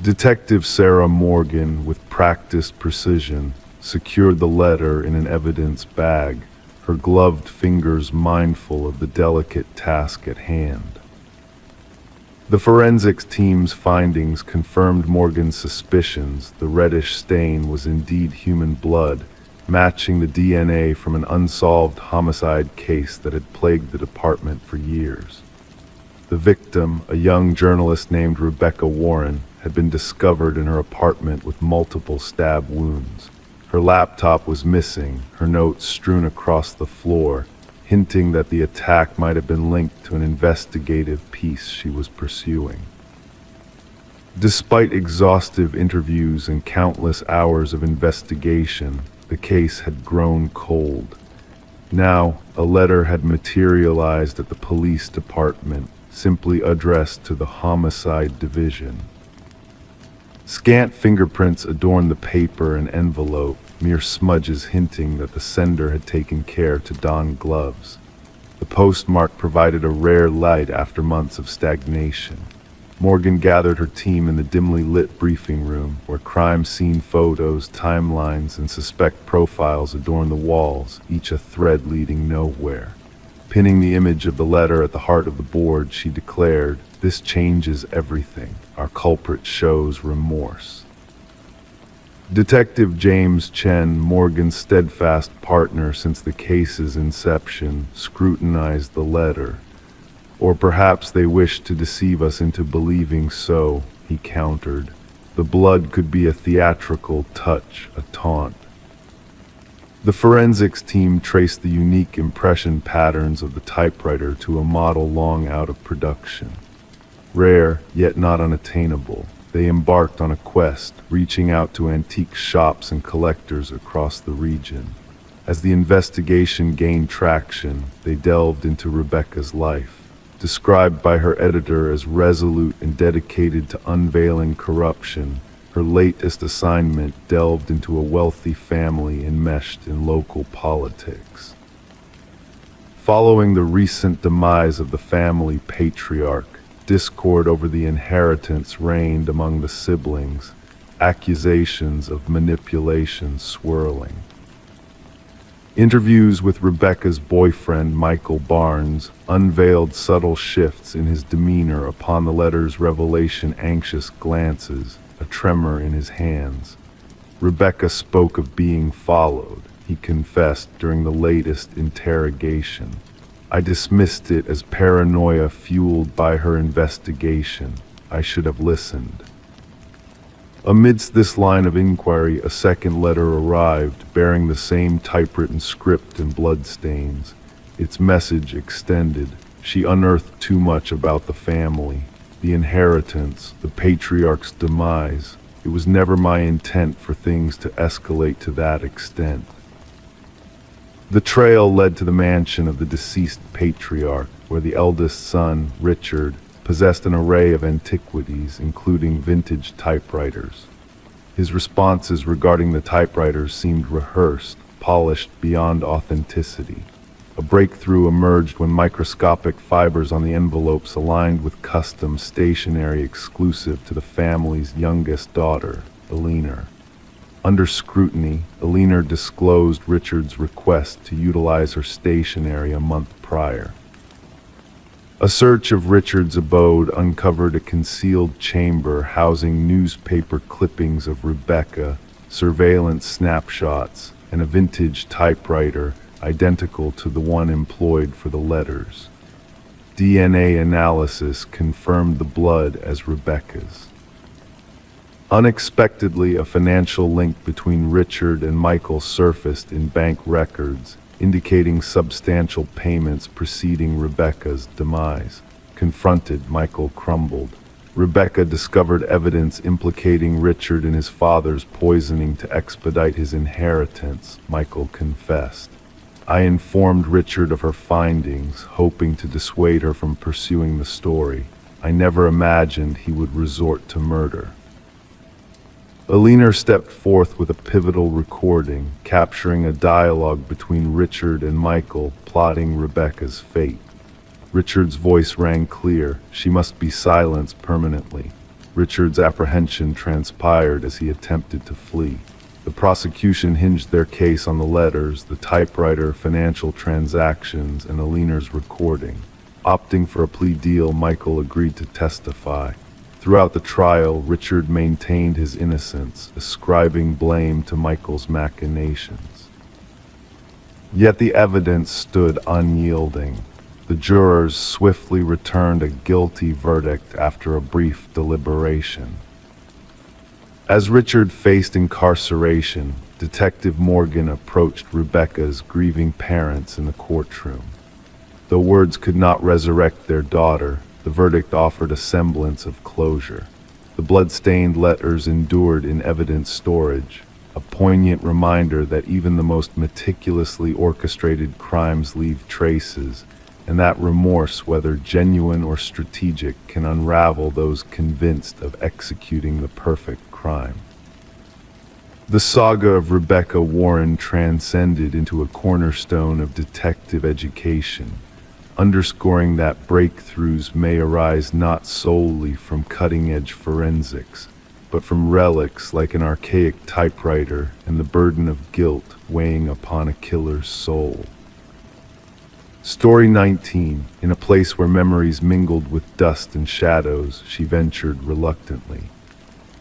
[SPEAKER 1] Detective Sarah Morgan, with practiced precision, secured the letter in an evidence bag, her gloved fingers mindful of the delicate task at hand. The forensics team's findings confirmed Morgan's suspicions. The reddish stain was indeed human blood, matching the DNA from an unsolved homicide case that had plagued the department for years. The victim, a young journalist named Rebecca Warren, had been discovered in her apartment with multiple stab wounds. Her laptop was missing, her notes strewn across the floor, hinting that the attack might have been linked to an investigative piece she was pursuing. Despite exhaustive interviews and countless hours of investigation, the case had grown cold. Now, a letter had materialized at the police department, simply addressed to the Homicide Division. Scant fingerprints adorned the paper and envelope, mere smudges hinting that the sender had taken care to don gloves. The postmark provided a rare light after months of stagnation. Morgan gathered her team in the dimly lit briefing room, where crime scene photos, timelines, and suspect profiles adorned the walls, each a thread leading nowhere. Pinning the image of the letter at the heart of the board, she declared, "This changes everything. Our culprit shows remorse." Detective James Chen, Morgan's steadfast partner since the case's inception, scrutinized the letter. "Or perhaps they wished to deceive us into believing so," he countered. "The blood could be a theatrical touch, a taunt." The forensics team traced the unique impression patterns of the typewriter to a model long out of production. Rare, yet not unattainable, they embarked on a quest, reaching out to antique shops and collectors across the region. As the investigation gained traction, they delved into Rebecca's life. Described by her editor as resolute and dedicated to unveiling corruption, her latest assignment delved into a wealthy family enmeshed in local politics. Following the recent demise of the family patriarch, discord over the inheritance reigned among the siblings, accusations of manipulation swirling. Interviews with Rebecca's boyfriend, Michael Barnes, unveiled subtle shifts in his demeanor upon the letter's revelation, anxious glances, a tremor in his hands. Rebecca spoke of being followed, he confessed during the latest interrogation. I dismissed it as paranoia fueled by her investigation. I should have listened. Amidst this line of inquiry, a second letter arrived, bearing the same typewritten script and bloodstains. Its message extended. She unearthed too much about the family, the inheritance, the patriarch's demise. It was never my intent for things to escalate to that extent. The trail led to the mansion of the deceased patriarch, where the eldest son, Richard, possessed an array of antiquities, including vintage typewriters. His responses regarding the typewriters seemed rehearsed, polished beyond authenticity. A breakthrough emerged when microscopic fibers on the envelopes aligned with custom stationery exclusive to the family's youngest daughter, Eleanor. Under scrutiny, Eleanor disclosed Richard's request to utilize her stationery a month prior. A search of Richard's abode uncovered a concealed chamber housing newspaper clippings of Rebecca, surveillance snapshots, and a vintage typewriter identical to the one employed for the letters. DNA analysis confirmed the blood as Rebecca's. Unexpectedly, a financial link between Richard and Michael surfaced in bank records, indicating substantial payments preceding Rebecca's demise. Confronted, Michael crumbled. Rebecca discovered evidence implicating Richard in his father's poisoning to expedite his inheritance, Michael confessed. I informed Richard of her findings, hoping to dissuade her from pursuing the story. I never imagined he would resort to murder. Eleanor stepped forth with a pivotal recording, capturing a dialogue between Richard and Michael, plotting Rebecca's fate. Richard's voice rang clear. She must be silenced permanently. Richard's apprehension transpired as he attempted to flee. The prosecution hinged their case on the letters, the typewriter, financial transactions, and Eleanor's recording. Opting for a plea deal, Michael agreed to testify. Throughout the trial, Richard maintained his innocence, ascribing blame to Michael's machinations. Yet the evidence stood unyielding. The jurors swiftly returned a guilty verdict after a brief deliberation. As Richard faced incarceration, Detective Morgan approached Rebecca's grieving parents in the courtroom. Though words could not resurrect their daughter, the verdict offered a semblance of closure. The blood-stained letters endured in evidence storage, a poignant reminder that even the most meticulously orchestrated crimes leave traces, and that remorse, whether genuine or strategic, can unravel those convinced of executing the perfect crime. The saga of Rebecca Warren transcended into a cornerstone of detective education, underscoring that breakthroughs may arise not solely from cutting-edge forensics, but from relics like an archaic typewriter and the burden of guilt weighing upon a killer's soul. Story 19. In a place where memories mingled with dust and shadows, she ventured reluctantly.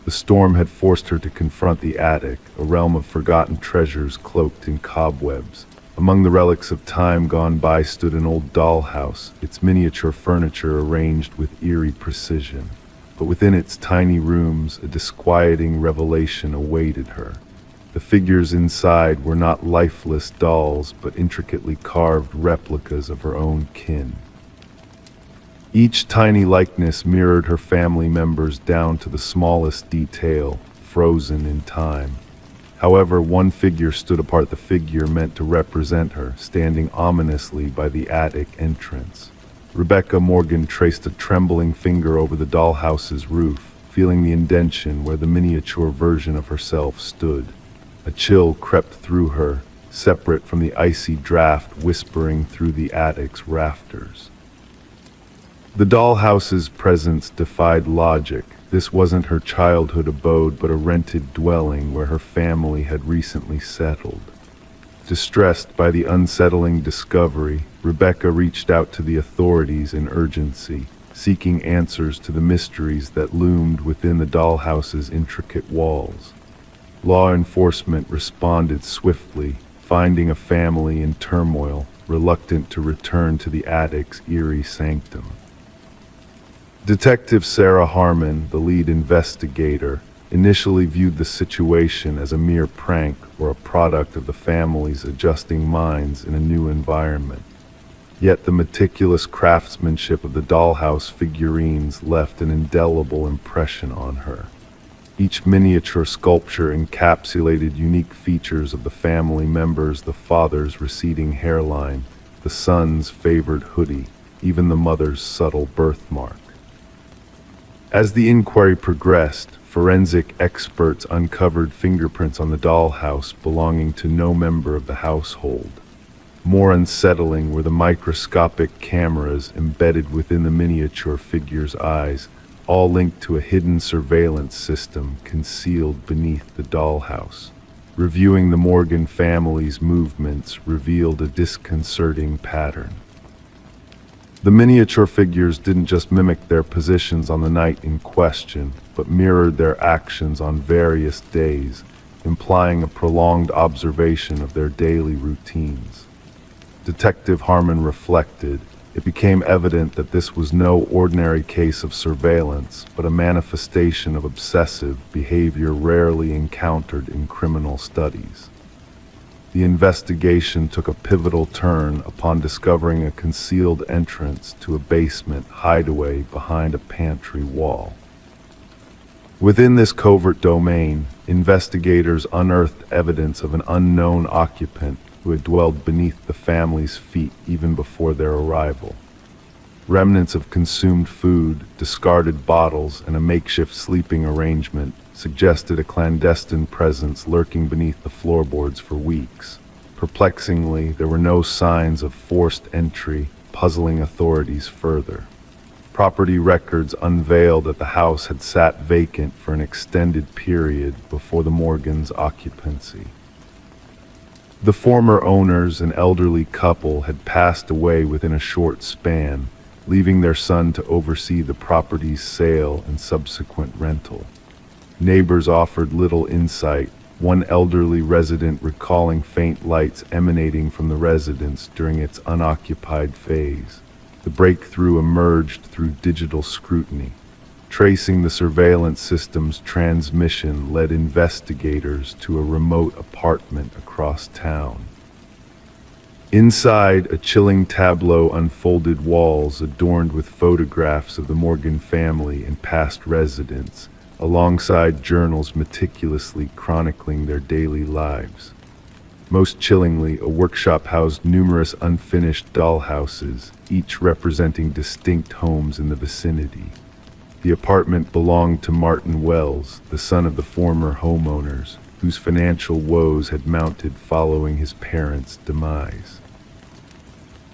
[SPEAKER 1] The storm had forced her to confront the attic, a realm of forgotten treasures cloaked in cobwebs. Among the relics of time gone by stood an old dollhouse, its miniature furniture arranged with eerie precision. But within its tiny rooms, a disquieting revelation awaited her. The figures inside were not lifeless dolls, but intricately carved replicas of her own kin. Each tiny likeness mirrored her family members down to the smallest detail, frozen in time. However, one figure stood apart, the figure meant to represent her, standing ominously by the attic entrance. Rebecca Morgan traced a trembling finger over the dollhouse's roof, feeling the indentation where the miniature version of herself stood. A chill crept through her, separate from the icy draft whispering through the attic's rafters. The dollhouse's presence defied logic. This wasn't her childhood abode, but a rented dwelling where her family had recently settled. Distressed by the unsettling discovery, Rebecca reached out to the authorities in urgency, seeking answers to the mysteries that loomed within the dollhouse's intricate walls. Law enforcement responded swiftly, finding a family in turmoil, reluctant to return to the attic's eerie sanctum. Detective Sarah Harmon, the lead investigator, initially viewed the situation as a mere prank or a product of the family's adjusting minds in a new environment. Yet the meticulous craftsmanship of the dollhouse figurines left an indelible impression on her. Each miniature sculpture encapsulated unique features of the family members: the father's receding hairline, the son's favored hoodie, even the mother's subtle birthmark. As the inquiry progressed, forensic experts uncovered fingerprints on the dollhouse belonging to no member of the household. More unsettling were the microscopic cameras embedded within the miniature figure's eyes, all linked to a hidden surveillance system concealed beneath the dollhouse. Reviewing the Morgan family's movements revealed a disconcerting pattern. The miniature figures didn't just mimic their positions on the night in question, but mirrored their actions on various days, implying a prolonged observation of their daily routines. Detective Harmon reflected, it became evident that this was no ordinary case of surveillance, but a manifestation of obsessive behavior rarely encountered in criminal studies. The investigation took a pivotal turn upon discovering a concealed entrance to a basement hideaway behind a pantry wall. Within this covert domain, investigators unearthed evidence of an unknown occupant who had dwelled beneath the family's feet even before their arrival. Remnants of consumed food, discarded bottles, and a makeshift sleeping arrangement suggested a clandestine presence lurking beneath the floorboards for weeks. Perplexingly, there were no signs of forced entry, puzzling authorities further. Property records unveiled that the house had sat vacant for an extended period before the Morgans' occupancy. The former owners, an elderly couple, had passed away within a short span, leaving their son to oversee the property's sale and subsequent rental. Neighbors offered little insight, one elderly resident recalling faint lights emanating from the residence during its unoccupied phase. The breakthrough emerged through digital scrutiny. Tracing the surveillance system's transmission led investigators to a remote apartment across town. Inside, a chilling tableau unfolded, walls adorned with photographs of the Morgan family and past residents, alongside journals meticulously chronicling their daily lives. Most chillingly, a workshop housed numerous unfinished dollhouses, each representing distinct homes in the vicinity. The apartment belonged to Martin Wells, the son of the former homeowners, whose financial woes had mounted following his parents' demise.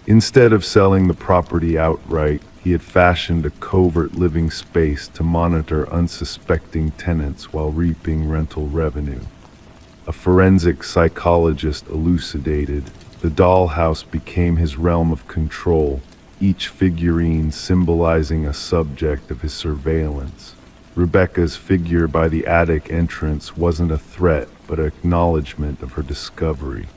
[SPEAKER 1] Instead of selling the property outright, he had fashioned a covert living space to monitor unsuspecting tenants while reaping rental revenue. A forensic psychologist elucidated, the dollhouse became his realm of control, each figurine symbolizing a subject of his surveillance. Rebecca's figure by the attic entrance wasn't a threat, but an acknowledgement of her discovery.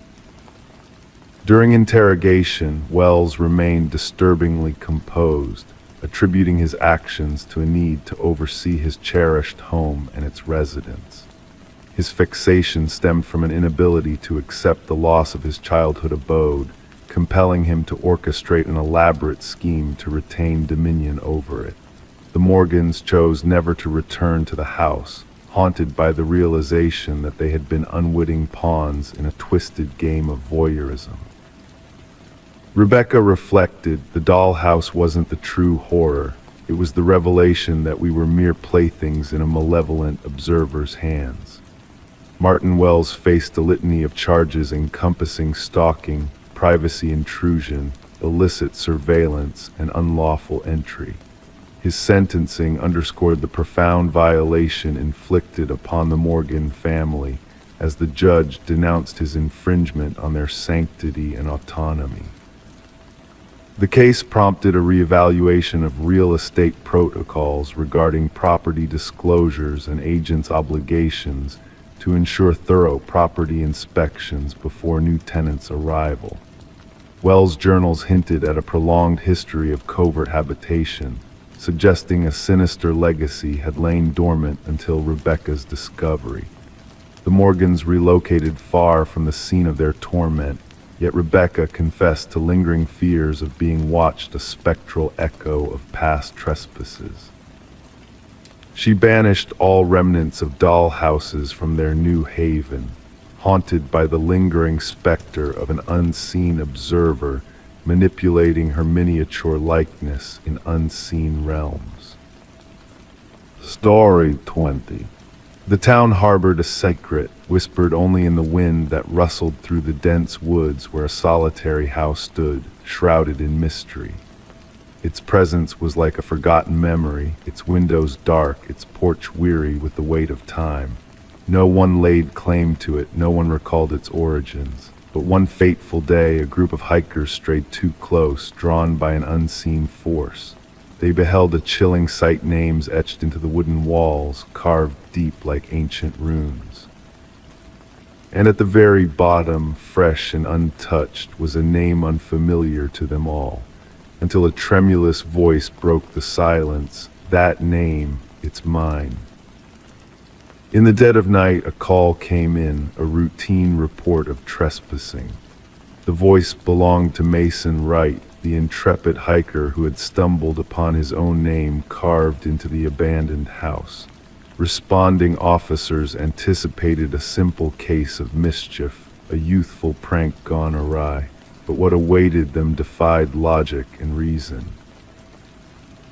[SPEAKER 1] During interrogation, Wells remained disturbingly composed, attributing his actions to a need to oversee his cherished home and its residents. His fixation stemmed from an inability to accept the loss of his childhood abode, compelling him to orchestrate an elaborate scheme to retain dominion over it. The Morgans chose never to return to the house, haunted by the realization that they had been unwitting pawns in a twisted game of voyeurism. Rebecca reflected, the dollhouse wasn't the true horror. It was the revelation that we were mere playthings in a malevolent observer's hands. Martin Wells faced a litany of charges encompassing stalking, privacy intrusion, illicit surveillance, and unlawful entry. His sentencing underscored the profound violation inflicted upon the Morgan family, as the judge denounced his infringement on their sanctity and autonomy. The case prompted a reevaluation of real estate protocols regarding property disclosures and agents' obligations to ensure thorough property inspections before new tenants' arrival. Wells' journals hinted at a prolonged history of covert habitation, suggesting a sinister legacy had lain dormant until Rebecca's discovery. The Morgans relocated far from the scene of their torment, yet Rebecca confessed to lingering fears of being watched, a spectral echo of past trespasses. She banished all remnants of doll houses from their new haven, haunted by the lingering specter of an unseen observer manipulating her miniature likeness in unseen realms. Story 20. The town harbored a secret, whispered only in the wind that rustled through the dense woods where a solitary house stood, shrouded in mystery. Its presence was like a forgotten memory, its windows dark, its porch weary with the weight of time. No one laid claim to it, no one recalled its origins. But one fateful day, a group of hikers strayed too close, drawn by an unseen force. They beheld a chilling sight, names etched into the wooden walls, carved deep like ancient runes. And at the very bottom, fresh and untouched, was a name unfamiliar to them all, until a tremulous voice broke the silence. That name, it's mine. In the dead of night, a call came in, a routine report of trespassing. The voice belonged to Mason Wright, the intrepid hiker who had stumbled upon his own name carved into the abandoned house. Responding officers anticipated a simple case of mischief, a youthful prank gone awry, but what awaited them defied logic and reason.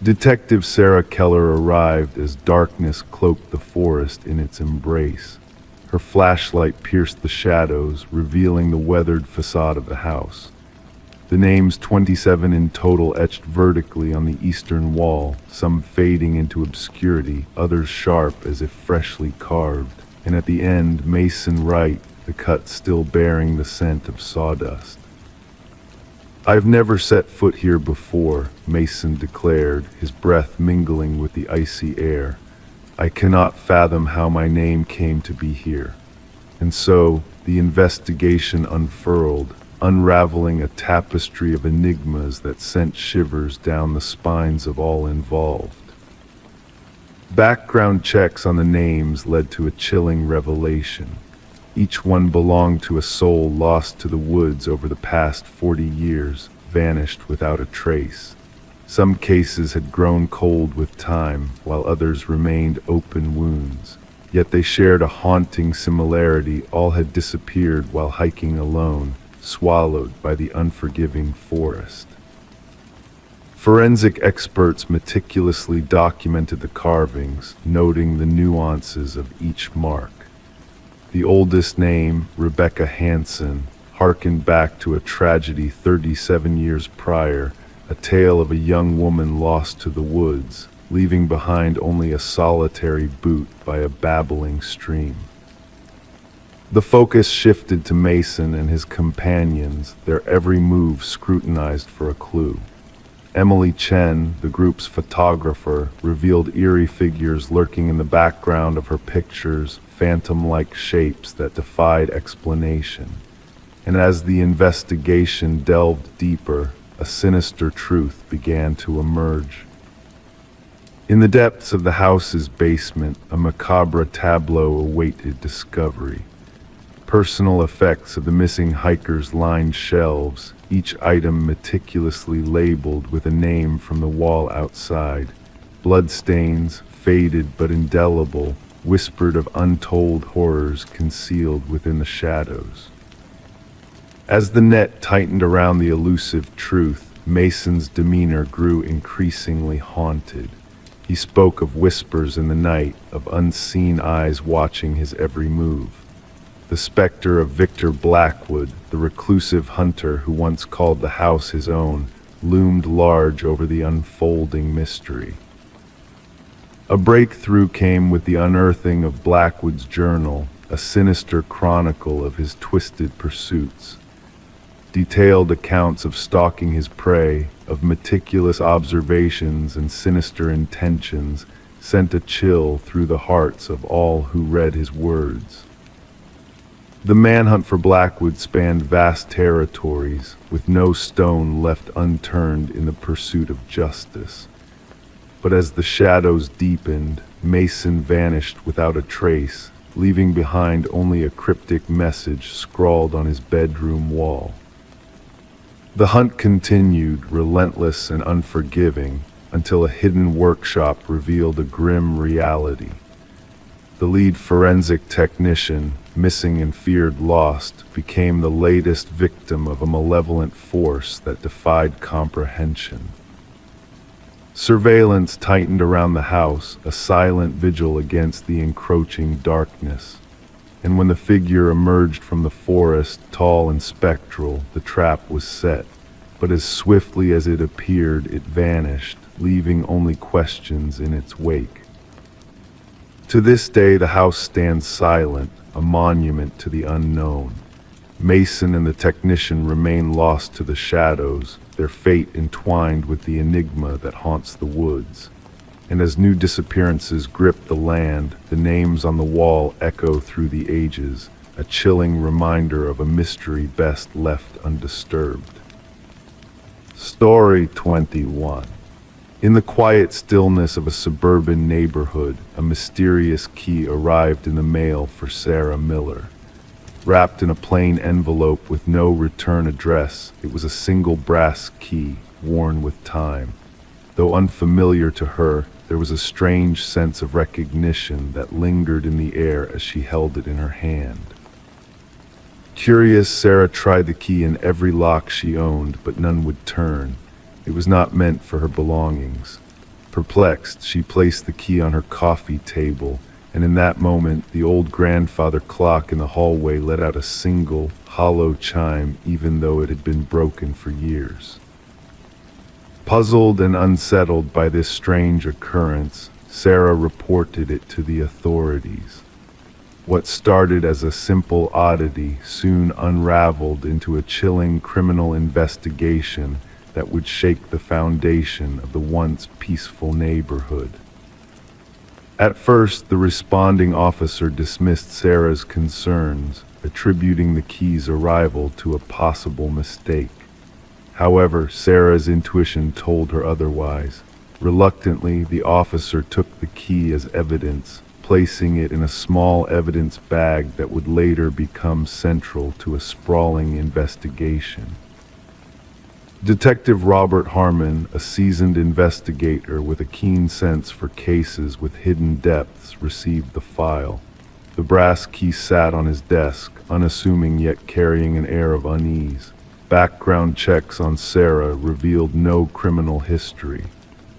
[SPEAKER 1] Detective Sarah Keller arrived as darkness cloaked the forest in its embrace. Her flashlight pierced the shadows, revealing the weathered facade of the house. The names 27 in total etched vertically on the eastern wall, some fading into obscurity, others sharp as if freshly carved. And at the end, Mason Wright, the cut still bearing the scent of sawdust. "I've never set foot here before," Mason declared, his breath mingling with the icy air. "I cannot fathom how my name came to be here." And so, the investigation unfurled, unraveling a tapestry of enigmas that sent shivers down the spines of all involved. Background checks on the names led to a chilling revelation. Each one belonged to a soul lost to the woods over the past 40 years, vanished without a trace. Some cases had grown cold with time, while others remained open wounds. Yet they shared a haunting similarity: all had disappeared while hiking alone, swallowed by the unforgiving forest. Forensic experts meticulously documented the carvings, noting the nuances of each mark. The oldest name, Rebecca Hansen, harkened back to a tragedy 37 years prior, a tale of a young woman lost to the woods, leaving behind only a solitary boot by a babbling stream. The focus shifted to Mason and his companions, their every move scrutinized for a clue. Emily Chen, the group's photographer, revealed eerie figures lurking in the background of her pictures, phantom-like shapes that defied explanation. And as the investigation delved deeper, a sinister truth began to emerge. In the depths of the house's basement, a macabre tableau awaited discovery. Personal effects of the missing hikers lined shelves, each item meticulously labeled with a name from the wall outside. Bloodstains, faded but indelible, whispered of untold horrors concealed within the shadows. As the net tightened around the elusive truth, Mason's demeanor grew increasingly haunted. He spoke of whispers in the night, of unseen eyes watching his every move. The specter of Victor Blackwood, the reclusive hunter who once called the house his own, loomed large over the unfolding mystery. A breakthrough came with the unearthing of Blackwood's journal, a sinister chronicle of his twisted pursuits. Detailed accounts of stalking his prey, of meticulous observations and sinister intentions, sent a chill through the hearts of all who read his words. The manhunt for Blackwood spanned vast territories, with no stone left unturned in the pursuit of justice. But as the shadows deepened, Mason vanished without a trace, leaving behind only a cryptic message scrawled on his bedroom wall. The hunt continued, relentless and unforgiving, until a hidden workshop revealed a grim reality. The lead forensic technician, missing and feared lost, became the latest victim of a malevolent force that defied comprehension. Surveillance tightened around the house, a silent vigil against the encroaching darkness. And when the figure emerged from the forest, tall and spectral, the trap was set. But as swiftly as it appeared, it vanished, leaving only questions in its wake. To this day, the house stands silent, a monument to the unknown. Mason and the technician remain lost to the shadows, their fate entwined with the enigma that haunts the woods. And as new disappearances grip the land, the names on the wall echo through the ages, a chilling reminder of a mystery best left undisturbed. Story 21. In the quiet stillness of a suburban neighborhood, a mysterious key arrived in the mail for Sarah Miller. Wrapped in a plain envelope with no return address, it was a single brass key, worn with time. Though unfamiliar to her, there was a strange sense of recognition that lingered in the air as she held it in her hand. Curious, Sarah tried the key in every lock she owned, but none would turn. It was not meant for her belongings. Perplexed, she placed the key on her coffee table, and in that moment, the old grandfather clock in the hallway let out a single, hollow chime, even though it had been broken for years. Puzzled and unsettled by this strange occurrence, Sarah reported it to the authorities. What started as a simple oddity soon unraveled into a chilling criminal investigation that would shake the foundation of the once peaceful neighborhood. At first, the responding officer dismissed Sarah's concerns, attributing the key's arrival to a possible mistake. However, Sarah's intuition told her otherwise. Reluctantly, the officer took the key as evidence, placing it in a small evidence bag that would later become central to a sprawling investigation. Detective Robert Harmon, a seasoned investigator with a keen sense for cases with hidden depths, received the file. The brass key sat on his desk, unassuming yet carrying an air of unease. Background checks on Sarah revealed no criminal history.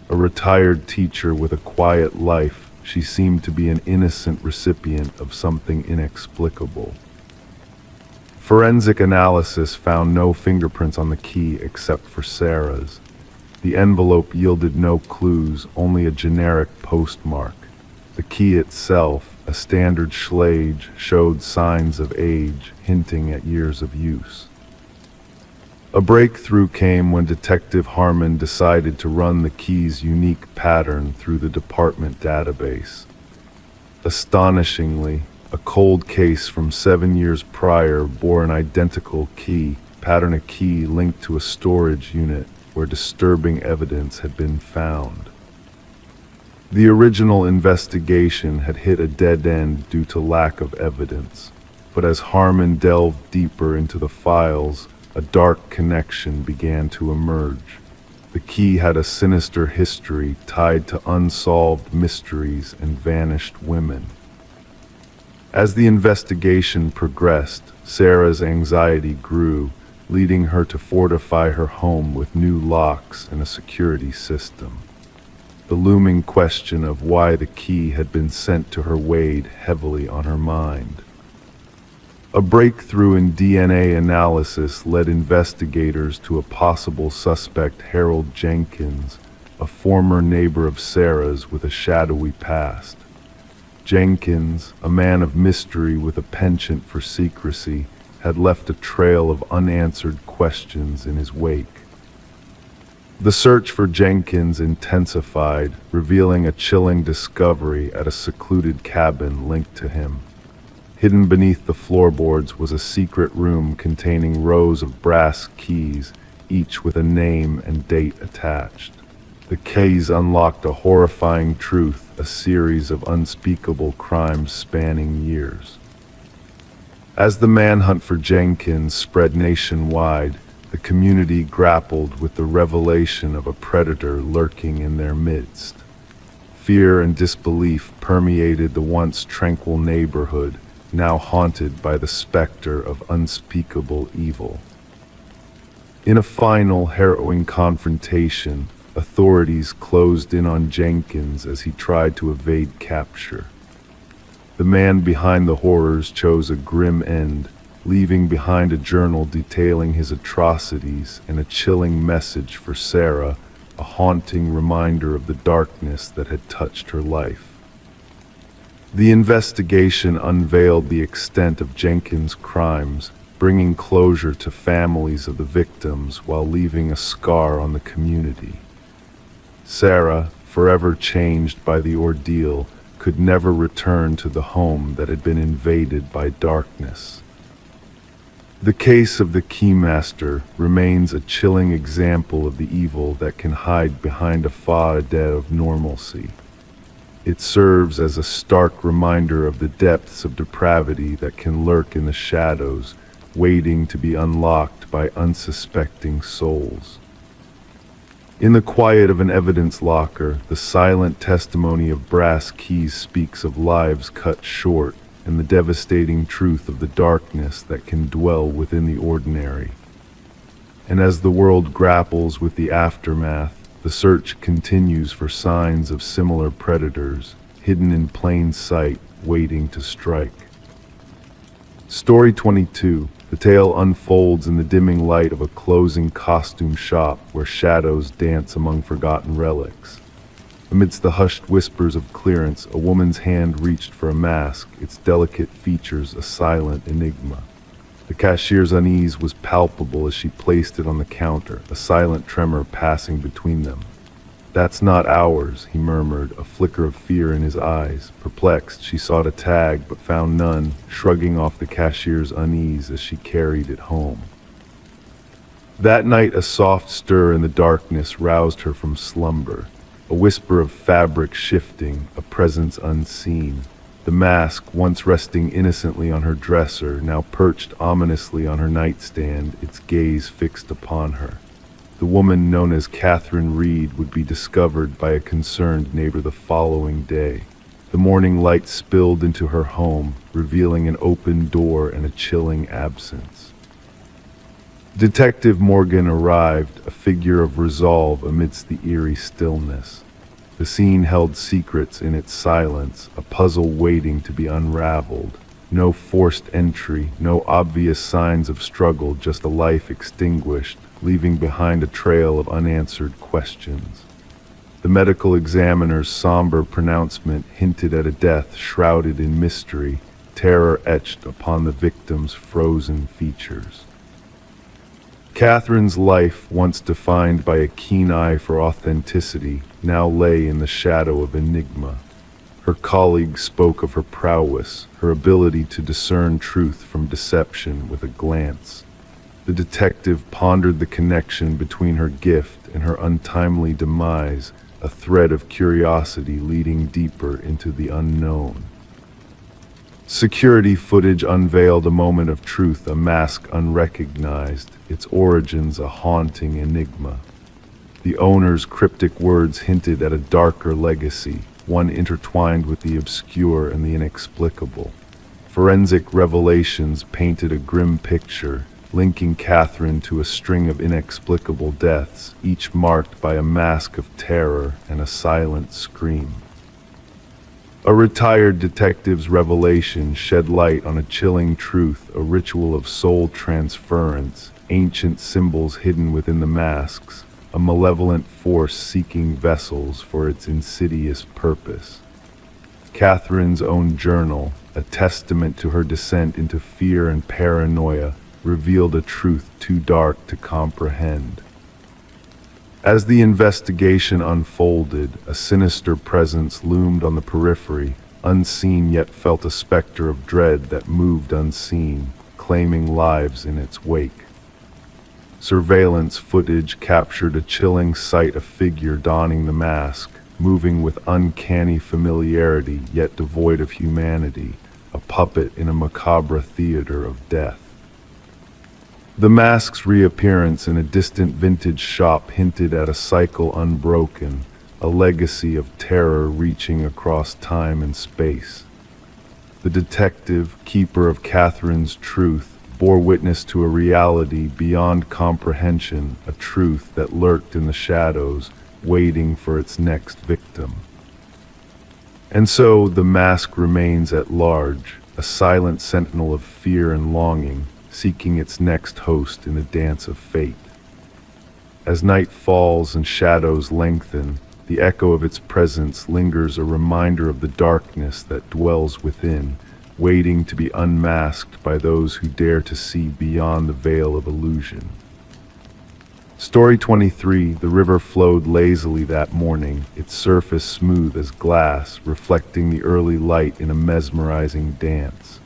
[SPEAKER 1] A retired teacher with a quiet life, she seemed to be an innocent recipient of something inexplicable. Forensic analysis found no fingerprints on the key except for Sarah's. The envelope yielded no clues, only a generic postmark. The key itself, a standard Schlage, showed signs of age, hinting at years of use. A breakthrough came when Detective Harmon decided to run the key's unique pattern through the department database. Astonishingly, a cold case from 7 years prior bore an identical key, a key linked to a storage unit where disturbing evidence had been found. The original investigation had hit a dead end due to lack of evidence, but as Harmon delved deeper into the files, a dark connection began to emerge. The key had a sinister history tied to unsolved mysteries and vanished women. As the investigation progressed, Sarah's anxiety grew, leading her to fortify her home with new locks and a security system. The looming question of why the key had been sent to her weighed heavily on her mind. A breakthrough in DNA analysis led investigators to a possible suspect, Harold Jenkins, a former neighbor of Sarah's with a shadowy past. Jenkins, a man of mystery with a penchant for secrecy, had left a trail of unanswered questions in his wake. The search for Jenkins intensified, revealing a chilling discovery at a secluded cabin linked to him. Hidden beneath the floorboards was a secret room containing rows of brass keys, each with a name and date attached. The keys unlocked a horrifying truth, a series of unspeakable crimes spanning years. As the manhunt for Jenkins spread nationwide, the community grappled with the revelation of a predator lurking in their midst. Fear and disbelief permeated the once tranquil neighborhood, now haunted by the specter of unspeakable evil. In a final, harrowing confrontation, authorities closed in on Jenkins as he tried to evade capture. The man behind the horrors chose a grim end, leaving behind a journal detailing his atrocities and a chilling message for Sarah, a haunting reminder of the darkness that had touched her life. The investigation unveiled the extent of Jenkins' crimes, bringing closure to families of the victims while leaving a scar on the community. Sarah, forever changed by the ordeal, could never return to the home that had been invaded by darkness. The case of the Keymaster remains a chilling example of the evil that can hide behind a facade of normalcy. It serves as a stark reminder of the depths of depravity that can lurk in the shadows, waiting to be unlocked by unsuspecting souls. In the quiet of an evidence locker, the silent testimony of brass keys speaks of lives cut short and the devastating truth of the darkness that can dwell within the ordinary. And as the world grapples with the aftermath, the search continues for signs of similar predators, hidden in plain sight, waiting to strike. Story 22. The tale unfolds in the dimming light of a closing costume shop where shadows dance among forgotten relics. Amidst the hushed whispers of clearance, a woman's hand reached for a mask, its delicate features a silent enigma. The cashier's unease was palpable as she placed it on the counter, a silent tremor passing between them. "That's not ours," he murmured, a flicker of fear in his eyes. Perplexed, she sought a tag but found none, shrugging off the cashier's unease as she carried it home. That night, a soft stir in the darkness roused her from slumber. A whisper of fabric shifting, a presence unseen. The mask, once resting innocently on her dresser, now perched ominously on her nightstand, its gaze fixed upon her. The woman known as Catherine Reed would be discovered by a concerned neighbor the following day. The morning light spilled into her home, revealing an open door and a chilling absence. Detective Morgan arrived, a figure of resolve amidst the eerie stillness. The scene held secrets in its silence, a puzzle waiting to be unraveled. No forced entry, no obvious signs of struggle, just a life extinguished, leaving behind a trail of unanswered questions. The medical examiner's somber pronouncement hinted at a death shrouded in mystery, terror etched upon the victim's frozen features. Catherine's life, once defined by a keen eye for authenticity, now lay in the shadow of enigma. Her colleagues spoke of her prowess, her ability to discern truth from deception with a glance. The detective pondered the connection between her gift and her untimely demise, a thread of curiosity leading deeper into the unknown. Security footage unveiled a moment of truth, a mask unrecognized, its origins a haunting enigma. The owner's cryptic words hinted at a darker legacy, one intertwined with the obscure and the inexplicable. Forensic revelations painted a grim picture, linking Catherine to a string of inexplicable deaths, each marked by a mask of terror and a silent scream. A retired detective's revelation shed light on a chilling truth, a ritual of soul transference, ancient symbols hidden within the masks, a malevolent force seeking vessels for its insidious purpose. Catherine's own journal, a testament to her descent into fear and paranoia, revealed a truth too dark to comprehend. As the investigation unfolded, a sinister presence loomed on the periphery, unseen yet felt a specter of dread that moved unseen, claiming lives in its wake. Surveillance footage captured a chilling sight: a figure donning the mask, moving with uncanny familiarity yet devoid of humanity, a puppet in a macabre theater of death. The mask's reappearance in a distant vintage shop hinted at a cycle unbroken, a legacy of terror reaching across time and space. The detective, keeper of Catherine's truth, bore witness to a reality beyond comprehension, a truth that lurked in the shadows, waiting for its next victim. And so the mask remains at large, a silent sentinel of fear and longing, seeking its next host in a dance of fate. As night falls and shadows lengthen, the echo of its presence lingers, a reminder of the darkness that dwells within, waiting to be unmasked by those who dare to see beyond the veil of illusion. Story 23. The river flowed lazily that morning, its surface smooth as glass, reflecting the early light in a mesmerizing dance.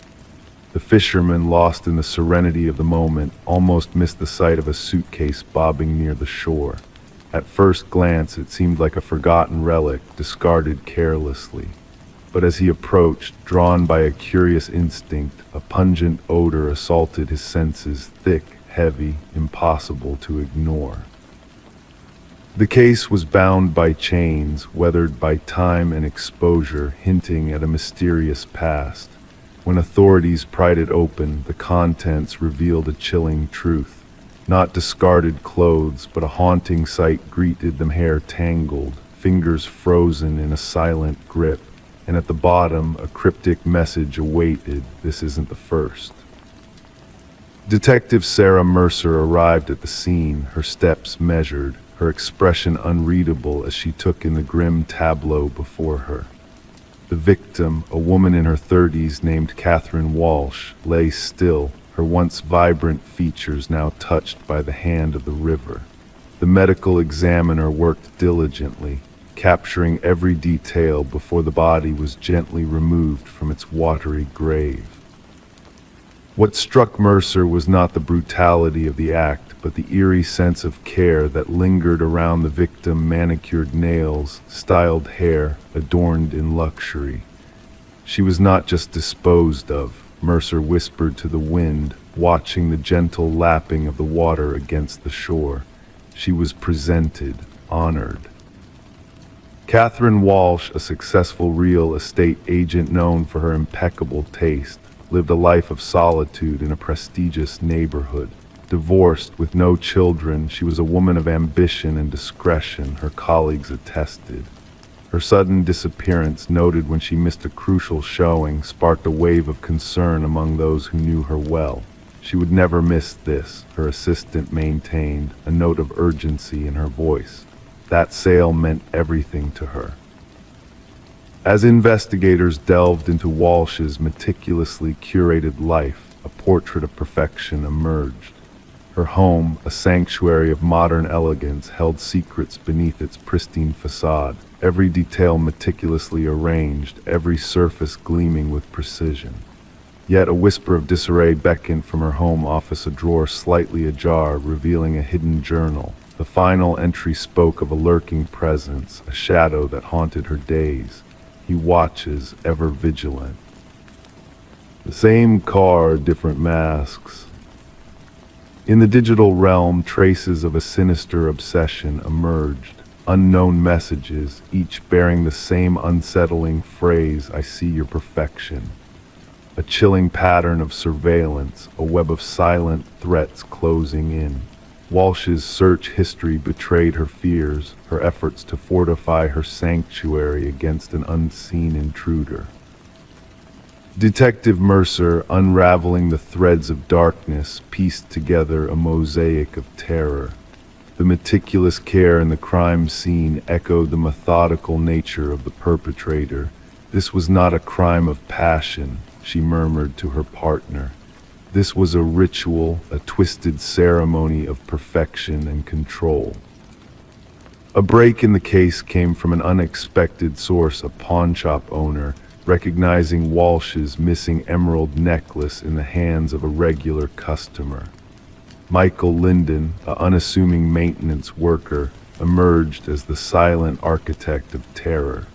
[SPEAKER 1] The fisherman, lost in the serenity of the moment, almost missed the sight of a suitcase bobbing near the shore. At first glance, it seemed like a forgotten relic, discarded carelessly. But as he approached, drawn by a curious instinct, a pungent odor assaulted his senses, thick, heavy, impossible to ignore. The case was bound by chains, weathered by time and exposure, hinting at a mysterious past. When authorities pried it open, the contents revealed a chilling truth. Not discarded clothes, but a haunting sight greeted them: hair tangled, fingers frozen in a silent grip, and at the bottom a cryptic message awaited: "This isn't the first." Detective Sarah Mercer arrived at the scene, her steps measured, her expression unreadable as she took in the grim tableau before her. The victim, a woman in her 30s named Catherine Walsh, lay still, her once vibrant features now touched by the hand of the river. The medical examiner worked diligently, capturing every detail before the body was gently removed from its watery grave. What struck Mercer was not the brutality of the act, but the eerie sense of care that lingered around the victim: manicured nails, styled hair, adorned in luxury. She was not just disposed of, Mercer whispered to the wind, watching the gentle lapping of the water against the shore. She was presented, honored. Catherine Walsh, a successful real estate agent known for her impeccable taste, lived a life of solitude in a prestigious neighborhood. Divorced with no children, she was a woman of ambition and discretion, her colleagues attested. Her sudden disappearance, noted when she missed a crucial showing, sparked a wave of concern among those who knew her well. She would never miss this, her assistant maintained, a note of urgency in her voice. That sale meant everything to her. As investigators delved into Walsh's meticulously curated life, a portrait of perfection emerged. Her home, a sanctuary of modern elegance, held secrets beneath its pristine facade, every detail meticulously arranged, every surface gleaming with precision. Yet a whisper of disarray beckoned from her home office, a drawer slightly ajar, revealing a hidden journal. The final entry spoke of a lurking presence, a shadow that haunted her days. He watches, ever vigilant. The same car, different masks. In the digital realm, traces of a sinister obsession emerged. Unknown messages, each bearing the same unsettling phrase: "I see your perfection." A chilling pattern of surveillance, a web of silent threats closing in. Walsh's search history betrayed her fears, her efforts to fortify her sanctuary against an unseen intruder. Detective Mercer, unraveling the threads of darkness, pieced together a mosaic of terror. The meticulous care in the crime scene echoed the methodical nature of the perpetrator, This was not a crime of passion, she murmured to her partner. This was a ritual, a twisted ceremony of perfection and control. A break in the case came from an unexpected source, a pawnshop owner, recognizing Walsh's missing emerald necklace in the hands of a regular customer. Michael Linden, an unassuming maintenance worker, emerged as the silent architect of terror.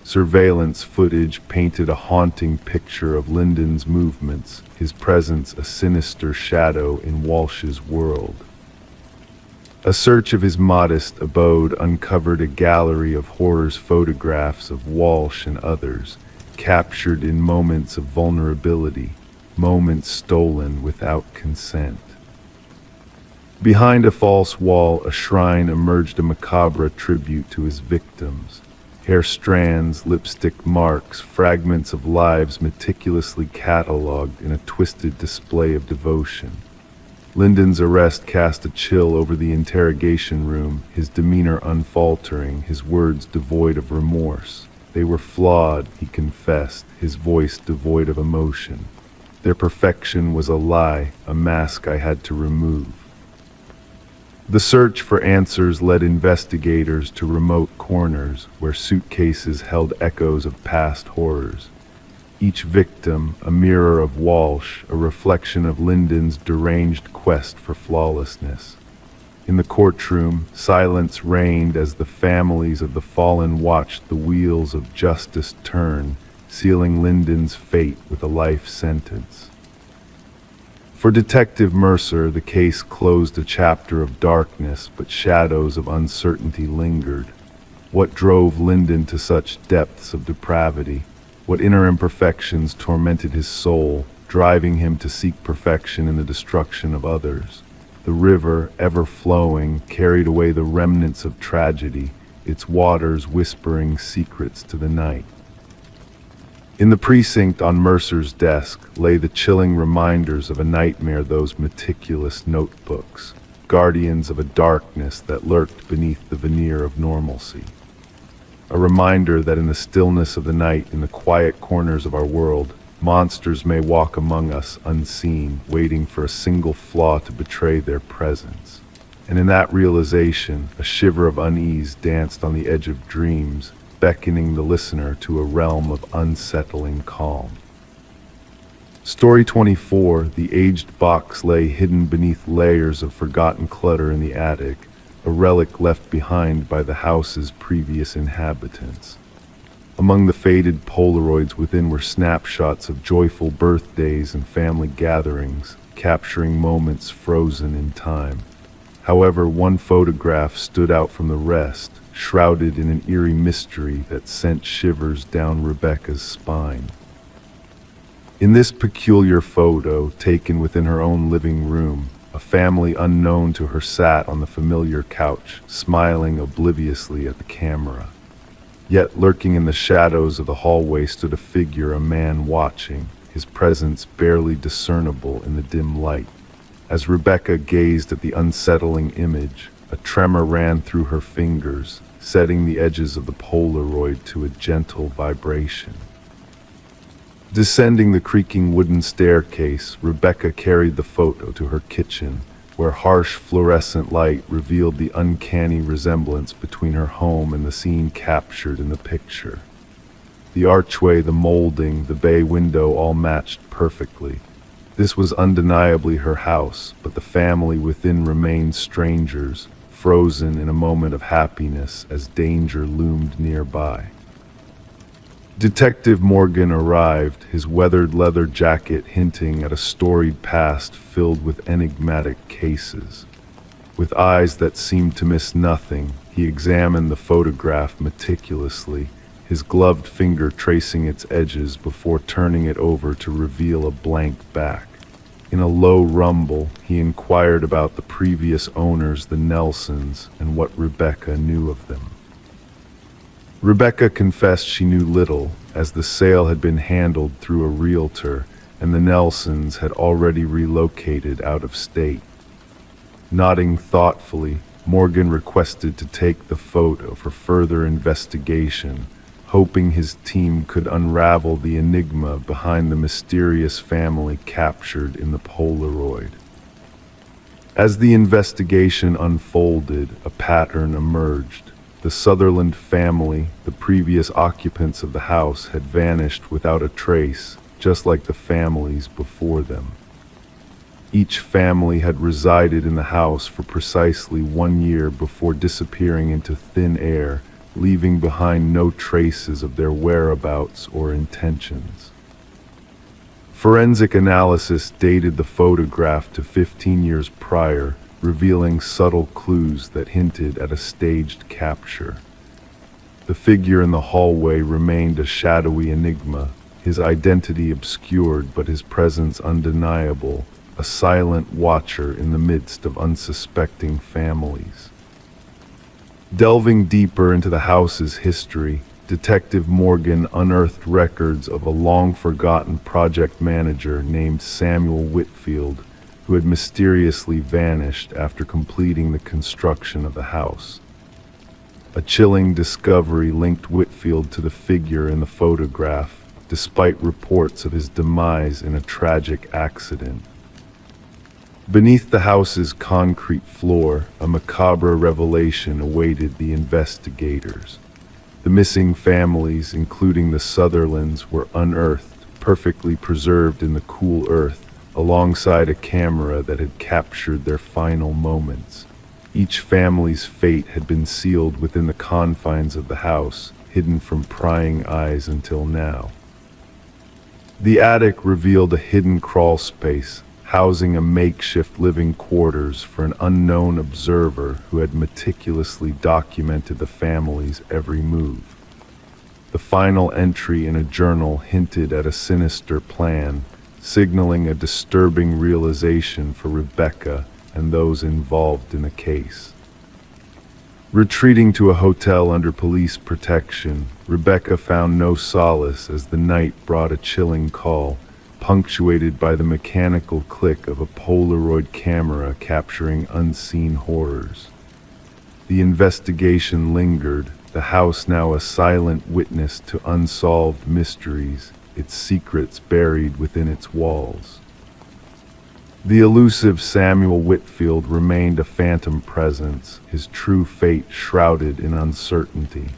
[SPEAKER 1] Surveillance footage painted a haunting picture of Linden's movements, his presence a sinister shadow in Walsh's world. A search of his modest abode uncovered a gallery of horrors, photographs of Walsh and others, captured in moments of vulnerability, moments stolen without consent. Behind a false wall, a shrine, emerged a macabre tribute to his victims. Hair strands, lipstick marks, fragments of lives meticulously catalogued in a twisted display of devotion. Linden's arrest cast a chill over the interrogation room, his demeanor unfaltering, his words devoid of remorse. They were flawed, he confessed, his voice devoid of emotion. Their perfection was a lie, a mask I had to remove. The search for answers led investigators to remote corners where suitcases held echoes of past horrors. Each victim, a mirror of Walsh, a reflection of Linden's deranged quest for flawlessness. In the courtroom, silence reigned as the families of the fallen watched the wheels of justice turn, sealing Linden's fate with a life sentence. For Detective Mercer, the case closed a chapter of darkness, but shadows of uncertainty lingered. What drove Linden to such depths of depravity? What inner imperfections tormented his soul, driving him to seek perfection in the destruction of others? The river, ever flowing, carried away the remnants of tragedy, its waters whispering secrets to the night. In the precinct on Mercer's desk lay the chilling reminders of a nightmare, those meticulous notebooks, guardians of a darkness that lurked beneath the veneer of normalcy. A reminder that in the stillness of the night, in the quiet corners of our world, monsters may walk among us unseen, waiting for a single flaw to betray their presence. And in that realization, a shiver of unease danced on the edge of dreams, beckoning the listener to a realm of unsettling calm. Story 24, the aged box lay hidden beneath layers of forgotten clutter in the attic, a relic left behind by the house's previous inhabitants. Among the faded Polaroids within were snapshots of joyful birthdays and family gatherings, capturing moments frozen in time. However, one photograph stood out from the rest, shrouded in an eerie mystery that sent shivers down Rebecca's spine. In this peculiar photo, taken within her own living room, a family unknown to her sat on the familiar couch, smiling obliviously at the camera. Yet lurking in the shadows of the hallway stood a figure, a man watching, his presence barely discernible in the dim light. As Rebecca gazed at the unsettling image, a tremor ran through her fingers, setting the edges of the Polaroid to a gentle vibration. Descending the creaking wooden staircase, Rebecca carried the photo to her kitchen, where harsh fluorescent light revealed the uncanny resemblance between her home and the scene captured in the picture. The archway, the molding, the bay window all matched perfectly. This was undeniably her house, but the family within remained strangers, frozen in a moment of happiness as danger loomed nearby. Detective Morgan arrived, his weathered leather jacket hinting at a storied past filled with enigmatic cases. With eyes that seemed to miss nothing, he examined the photograph meticulously, his gloved finger tracing its edges before turning it over to reveal a blank back. In a low rumble, he inquired about the previous owners, the Nelsons, and what Rebecca knew of them. Rebecca confessed she knew little, as the sale had been handled through a realtor, and the Nelsons had already relocated out of state. Nodding thoughtfully, Morgan requested to take the photo for further investigation, hoping his team could unravel the enigma behind the mysterious family captured in the Polaroid. As the investigation unfolded, a pattern emerged. The Sutherland family, the previous occupants of the house, had vanished without a trace, just like the families before them. Each family had resided in the house for precisely 1 year before disappearing into thin air, leaving behind no traces of their whereabouts or intentions. Forensic analysis dated the photograph to 15 years prior, revealing subtle clues that hinted at a staged capture. The figure in the hallway remained a shadowy enigma, his identity obscured but his presence undeniable, a silent watcher in the midst of unsuspecting families. Delving deeper into the house's history, Detective Morgan unearthed records of a long-forgotten project manager named Samuel Whitfield, who had mysteriously vanished after completing the construction of the house. A chilling discovery linked Whitfield to the figure in the photograph, despite reports of his demise in a tragic accident. Beneath the house's concrete floor, a macabre revelation awaited the investigators. The missing families, including the Sutherlands, were unearthed, perfectly preserved in the cool earth, alongside a camera that had captured their final moments. Each family's fate had been sealed within the confines of the house, hidden from prying eyes until now. The attic revealed a hidden crawl space, housing a makeshift living quarters for an unknown observer who had meticulously documented the family's every move. The final entry in a journal hinted at a sinister plan, signaling a disturbing realization for Rebecca and those involved in the case. Retreating to a hotel under police protection, Rebecca found no solace as the night brought a chilling call, punctuated by the mechanical click of a Polaroid camera capturing unseen horrors. The investigation lingered, the house now a silent witness to unsolved mysteries, its secrets buried within its walls. The elusive Samuel Whitfield remained a phantom presence, his true fate shrouded in uncertainty.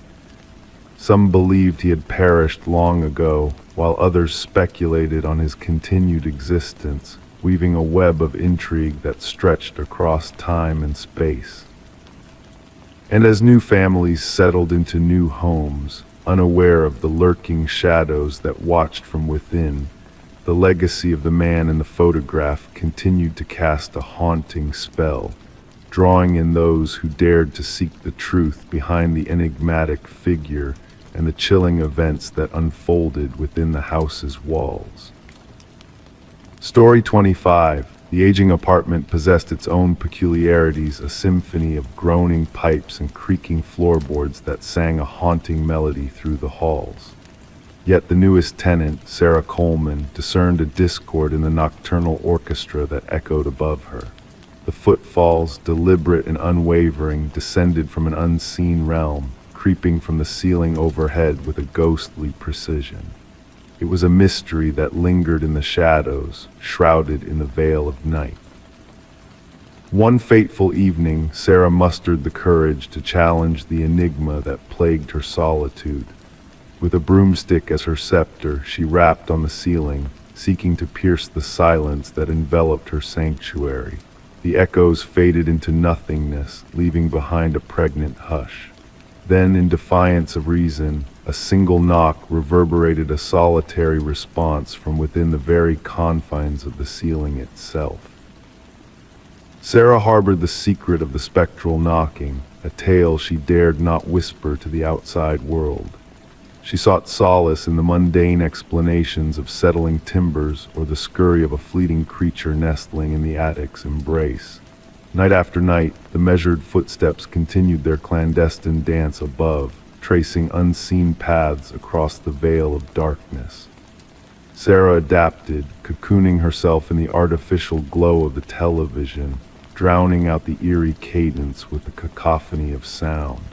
[SPEAKER 1] Some believed he had perished long ago, while others speculated on his continued existence, weaving a web of intrigue that stretched across time and space. And as new families settled into new homes, unaware of the lurking shadows that watched from within, the legacy of the man in the photograph continued to cast a haunting spell, drawing in those who dared to seek the truth behind the enigmatic figure and the chilling events that unfolded within the house's walls. Story 25. The aging apartment possessed its own peculiarities, a symphony of groaning pipes and creaking floorboards that sang a haunting melody through the halls. Yet the newest tenant, Sarah Coleman, discerned a discord in the nocturnal orchestra that echoed above her. The footfalls, deliberate and unwavering, descended from an unseen realm, creeping from the ceiling overhead with a ghostly precision. It was a mystery that lingered in the shadows, shrouded in the veil of night. One fateful evening, Sarah mustered the courage to challenge the enigma that plagued her solitude. With a broomstick as her scepter, she rapped on the ceiling, seeking to pierce the silence that enveloped her sanctuary. The echoes faded into nothingness, leaving behind a pregnant hush. Then, in defiance of reason, a single knock reverberated a solitary response from within the very confines of the ceiling itself. Sarah harbored the secret of the spectral knocking, a tale she dared not whisper to the outside world. She sought solace in the mundane explanations of settling timbers or the scurry of a fleeting creature nestling in the attic's embrace. Night after night, the measured footsteps continued their clandestine dance above, tracing unseen paths across the veil of darkness. Sarah adapted, cocooning herself in the artificial glow of the television, drowning out the eerie cadence with the cacophony of sound.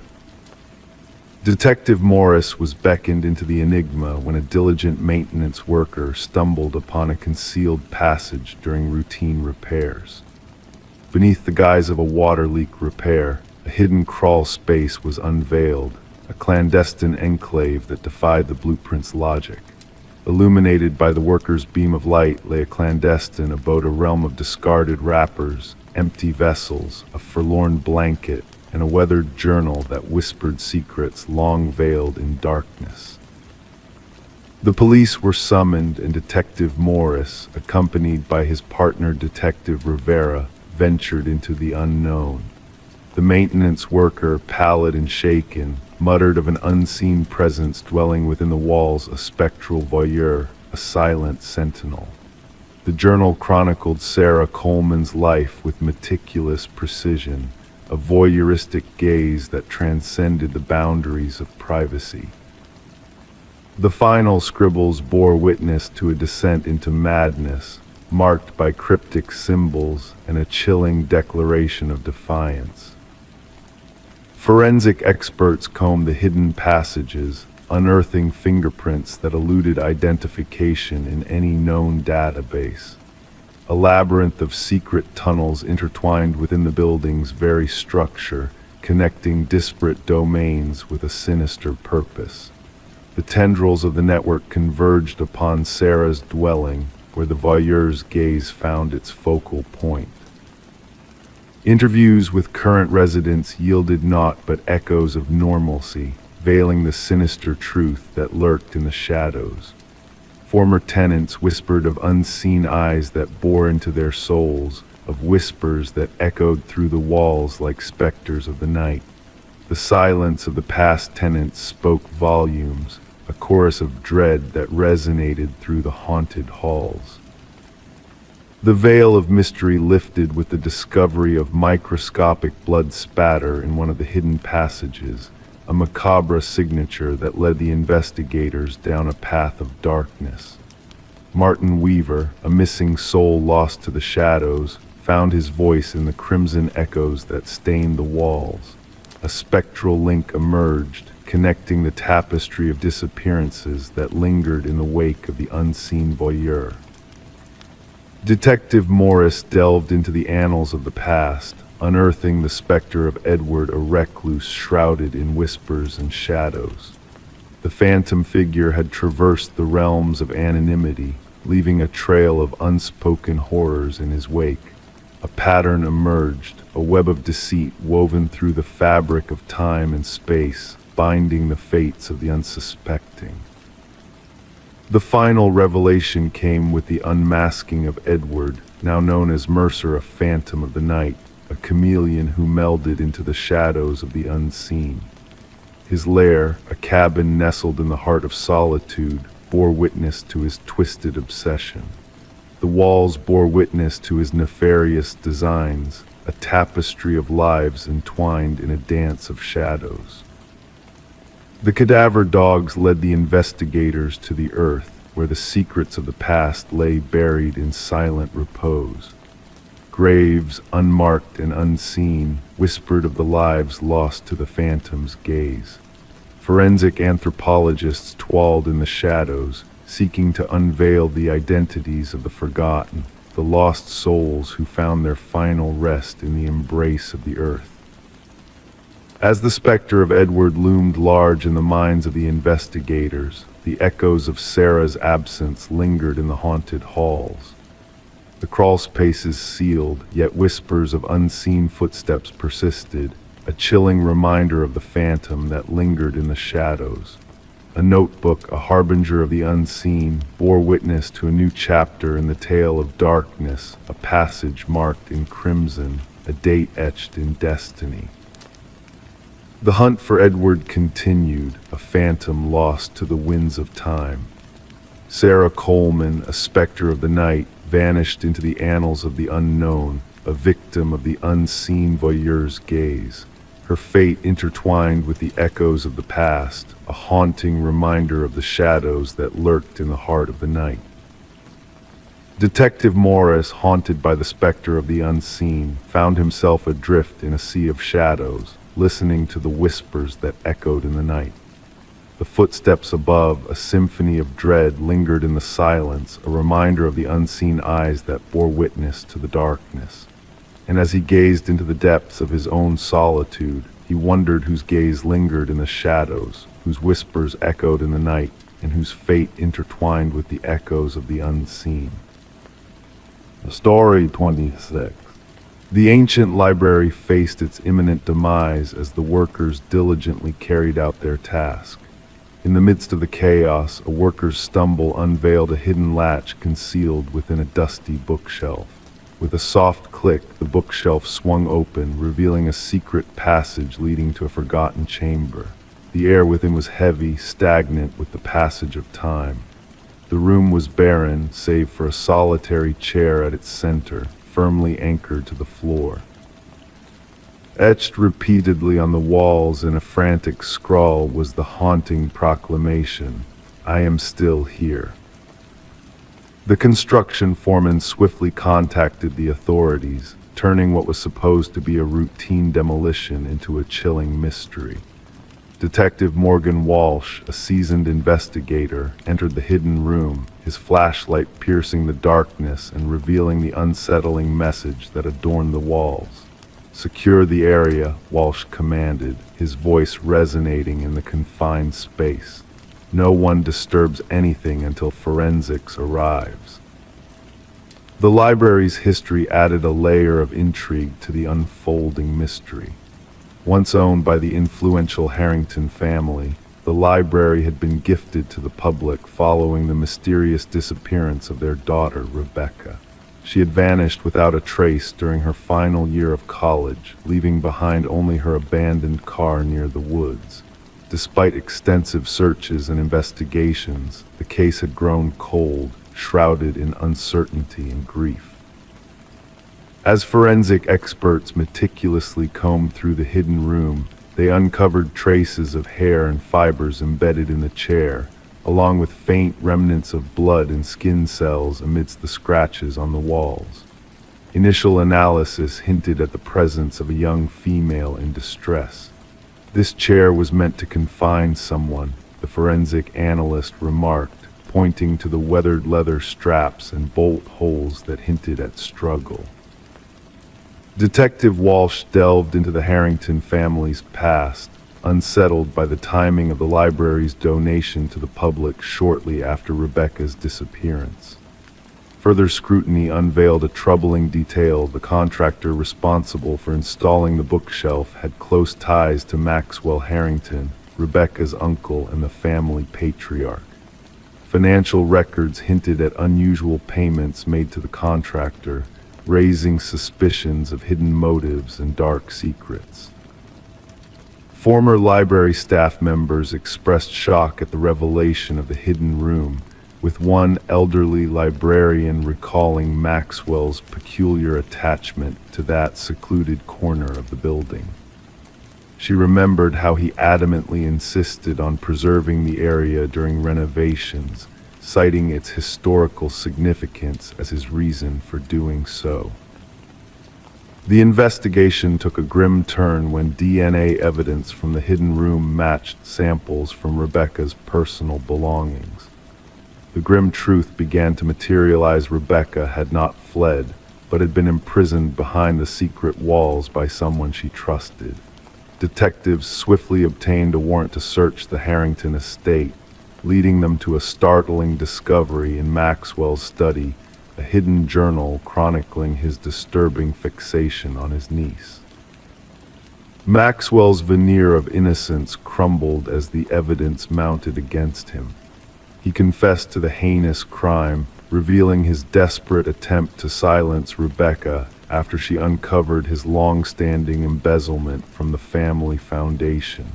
[SPEAKER 1] Detective Morris was beckoned into the enigma when a diligent maintenance worker stumbled upon a concealed passage during routine repairs. Beneath the guise of a water leak repair, a hidden crawl space was unveiled, a clandestine enclave that defied the blueprint's logic. Illuminated by the worker's beam of light lay a clandestine abode, a realm of discarded wrappers, empty vessels, a forlorn blanket, and a weathered journal that whispered secrets long veiled in darkness. The police were summoned, and Detective Morris, accompanied by his partner Detective Rivera, ventured into the unknown. The maintenance worker, pallid and shaken, muttered of an unseen presence dwelling within the walls, a spectral voyeur, a silent sentinel. The journal chronicled Sarah Coleman's life with meticulous precision, a voyeuristic gaze that transcended the boundaries of privacy. The final scribbles bore witness to a descent into madness, marked by cryptic symbols and a chilling declaration of defiance. Forensic experts combed the hidden passages, unearthing fingerprints that eluded identification in any known database. A labyrinth of secret tunnels intertwined within the building's very structure, connecting disparate domains with a sinister purpose. The tendrils of the network converged upon Sarah's dwelling, where the voyeur's gaze found its focal point. Interviews with current residents yielded naught but echoes of normalcy, veiling the sinister truth that lurked in the shadows. Former tenants whispered of unseen eyes that bore into their souls, of whispers that echoed through the walls like specters of the night. The silence of the past tenants spoke volumes, a chorus of dread that resonated through the haunted halls. The veil of mystery lifted with the discovery of microscopic blood spatter in one of the hidden passages, a macabre signature that led the investigators down a path of darkness. Martin Weaver, a missing soul lost to the shadows, found his voice in the crimson echoes that stained the walls. A spectral link emerged, connecting the tapestry of disappearances that lingered in the wake of the unseen voyeur. Detective Morris delved into the annals of the past, unearthing the specter of Edward, a recluse shrouded in whispers and shadows. The phantom figure had traversed the realms of anonymity, leaving a trail of unspoken horrors in his wake. A pattern emerged, a web of deceit woven through the fabric of time and space, binding the fates of the unsuspecting. The final revelation came with the unmasking of Edward, now known as Mercer, a phantom of the night, a chameleon who melded into the shadows of the unseen. His lair, a cabin nestled in the heart of solitude, bore witness to his twisted obsession. The walls bore witness to his nefarious designs, a tapestry of lives entwined in a dance of shadows. The cadaver dogs led the investigators to the earth, where the secrets of the past lay buried in silent repose. Graves, unmarked and unseen, whispered of the lives lost to the phantom's gaze. Forensic anthropologists toiled in the shadows, seeking to unveil the identities of the forgotten, the lost souls who found their final rest in the embrace of the earth. As the specter of Edward loomed large in the minds of the investigators, the echoes of Sarah's absence lingered in the haunted halls. The crawl spaces sealed, yet whispers of unseen footsteps persisted, a chilling reminder of the phantom that lingered in the shadows. A notebook, a harbinger of the unseen, bore witness to a new chapter in the tale of darkness, a passage marked in crimson, a date etched in destiny. The hunt for Edward continued, a phantom lost to the winds of time. Sarah Coleman, a specter of the night, vanished into the annals of the unknown, a victim of the unseen voyeur's gaze. Her fate intertwined with the echoes of the past, a haunting reminder of the shadows that lurked in the heart of the night. Detective Morris, haunted by the specter of the unseen, found himself adrift in a sea of shadows, listening to the whispers that echoed in the night. The footsteps above, a symphony of dread, lingered in the silence, a reminder of the unseen eyes that bore witness to the darkness. And as he gazed into the depths of his own solitude, he wondered whose gaze lingered in the shadows, whose whispers echoed in the night, and whose fate intertwined with the echoes of the unseen. Story 26. The ancient library faced its imminent demise as the workers diligently carried out their task. In the midst of the chaos, a worker's stumble unveiled a hidden latch concealed within a dusty bookshelf. With a soft click, the bookshelf swung open, revealing a secret passage leading to a forgotten chamber. The air within was heavy, stagnant with the passage of time. The room was barren, save for a solitary chair at its center, firmly anchored to the floor. Etched repeatedly on the walls in a frantic scrawl was the haunting proclamation, "I am still here." The construction foreman swiftly contacted the authorities, turning what was supposed to be a routine demolition into a chilling mystery. Detective Morgan Walsh, a seasoned investigator, entered the hidden room, his flashlight piercing the darkness and revealing the unsettling message that adorned the walls. "Secure the area," Walsh commanded, his voice resonating in the confined space. "No one disturbs anything until forensics arrives." The library's history added a layer of intrigue to the unfolding mystery. Once owned by the influential Harrington family, the library had been gifted to the public following the mysterious disappearance of their daughter, Rebecca. She had vanished without a trace during her final year of college, leaving behind only her abandoned car near the woods. Despite extensive searches and investigations, the case had grown cold, shrouded in uncertainty and grief. As forensic experts meticulously combed through the hidden room, they uncovered traces of hair and fibers embedded in the chair, along with faint remnants of blood and skin cells amidst the scratches on the walls. Initial analysis hinted at the presence of a young female in distress. "This chair was meant to confine someone," the forensic analyst remarked, pointing to the weathered leather straps and bolt holes that hinted at struggle. Detective Walsh delved into the Harrington family's past, unsettled by the timing of the library's donation to the public shortly after Rebecca's disappearance. Further scrutiny unveiled a troubling detail: the contractor responsible for installing the bookshelf had close ties to Maxwell Harrington, Rebecca's uncle and the family patriarch. Financial records hinted at unusual payments made to the contractor, raising suspicions of hidden motives and dark secrets. Former library staff members expressed shock at the revelation of the hidden room, with one elderly librarian recalling Maxwell's peculiar attachment to that secluded corner of the building. She remembered how he adamantly insisted on preserving the area during renovations, citing its historical significance as his reason for doing so. The investigation took a grim turn when DNA evidence from the hidden room matched samples from Rebecca's personal belongings. The grim truth began to materialize: Rebecca had not fled, but had been imprisoned behind the secret walls by someone she trusted. Detectives swiftly obtained a warrant to search the Harrington estate, leading them to a startling discovery in Maxwell's study, a hidden journal chronicling his disturbing fixation on his niece. Maxwell's veneer of innocence crumbled as the evidence mounted against him. He confessed to the heinous crime, revealing his desperate attempt to silence Rebecca after she uncovered his long-standing embezzlement from the family foundation.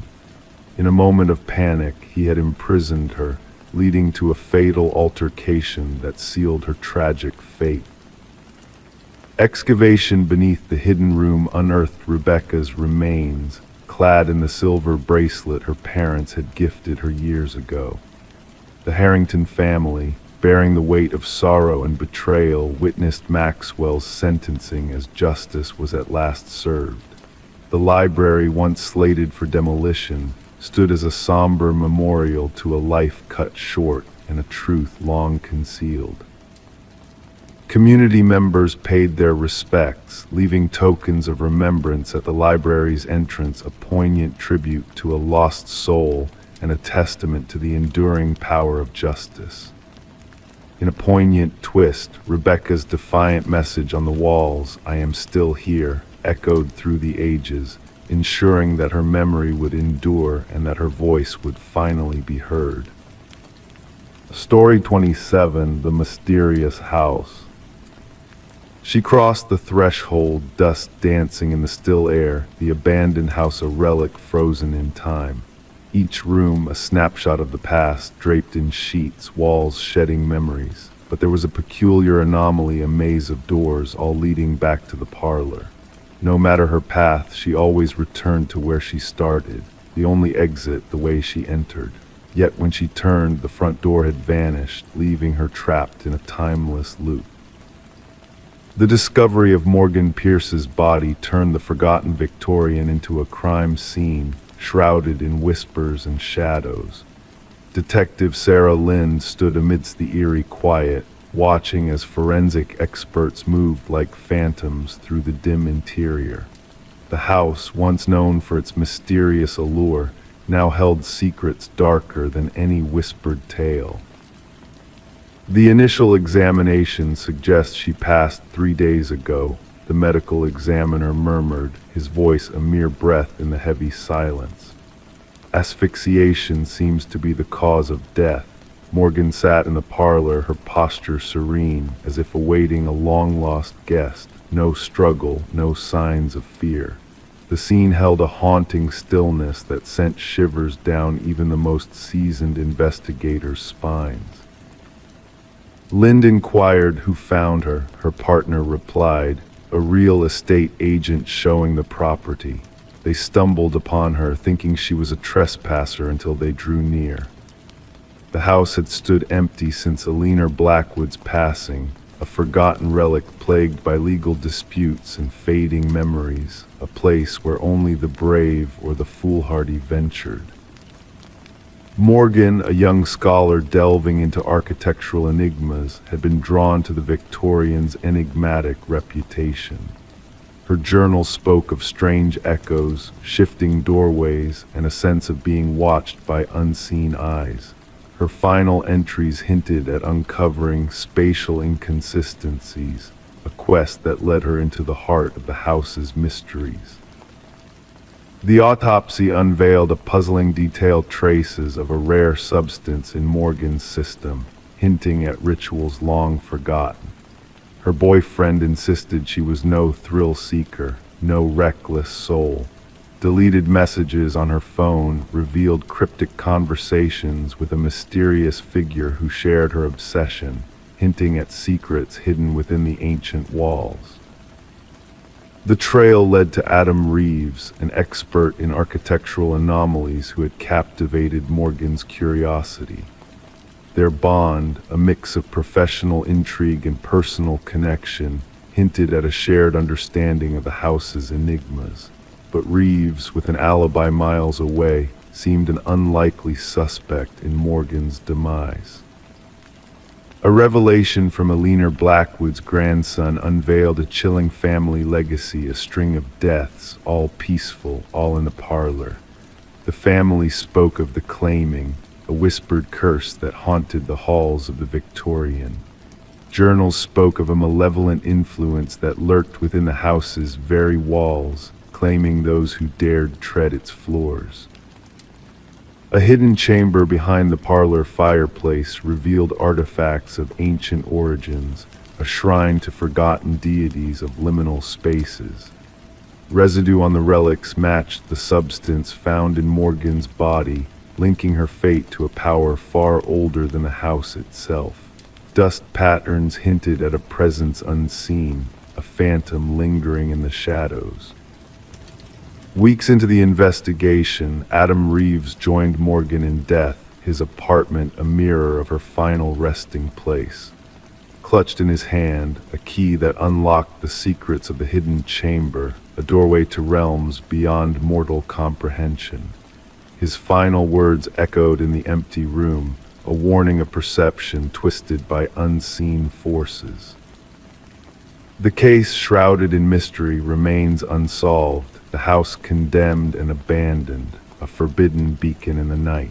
[SPEAKER 1] In a moment of panic, he had imprisoned her, leading to a fatal altercation that sealed her tragic fate. Excavation beneath the hidden room unearthed Rebecca's remains, clad in the silver bracelet her parents had gifted her years ago. The Harrington family, bearing the weight of sorrow and betrayal, witnessed Maxwell's sentencing as justice was at last served. The library, once slated for demolition, stood as a somber memorial to a life cut short and a truth long concealed. Community members paid their respects, leaving tokens of remembrance at the library's entrance, a poignant tribute to a lost soul and a testament to the enduring power of justice. In a poignant twist, Rebecca's defiant message on the walls, "I am still here," echoed through the ages, ensuring that her memory would endure and that her voice would finally be heard. Story 27, The Mysterious House. She crossed the threshold, dust dancing in the still air, the abandoned house a relic frozen in time. Each room a snapshot of the past, draped in sheets, walls shedding memories. But there was a peculiar anomaly, a maze of doors, all leading back to the parlor. No matter her path, she always returned to where she started, the only exit the way she entered. Yet when she turned, the front door had vanished, leaving her trapped in a timeless loop. The discovery of Morgan Pierce's body turned the forgotten Victorian into a crime scene, shrouded in whispers and shadows. Detective Sarah Lynn stood amidst the eerie quiet, watching as forensic experts moved like phantoms through the dim interior. The house, once known for its mysterious allure, now held secrets darker than any whispered tale. The initial examination suggests she passed 3 days ago, the medical examiner murmured, his voice a mere breath in the heavy silence. Asphyxiation seems to be the cause of death. Morgan sat in the parlor, her posture serene, as if awaiting a long-lost guest. No struggle, no signs of fear. The scene held a haunting stillness that sent shivers down even the most seasoned investigators' spines. Lind inquired who found her. Her partner replied, a real estate agent showing the property. They stumbled upon her, thinking she was a trespasser until they drew near. The house had stood empty since Alina Blackwood's passing, a forgotten relic plagued by legal disputes and fading memories, a place where only the brave or the foolhardy ventured. Morgan, a young scholar delving into architectural enigmas, had been drawn to the Victorians' enigmatic reputation. Her journal spoke of strange echoes, shifting doorways, and a sense of being watched by unseen eyes. Her final entries hinted at uncovering spatial inconsistencies, a quest that led her into the heart of the house's mysteries. The autopsy unveiled a puzzling detail, traces of a rare substance in Morgan's system, hinting at rituals long forgotten. Her boyfriend insisted she was no thrill seeker, no reckless soul. Deleted messages on her phone revealed cryptic conversations with a mysterious figure who shared her obsession, hinting at secrets hidden within the ancient walls. The trail led to Adam Reeves, an expert in architectural anomalies who had captivated Morgan's curiosity. Their bond, a mix of professional intrigue and personal connection, hinted at a shared understanding of the house's enigmas. But Reeves, with an alibi miles away, seemed an unlikely suspect in Morgan's demise. A revelation from Alina Blackwood's grandson unveiled a chilling family legacy, a string of deaths, all peaceful, all in the parlor. The family spoke of the claiming, a whispered curse that haunted the halls of the Victorian. Journals spoke of a malevolent influence that lurked within the house's very walls, claiming those who dared tread its floors. A hidden chamber behind the parlor fireplace revealed artifacts of ancient origins, a shrine to forgotten deities of liminal spaces. Residue on the relics matched the substance found in Morgan's body, linking her fate to a power far older than the house itself. Dust patterns hinted at a presence unseen, a phantom lingering in the shadows. Weeks into the investigation, Adam Reeves joined Morgan in death, his apartment a mirror of her final resting place. clutched in his hand a key that unlocked the secrets of the hidden chamber, a doorway to realms beyond mortal comprehension. His final words echoed in the empty room, a warning of perception twisted by unseen forces. The case, shrouded in mystery, remains unsolved, the house condemned and abandoned, a forbidden beacon in the night.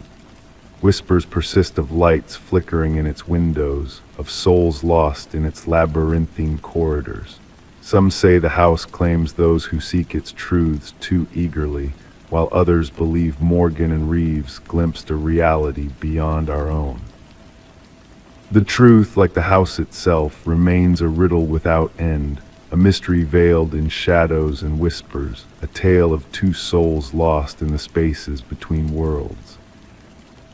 [SPEAKER 1] Whispers persist of lights flickering in its windows, of souls lost in its labyrinthine corridors. Some say the house claims those who seek its truths too eagerly, while others believe Morgan and Reeves glimpsed a reality beyond our own. The truth, like the house itself, remains a riddle without end, a mystery veiled in shadows and whispers, a tale of two souls lost in the spaces between worlds.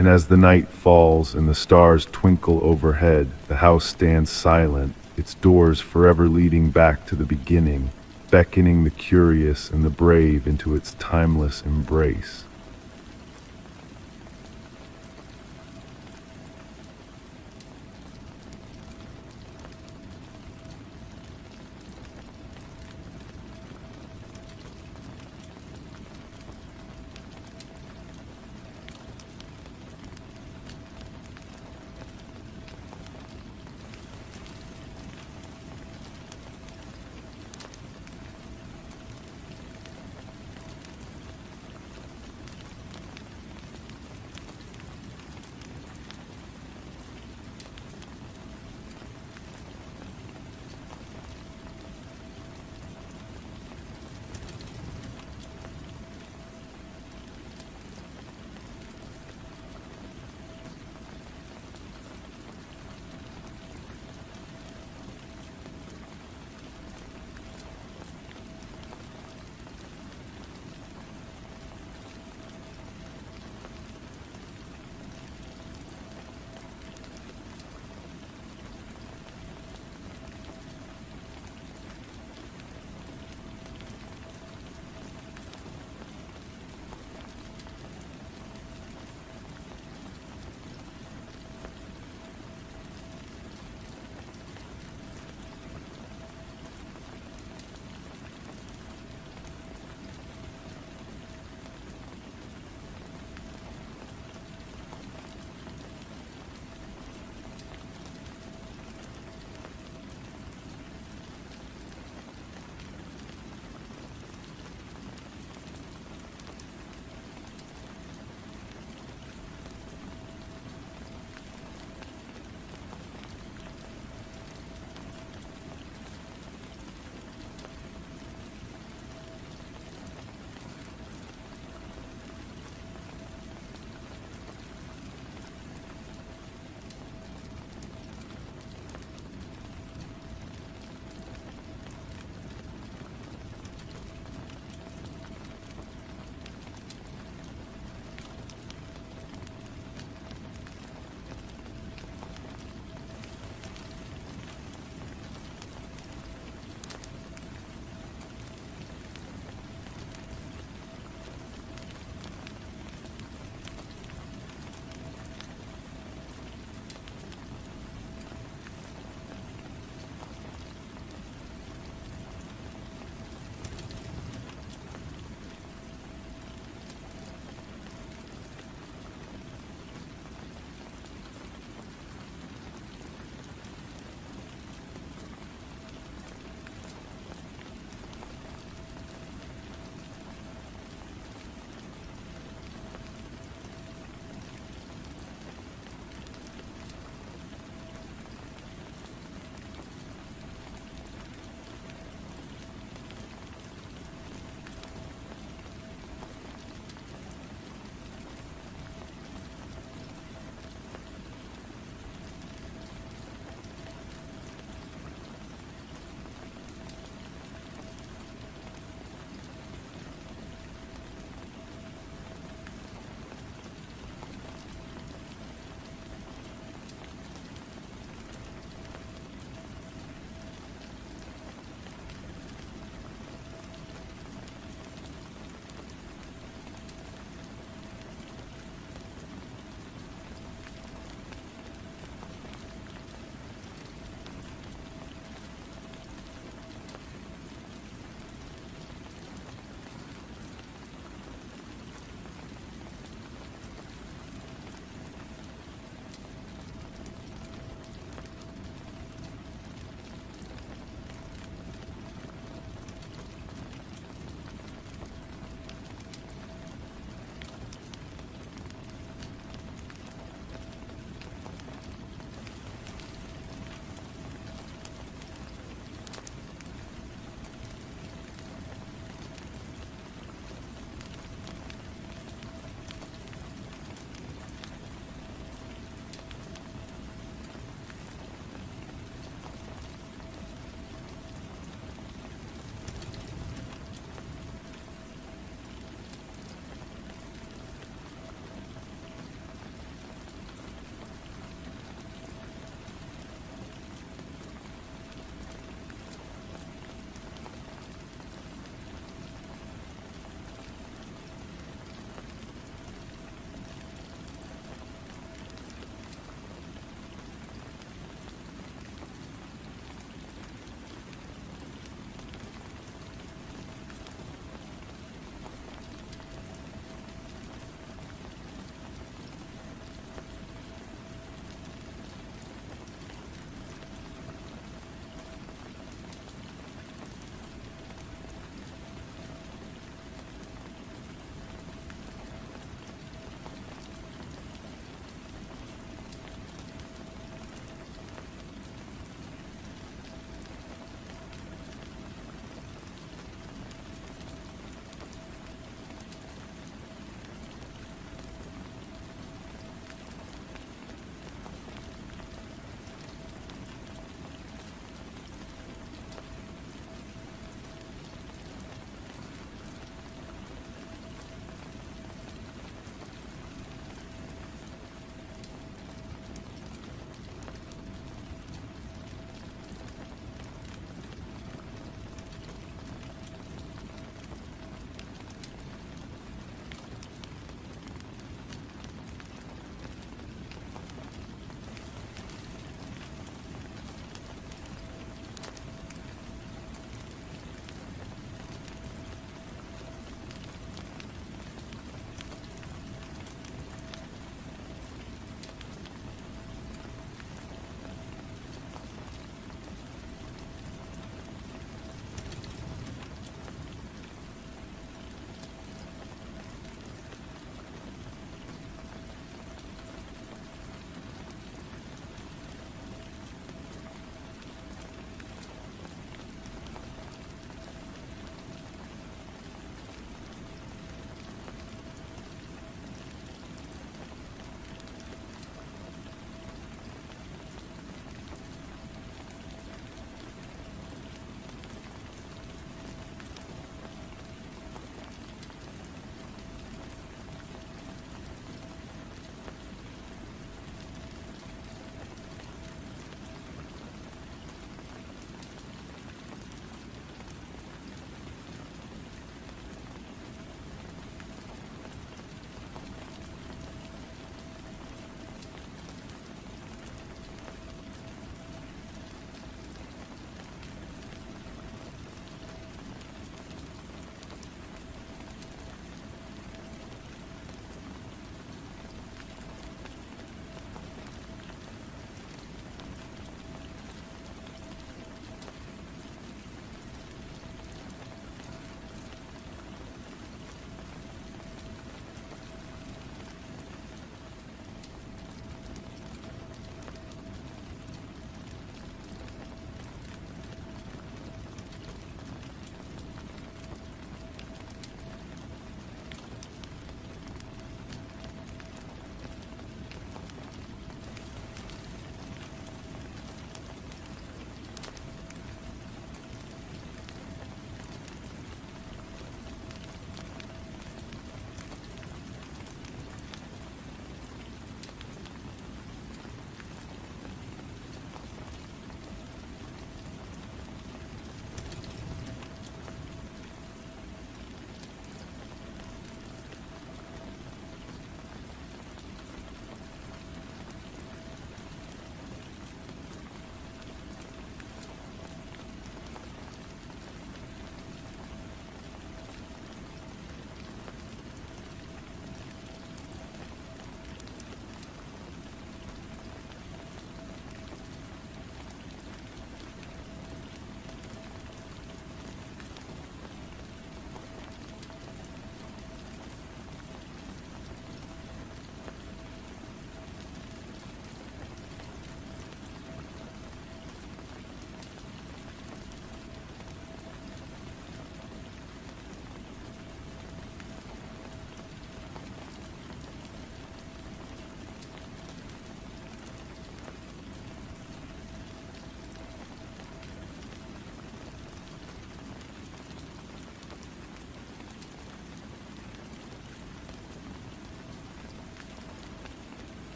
[SPEAKER 1] And as the night falls and the stars twinkle overhead, the house stands silent, its doors forever leading back to the beginning, beckoning the curious and the brave into its timeless embrace.